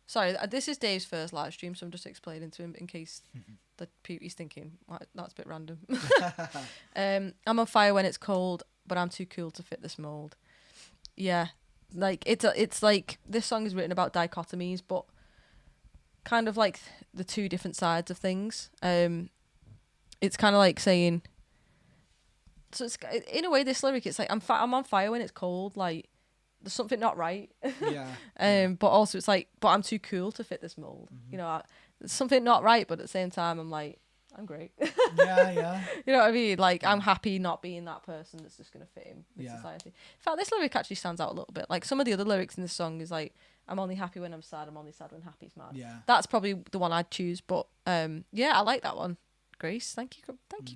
Sorry, this is Dave's first live stream, so I'm just explaining to him in case he's thinking, well, that's a bit random. I'm on fire when it's cold, but I'm too cool to fit this mold. Yeah, like it's like this song is written about dichotomies, but kind of like the two different sides of things. It's kind of like saying, so it's in a way this lyric, it's like I'm on fire when it's cold, like there's something not right. Yeah. But also it's like, but I'm too cool to fit this mold. Mm-hmm. You know, there's something not right, but at the same time I'm like, I'm great. Yeah. You know what I mean? Like I'm happy not being that person that's just gonna fit in with society. In fact, this lyric actually stands out a little bit. Like some of the other lyrics in this song is like, I'm only happy when I'm sad. I'm only sad when happy's mad. Yeah. That's probably the one I'd choose. But yeah, I like that one. Grace, thank you,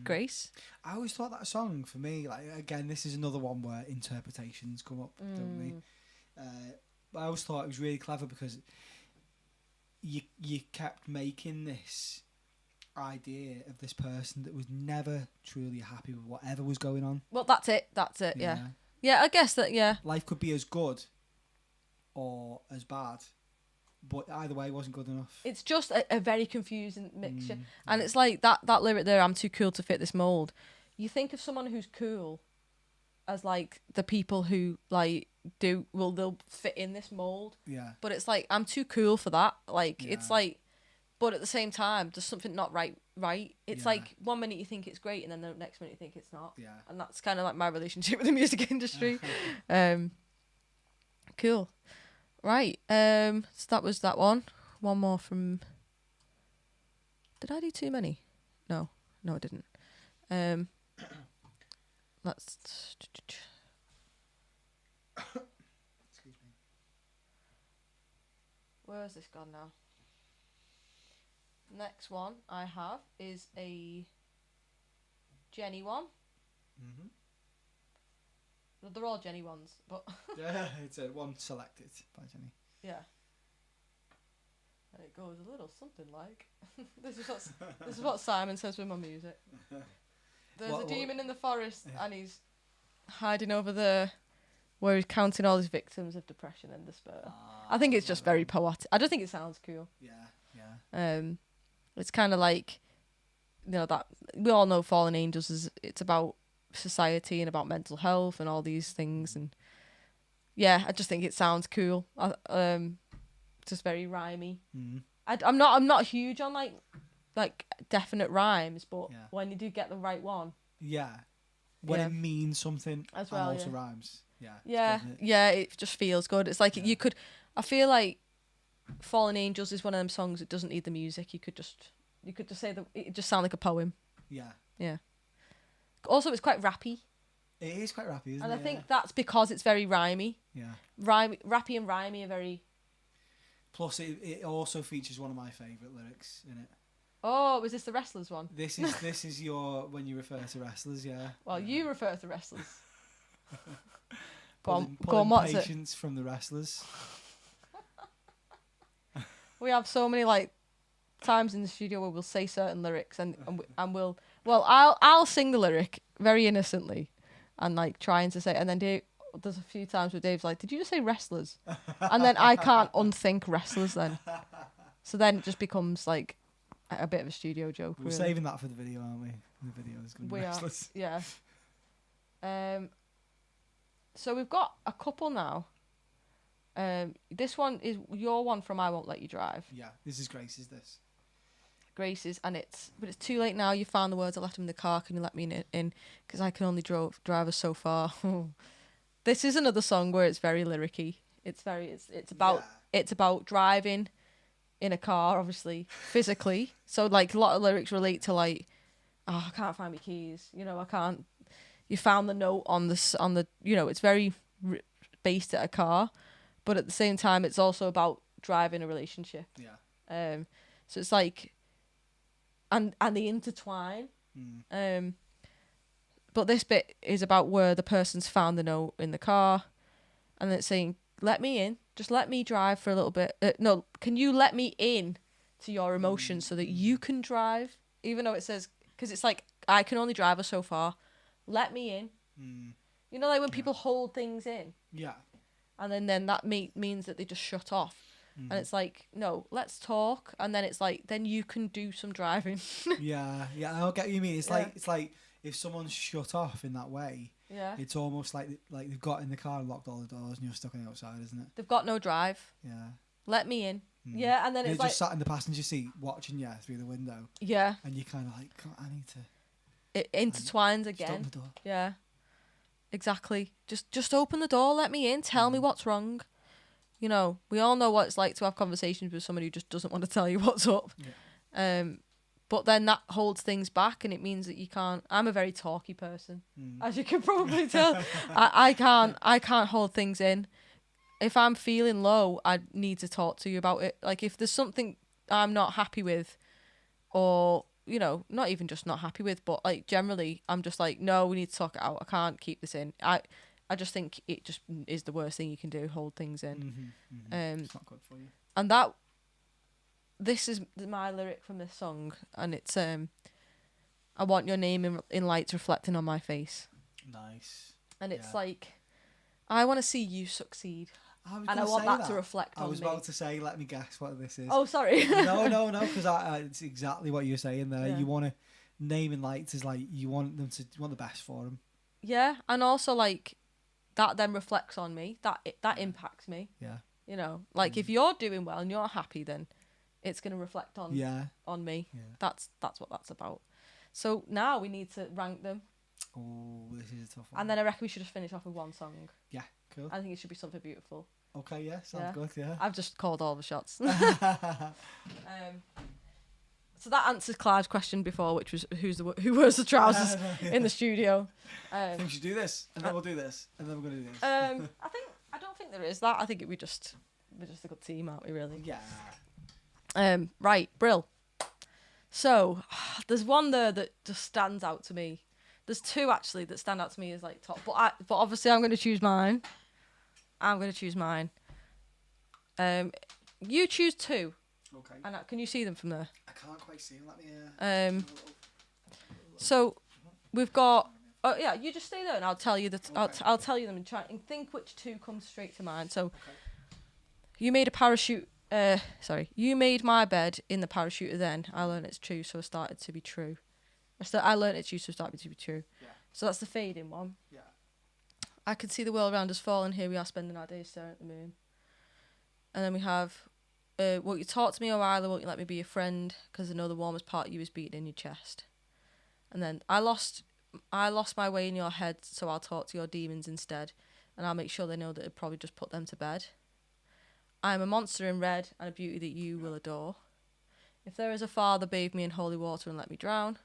Grace. I always thought that song for me, like again, this is another one where interpretations come up, don't they? I always thought it was really clever because you kept making this idea of this person that was never truly happy with whatever was going on. Well, that's it. Yeah, I guess that. Yeah, life could be as good or as bad, but either way, it wasn't good enough. it's just a very confusing mixture, and it's like that lyric there. I'm too cool to fit this mold. You think of someone who's cool as like the people who like they'll fit in this mold. Yeah. But it's like I'm too cool for that. Like it's like, but at the same time, there's something not right. It's like 1 minute you think it's great, and then the next minute you think it's not. Yeah. And that's kind of like my relationship with the music industry. Cool. Right. So that was that one. One more from. Did I do too many? No, I didn't. Let's. Excuse me. Where has this gone now? Next one I have is a Jenny one. They're all Jenny ones, but Yeah, it's a one selected by Jenny. yeah. And it goes a little something like this is what Simon says with my music. There's a demon in the forest, and he's hiding over there, where he's counting all his victims of depression and despair. I think it's just very poetic. I don't think it sounds cool. Yeah. It's kind of like, you know, that we all know Fallen Angels it's about society and about mental health and all these things, and yeah, I just think it sounds cool. Just very rhymey. I'm not huge on like definite rhymes, but when you do get the right one, when it means something as well, and also rhymes, it just feels good. It's like I feel like Fallen Angels is one of them songs that doesn't need the music. You could just say it just sound like a poem. Yeah. Also, it's quite rappy. It is quite rappy, isn't it? And I think that's because it's very rhymey. Yeah. Rappy and rhymey are very... Plus, it also features one of my favourite lyrics in it. Oh, was this the Wrestlers one? This is your... When you refer to wrestlers, yeah. Well, yeah. you refer to wrestlers. Go on, what's it? Patience from the wrestlers. We have so many, times in the studio where we'll say certain lyrics and we'll... Well, I'll sing the lyric very innocently and, trying to say... And then there's a few times where Dave's like, did you just say wrestlers? And then I can't unthink wrestlers then. So then it just becomes, a bit of a studio joke, We're saving that for the video, aren't we? The video is going to be wrestlers. Yeah. So we've got a couple now. This one is your one from I Won't Let You Drive. Yeah, this is Grace's, this. Grace's, but it's too late now. You found the words, I left them in the car. Can you let me in? Because I can only drive us so far. This is another song where it's very lyricky. It's about driving in a car, obviously, physically. So, a lot of lyrics relate to, I can't find my keys. I can't... You found the note on the it's very based at a car. But at the same time, it's also about driving a relationship. Yeah. So it's and they intertwine. But this bit is about where the person's found the note in the car, and it's saying, "Let me in. Just let me drive for a little bit. No, can you let me in to your emotions so that you can drive?" Even though it says, because it's I can only drive her so far. Let me in. You know, when people hold things in. Yeah. And then that means that they just shut off. And it's no, let's talk. And then it's then you can do some driving. yeah, I get what you mean. It's like if someone's shut off in that way, it's almost like they've got in the car and locked all the doors and you're stuck on the outside, isn't it? They've got no drive. Yeah. Let me in. Yeah, and then they're just sat in the passenger seat watching you through the window. Yeah. And you're kind of I need to... It intertwines again. Just open the door. Yeah. Exactly. Just open the door, let me in, tell me what's wrong. We all know what it's like to have conversations with somebody who just doesn't want to tell you what's up. Yeah. But then that holds things back, and it means that you can't... I'm a very talky person, as you can probably tell. I can't hold things in. If I'm feeling low, I need to talk to you about it. If there's something I'm not happy with, or... not even just not happy with, but generally I'm just no, we need to talk it out. I can't keep this in. I just think it just is the worst thing you can do, hold things in. It's not good for you. And this is my lyric from this song, and it's I want your name in lights reflecting on my face. Nice. And it's I want to see you succeed. And I want that to reflect on me. I was about to say, let me guess what this is. Oh, sorry. No, because it's exactly what you're saying there. Yeah. You want to name in lights is you want the best for them. Yeah, and also that then reflects on me. That impacts me. Yeah. If you're doing well and you're happy, then it's going to reflect on me. Yeah. That's what that's about. So now we need to rank them. Oh, this is a tough one. And then I reckon we should just finish off with one song. Yeah, cool. I think it should be Something Beautiful. Okay, yeah, sounds good, yeah. I've just called all the shots. So that answers Clive's question before, which was who wears the trousers in the studio. I think we should do this, and then we'll do this, and then we're going to do this. I don't think there is that. I think we're just a good team, aren't we, really? Yeah. Right, Brill. So, there's one there that just stands out to me. There's two actually that stand out to me as like top, but obviously I'm going to choose mine. You choose two. Okay. And can you see them from there? I can't quite see them. Let me. So we've got. Oh yeah, you just stay there, and I'll tell you that. Okay. I'll tell you them and try and think which two comes straight to mind. So, Okay. you made a parachute. You made my bed in the parachuter. Then I learned it's true, so it started to be true. I learned it's true, so it started to be true. Yeah. So that's the fading one. Yeah. I could see the world around us fall, and here we are spending our days staring at the moon. And then we have, won't you talk to me, or either won't you let me be your friend? Because I know the warmest part of you is beating in your chest. And then I lost my way in your head, so I'll talk to your demons instead, and I'll make sure they know that it'd probably just put them to bed. I am a monster in red and a beauty that you will adore. If there is a father, bathe me in holy water and let me drown.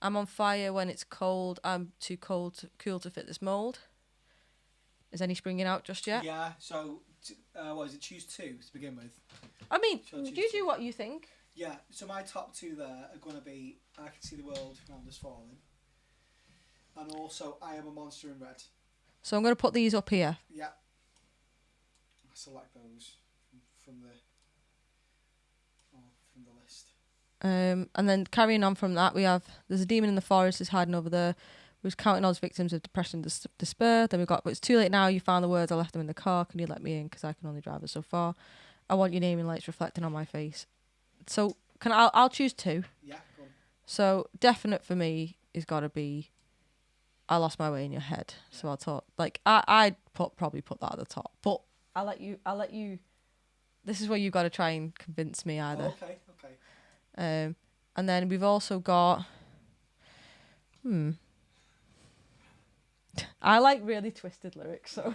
I'm on fire when it's cold. I'm too cool to fit this mould. Is any springing out just yet? Yeah. So, what is it? Choose two to begin with. I mean, Shall I choose you two? do what you think. Yeah. So my top two there are going to be I can see the world around us falling, and also I am a monster in red. So I'm going to put these up here. Yeah. I select those from the list. And then carrying on from that, there's a demon in the forest who's hiding over there, who's counting all his victims of depression and despair. Then we've got, but it's too late now, you found the words, I left them in the car, can you let me in, because I can only drive us so far. I want your name in lights reflecting on my face. So I'll choose two. Yeah, go on. So definite for me is got to be I lost my way in your head. Yeah. So I'll talk, like, I'd probably put that at the top, but I'll let you, this is where you've got to try and convince me either. Oh, okay. And then we've also got, I like really twisted lyrics, so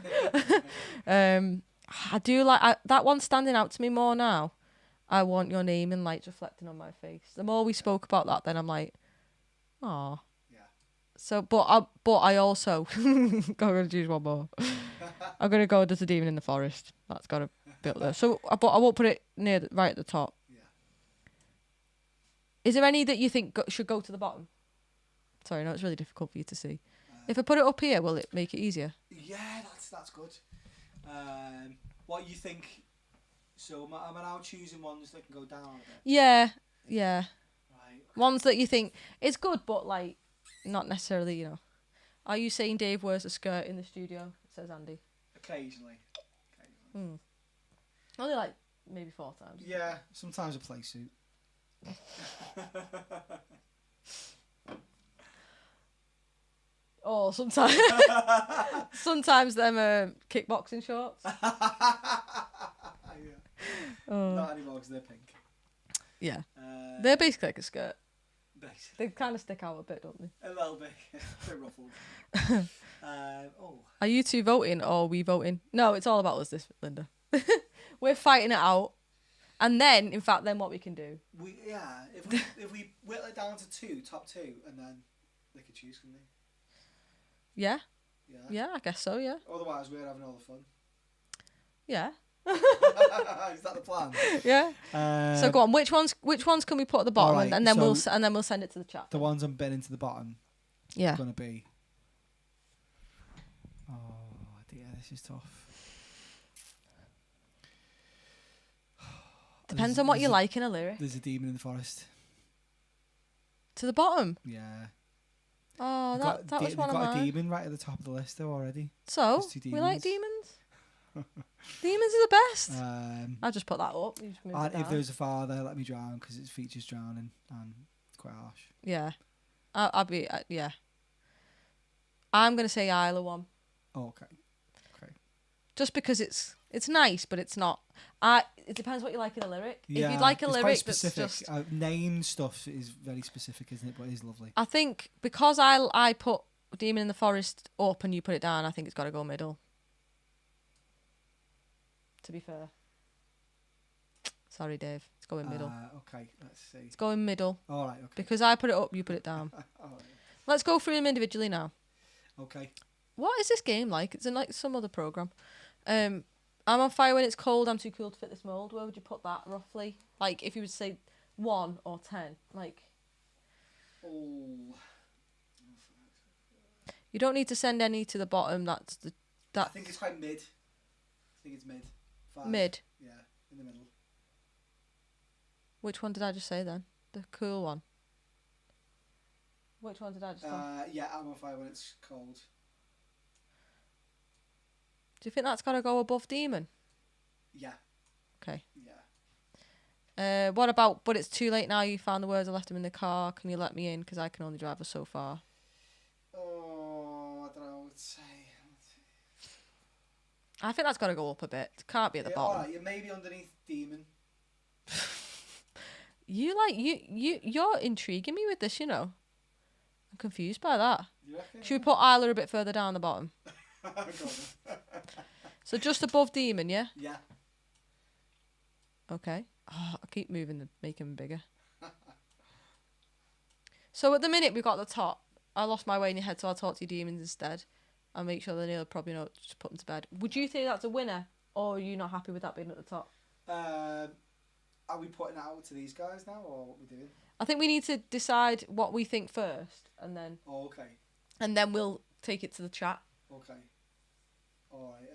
I do like that one standing out to me more now. I want your name in lights reflecting on my face. The more we spoke about that, then I'm like, oh. Yeah. So, but I also gotta choose one more. I'm gonna go. There's a demon in the forest. That's gotta be up there. So, but I won't put it right at the top. Yeah. Is there any that you think should go to the bottom? Sorry, no, it's really difficult for you to see. If I put it up here, will it make it easier? Yeah, that's good. What you think? So am I now choosing ones that can go down a bit? Yeah. Right. Okay. Ones that you think it's good, but like not necessarily. You know, are you saying Dave wears a skirt in the studio? Says Andy. Occasionally. Only like maybe 4 times. Yeah, sometimes a play suit. Oh, sometimes them kickboxing shorts. Yeah. Not anymore because they're pink. Yeah. They're basically like a skirt. Basically. They kind of stick out a bit, don't they? A little bit. They're ruffled. Are you two voting or are we voting? No, it's all about us, this, Linda. We're fighting it out. And then, in fact, then what we can do. If we whittle it down to top two, and then they could choose, couldn't they? Yeah. Yeah, I guess so, yeah. Otherwise, we're having all the fun. Yeah. Is that the plan? Yeah. So go on. Which ones can we put at the bottom, right, and then we'll send it to the chat. The ones I'm bending to the bottom. Yeah. Are gonna be. Oh dear, this is tough. Depends on what you like in a lyric. There's a demon in the forest. To the bottom. Yeah. Oh, that was one of mine. We've got a demon right at the top of the list though already. So we like demons. Demons are the best. I'll just put that up. If there's a father, let me drown because it features drowning and it's quite harsh. Yeah, I'll be yeah. I'm gonna say Isla one. Oh, okay. Just because it's nice, but it's not. It depends what you like in a lyric. Yeah, if you like a lyric that's just name stuff is very specific, isn't it? But it is lovely. I think because I put Demon in the Forest up and you put it down, I think it's got to go middle. To be fair. Sorry, Dave. It's going middle. Okay, let's see. It's going middle. All right, okay. Because I put it up, you put it down. All right. Let's go through them individually now. Okay. What is this game like? It's in like some other program. I'm on fire when it's cold. I'm too cool to fit this mold. Where would you put that roughly? Like if you would say 1 or 10, like. Oh. You don't need to send any to the bottom. That's I think it's quite mid. I think it's mid. 5. Mid. Yeah, in the middle. Which one did I just say then? The cool one. Which one did I just say? Yeah, I'm on fire when it's cold. Do you think that's got to go above Demon? Yeah. Okay. Yeah. What about, but it's too late now, you found the words, I left them in the car, can you let me in, because I can only drive us so far? Oh, I don't know what to say. I think that's got to go up a bit. It can't be at the bottom. Alright, you're maybe underneath Demon. You're intriguing me with this, you know. I'm confused by that. You reckon? Should we put Isla a bit further down the bottom? Go on. So just above Demon, yeah? Yeah. Okay. Oh, I keep moving making them bigger. So at the minute we've got the top. I lost my way in your head, so I'll talk to your demons instead. I'll make sure that they'll probably not just put them to bed. Would you say that's a winner, or are you not happy with that being at the top? Are we putting it out to these guys now, or what are we doing? I think we need to decide what we think first, and then. Oh, okay. And then we'll take it to the chat. Okay. All right.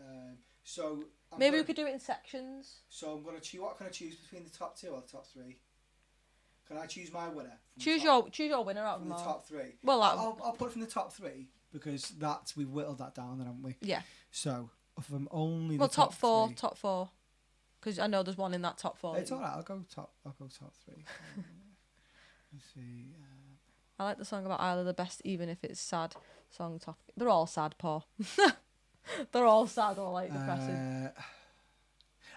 So. Maybe we could do it in sections. So I'm gonna choose. What can I choose between the top 2 or the top 3? Can I choose my winner? Choose your winner out of from them the all. top 3. Well, I'll put it from the top 3 because we've whittled that down, then haven't we? Yeah. So from only well, the top 4, 3. top 4, because I know there's one in that top 4. It's alright. I'll go top 3. Let's see. I like the song about Isla the best, even if it's sad. Song topic. They're all sad, Paul. They're all sad or like depressing.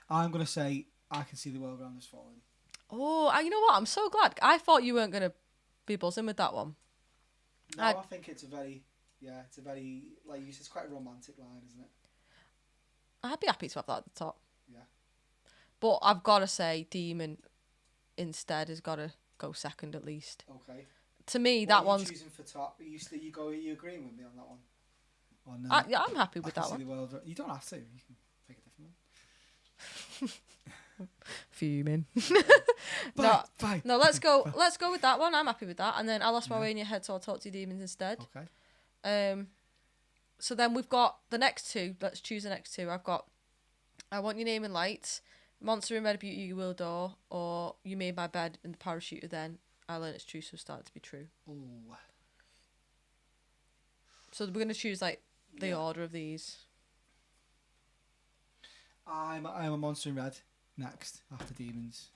I'm gonna say I Can See the World Around Us Falling. Oh, you know what? I'm so glad. I thought you weren't gonna be buzzing with that one. No, I think it's a very, like you said, it's quite a romantic line, isn't it? I'd be happy to have that at the top. Yeah. But I've got to say, Demon instead has got to go second at least. Okay. To me, what that are you one's. choosing for top? Are you agreeing with me on that one? Or no? I'm happy with that one. You don't have to. You can pick a different one. Fuming. Bye. No, let's go. Let's go with that one. I'm happy with that. And then I lost my way in your head, so I'll talk to your demons instead. Okay. So then we've got the next 2. Let's choose the next 2. I've got I Want Your Name in Lights, Monster in Red Beauty You Will Adore, or You Made My Bed and the Parachuter Then. I Learned It's True, so Started to Be True. Ooh. So we're going to choose like the order of these. I'm a Monster in Red next after Demons.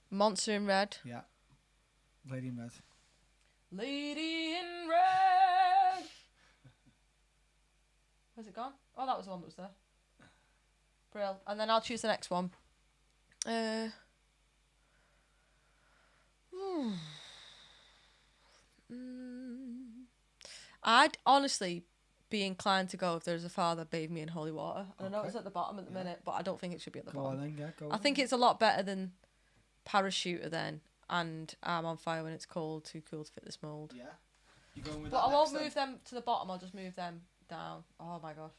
Monster in Red. Yeah. Lady in Red. Lady in Red. Where's it gone? Oh, that was the one that was there. Brill. And then I'll choose the next one. I'd honestly be inclined to go If There's a Father, Bathe Me in Holy Water. And I know it's at the bottom at the minute, but I don't think it should be at the bottom. Go on then, go I think it's a lot better than Parachuter then, and I'm on Fire When It's Cold, Too Cool to Fit This Mould. Yeah. You're going with But that I won't next, move them to the bottom, I'll just move them down. Oh my gosh.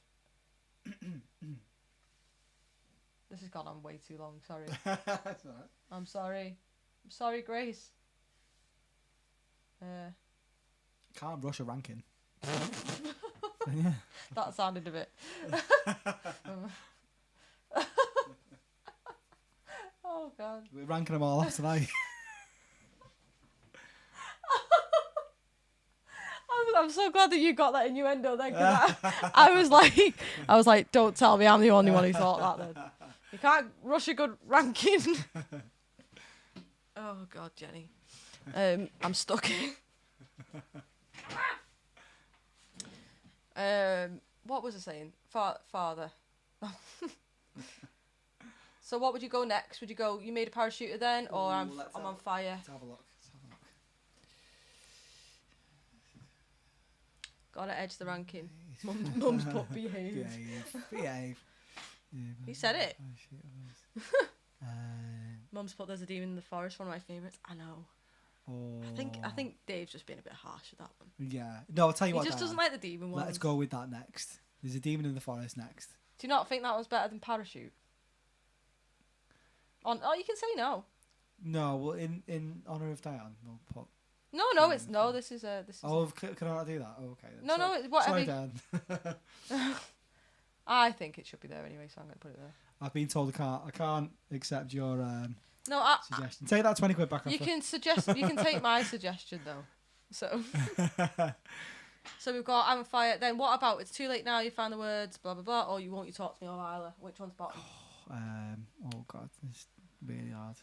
This has gone on way too long, sorry. That's alright. I'm sorry. I'm sorry, Grace. Can't rush a ranking. Yeah. That sounded a bit. Oh god. We're ranking them all off tonight. I'm so glad that you got that innuendo then. Cause I was like, don't tell me I'm the only one who thought that. Then you can't rush a good ranking. Oh god, Jenny. I'm stuck. What was I saying? Father. So what would you go next? Would you go You Made a Parachuter then, or I'm on Fire? Let's have a look. Gotta edge the ranking. Mum's put behave. Behave. He said it. Mum's put There's a Demon in the Forest, one of my favourites. I know. Oh. I think Dave's just been a bit harsh with that one. Yeah. No, I'll tell you what. He just doesn't like the demon ones. Let's go with that next. There's a demon in the forest next. Do you not think that was better than Parachute? You can say no. No, well, in honour of Diane, we'll put No, it's no. This is a. This is. Oh, can I not do that? Oh, okay. Then. No, it's whatever. Sorry, Dan. I think it should be there anyway, so I'm gonna put it there. I've been told I can't accept your No, suggestion. Take that 20 quid back off. You can suggest. You can take my suggestion though. So. So we've got I'm Fire. Then what about It's Too Late Now? You found the words. Blah blah blah. Or You Won't You Talk to Me or Isla. Which one's bottom? Oh God, it's really hard.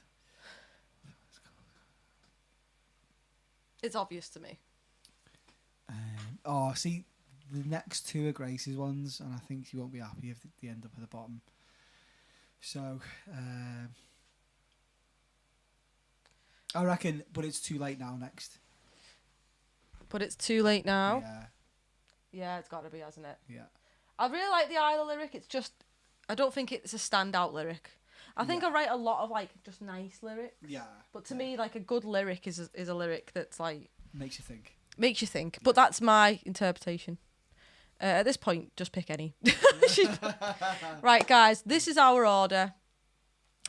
It's obvious to me. See, the next two are Grace's ones, and I think she won't be happy if they end up at the bottom. So, I reckon, But It's Too Late Now next. But It's Too Late Now. Yeah. Yeah, it's got to be, hasn't it? Yeah. I really like the Isla lyric. It's just, I don't think it's a standout lyric. I think I write a lot of like just nice lyrics. Yeah. But to me, like a good lyric is a lyric that's like makes you think. Makes you think. But that's my interpretation. At this point, just pick any. Right, guys, this is our order.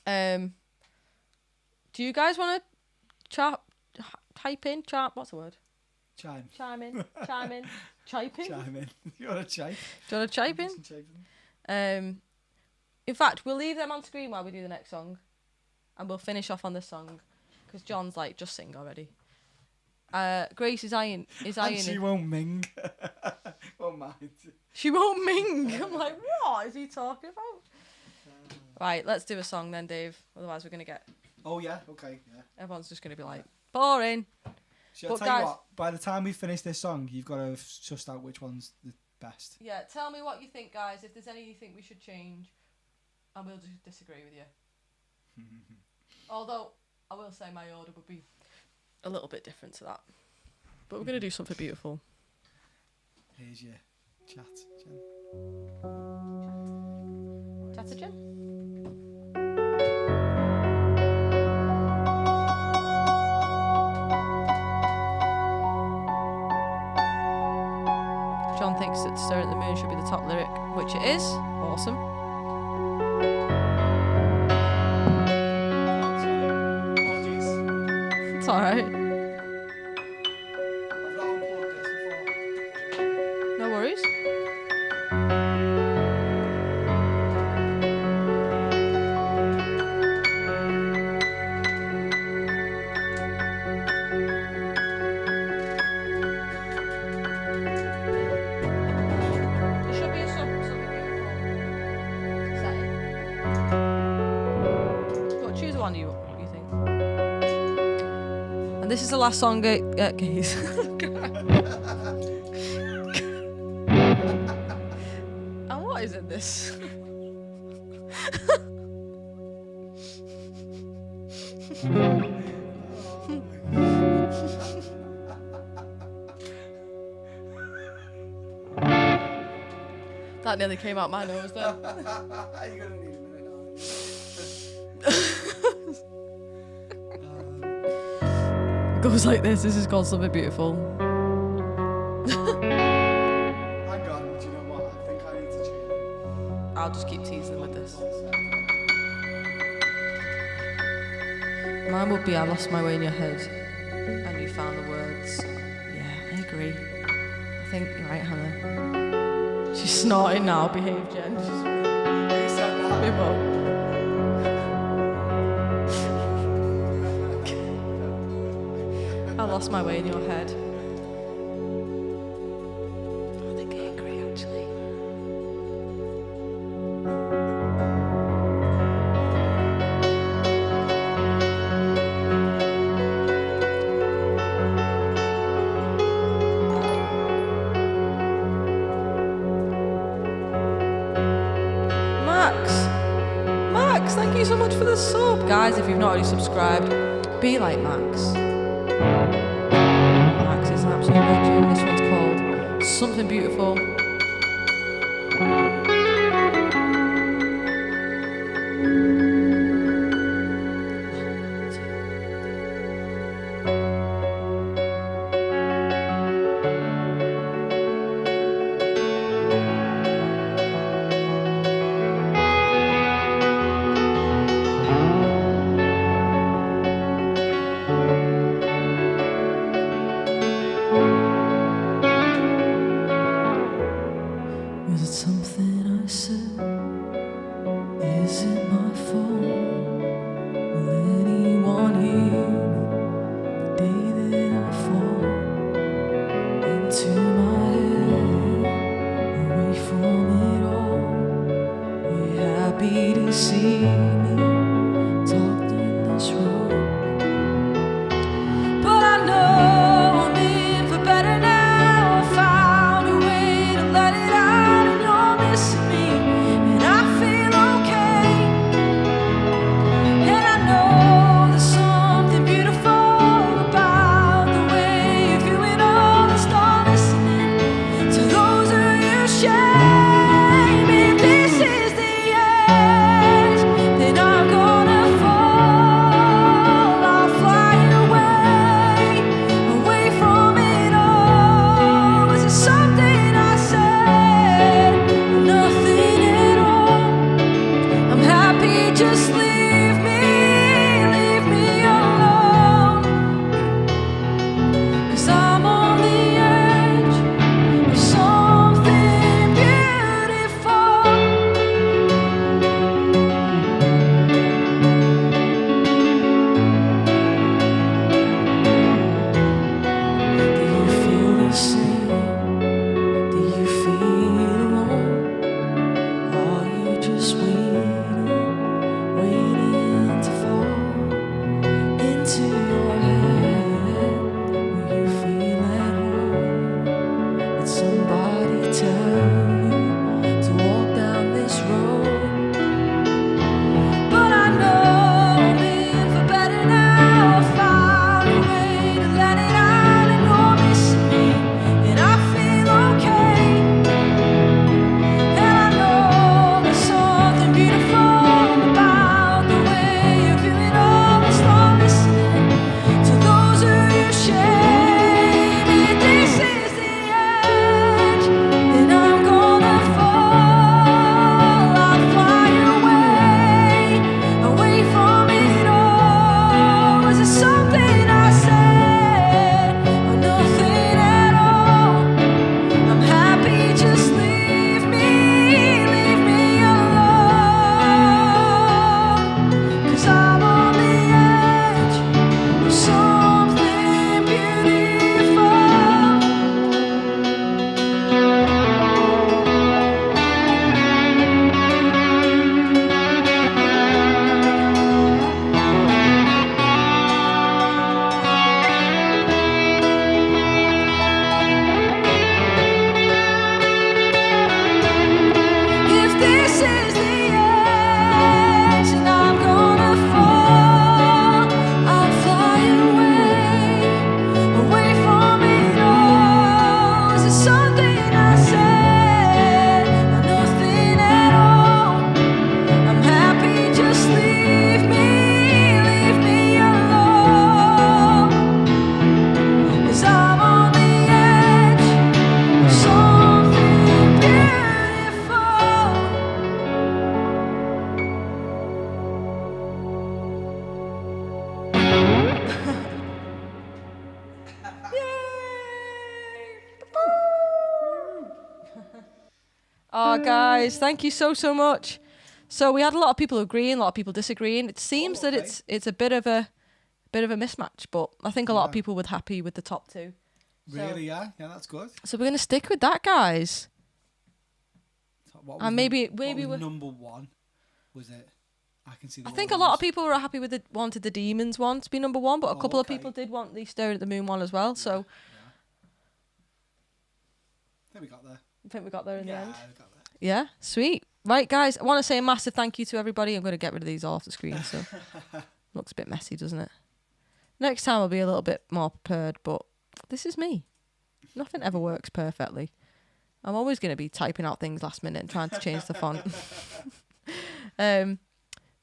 Do you guys want to type in? What's the word? Chime in. You want to chime? Do you want to chime in? In fact, we'll leave them on screen while we do the next song, and we'll finish off on this song because John's like, just sing already. Grace is eyeing. And she won't ming. Won't mind. She won't ming. I'm like, what is he talking about? Right, let's do a song then, Dave. Otherwise, we're gonna get. Oh yeah. Okay. Yeah. Everyone's just gonna be like, boring. Shall I tell you what? By the time we finish this song, you've got to suss out which one's the best. Yeah, tell me what you think, guys. If there's anything you think we should change, and we'll just disagree with you. Although I will say my order would be a little bit different to that. But we're gonna do something beautiful. Here's your chat, Jen. Chat to Jen. John thinks that Staring at the Moon should be the top lyric, which it is. Awesome. It's alright. No worries. This is the last song, guys. And what is in this? That nearly came out my nose there. You're gonna need a minute now. Goes like this. This is called Something Beautiful. Hang on, do you know what? I think I need to change. I'll just keep teasing them with this. Mine would be I Lost My Way in Your Head and You Found the Words. Yeah, I agree. I think you're right, Hannah. She's snorting now. Behave, Jen. I lost my way in your head. I think I agree, actually. Max, thank you so much for the sub. Guys, if you've not already subscribed, be like Max. Max is an absolute legend. This one's called Something Beautiful. Did somebody tell you to walk down this road? But I know I'm in for better now. I found a way to let it out. And you're missing me, and I feel okay. And I know there's something beautiful about the way you feel it all. And start listening to those who you shame. If this is the edge, then I'm gonna fall. I'll fly away, away from it all. Was it something I said, or nothing at all? I'm happy, just leave me alone. 'Cause I'm on the edge of something beautiful. If this is the edge, and I'm gonna fall, I'll fly away, away from it all. Is it something I said, or nothing at all? I'm happy, just leave me alone. 'Cause I'm on the edge of something beautiful. Oh, guys, thank you so much. So we had a lot of people agreeing, a lot of people disagreeing. It seems that okay. it's a bit of a mismatch, but I think a lot of Yeah. people were happy with the top two. Really? Yeah, that's good. So we're gonna stick with that, guys. What And was maybe what maybe was we're. number one? Was it? I can see. I think a lot of people were happy with wanted the demons one to be number one, but a Oh, couple of okay. people did want the Staring at the Moon one as well. So I think we got there. I think we got there in the end. we got there. Yeah, sweet. Right, guys, I want to say a massive thank you to everybody. I'm going to get rid of these all off the screen, so looks a bit messy, doesn't it? Next time I'll be a little bit more prepared, but this is me. Nothing ever works perfectly. I'm always going to be typing out things last minute and trying to change the font.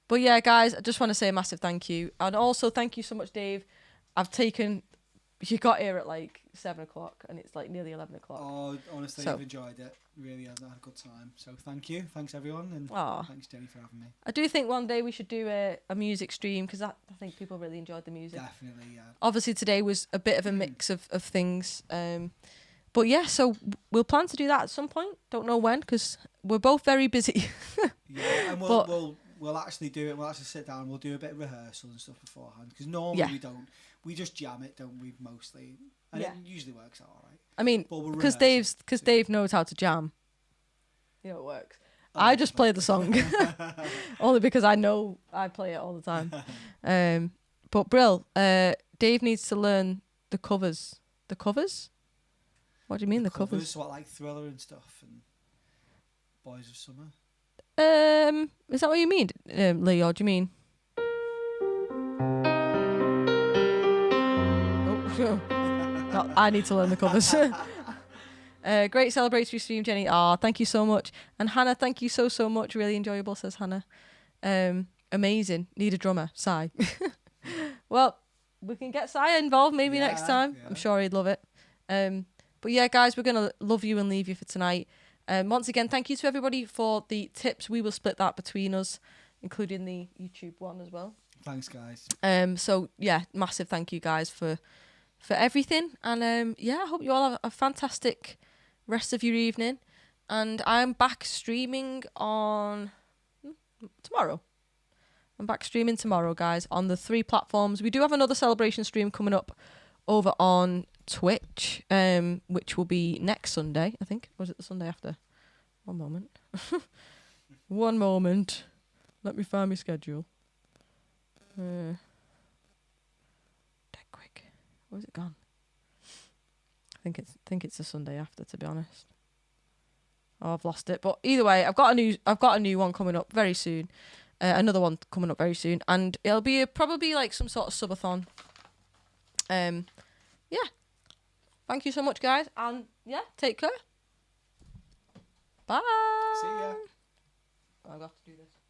But yeah, guys, I just want to say a massive thank you. And also thank you so much, Dave. You got here at like 7 o'clock and it's like nearly 11 o'clock. Oh, honestly, So- I've enjoyed it. Really, I've had a good time. So thank you. Thanks, everyone. And Aw. thanks, Jenny, for having me. I do think one day we should do a music stream because I think people really enjoyed the music. Definitely, yeah. Obviously today was a bit of a mix of things. But yeah, so we'll plan to do that at some point. Don't know when because we're both very busy. Yeah, and But- we'll actually do it. We'll actually sit down. We'll do a bit of rehearsal and stuff beforehand. Because normally Yeah. we don't. We just jam it, don't we? Mostly, and Yeah. it usually works out all right. I mean, But we'll because rehearse it too. Dave knows how to jam. You know it works. Oh, I just play the song only because I know I play it all the time. But Brill, Dave needs to learn the covers. The covers? What do you mean the covers? So what, like Thriller and stuff, and Boys of Summer. Is that what you mean, Lee? Or do you mean? Oh, no, I need to learn the covers. Great celebratory stream, Jenny. Thank you so much. And Hannah, thank you so much. Really enjoyable, says Hannah. Amazing. Need a drummer. Sigh. Well, we can get Saya involved maybe next time. Yeah. I'm sure he'd love it. But yeah, guys, we're going to love you and leave you for tonight. Once again, thank you to everybody for the tips. We will split that between us, including the YouTube one as well. Thanks, guys. So yeah, massive thank you guys for everything. And yeah, I hope you all have a fantastic rest of your evening. And I'm back streaming on tomorrow. I'm back streaming tomorrow, guys, on the 3 platforms. We do have another celebration stream coming up over on Twitch, which will be next Sunday, I think. Or was it the Sunday after? One moment. One moment. Let me find my schedule. Dead quick. Where's it gone? think it's the Sunday after, to be honest. Oh, I've lost it. But either way, I've got a new one coming up very soon. Another one coming up very soon, and it'll be probably like some sort of subathon. Yeah. Thank you so much, guys, and yeah, take care. Bye. See ya. I've got to do this.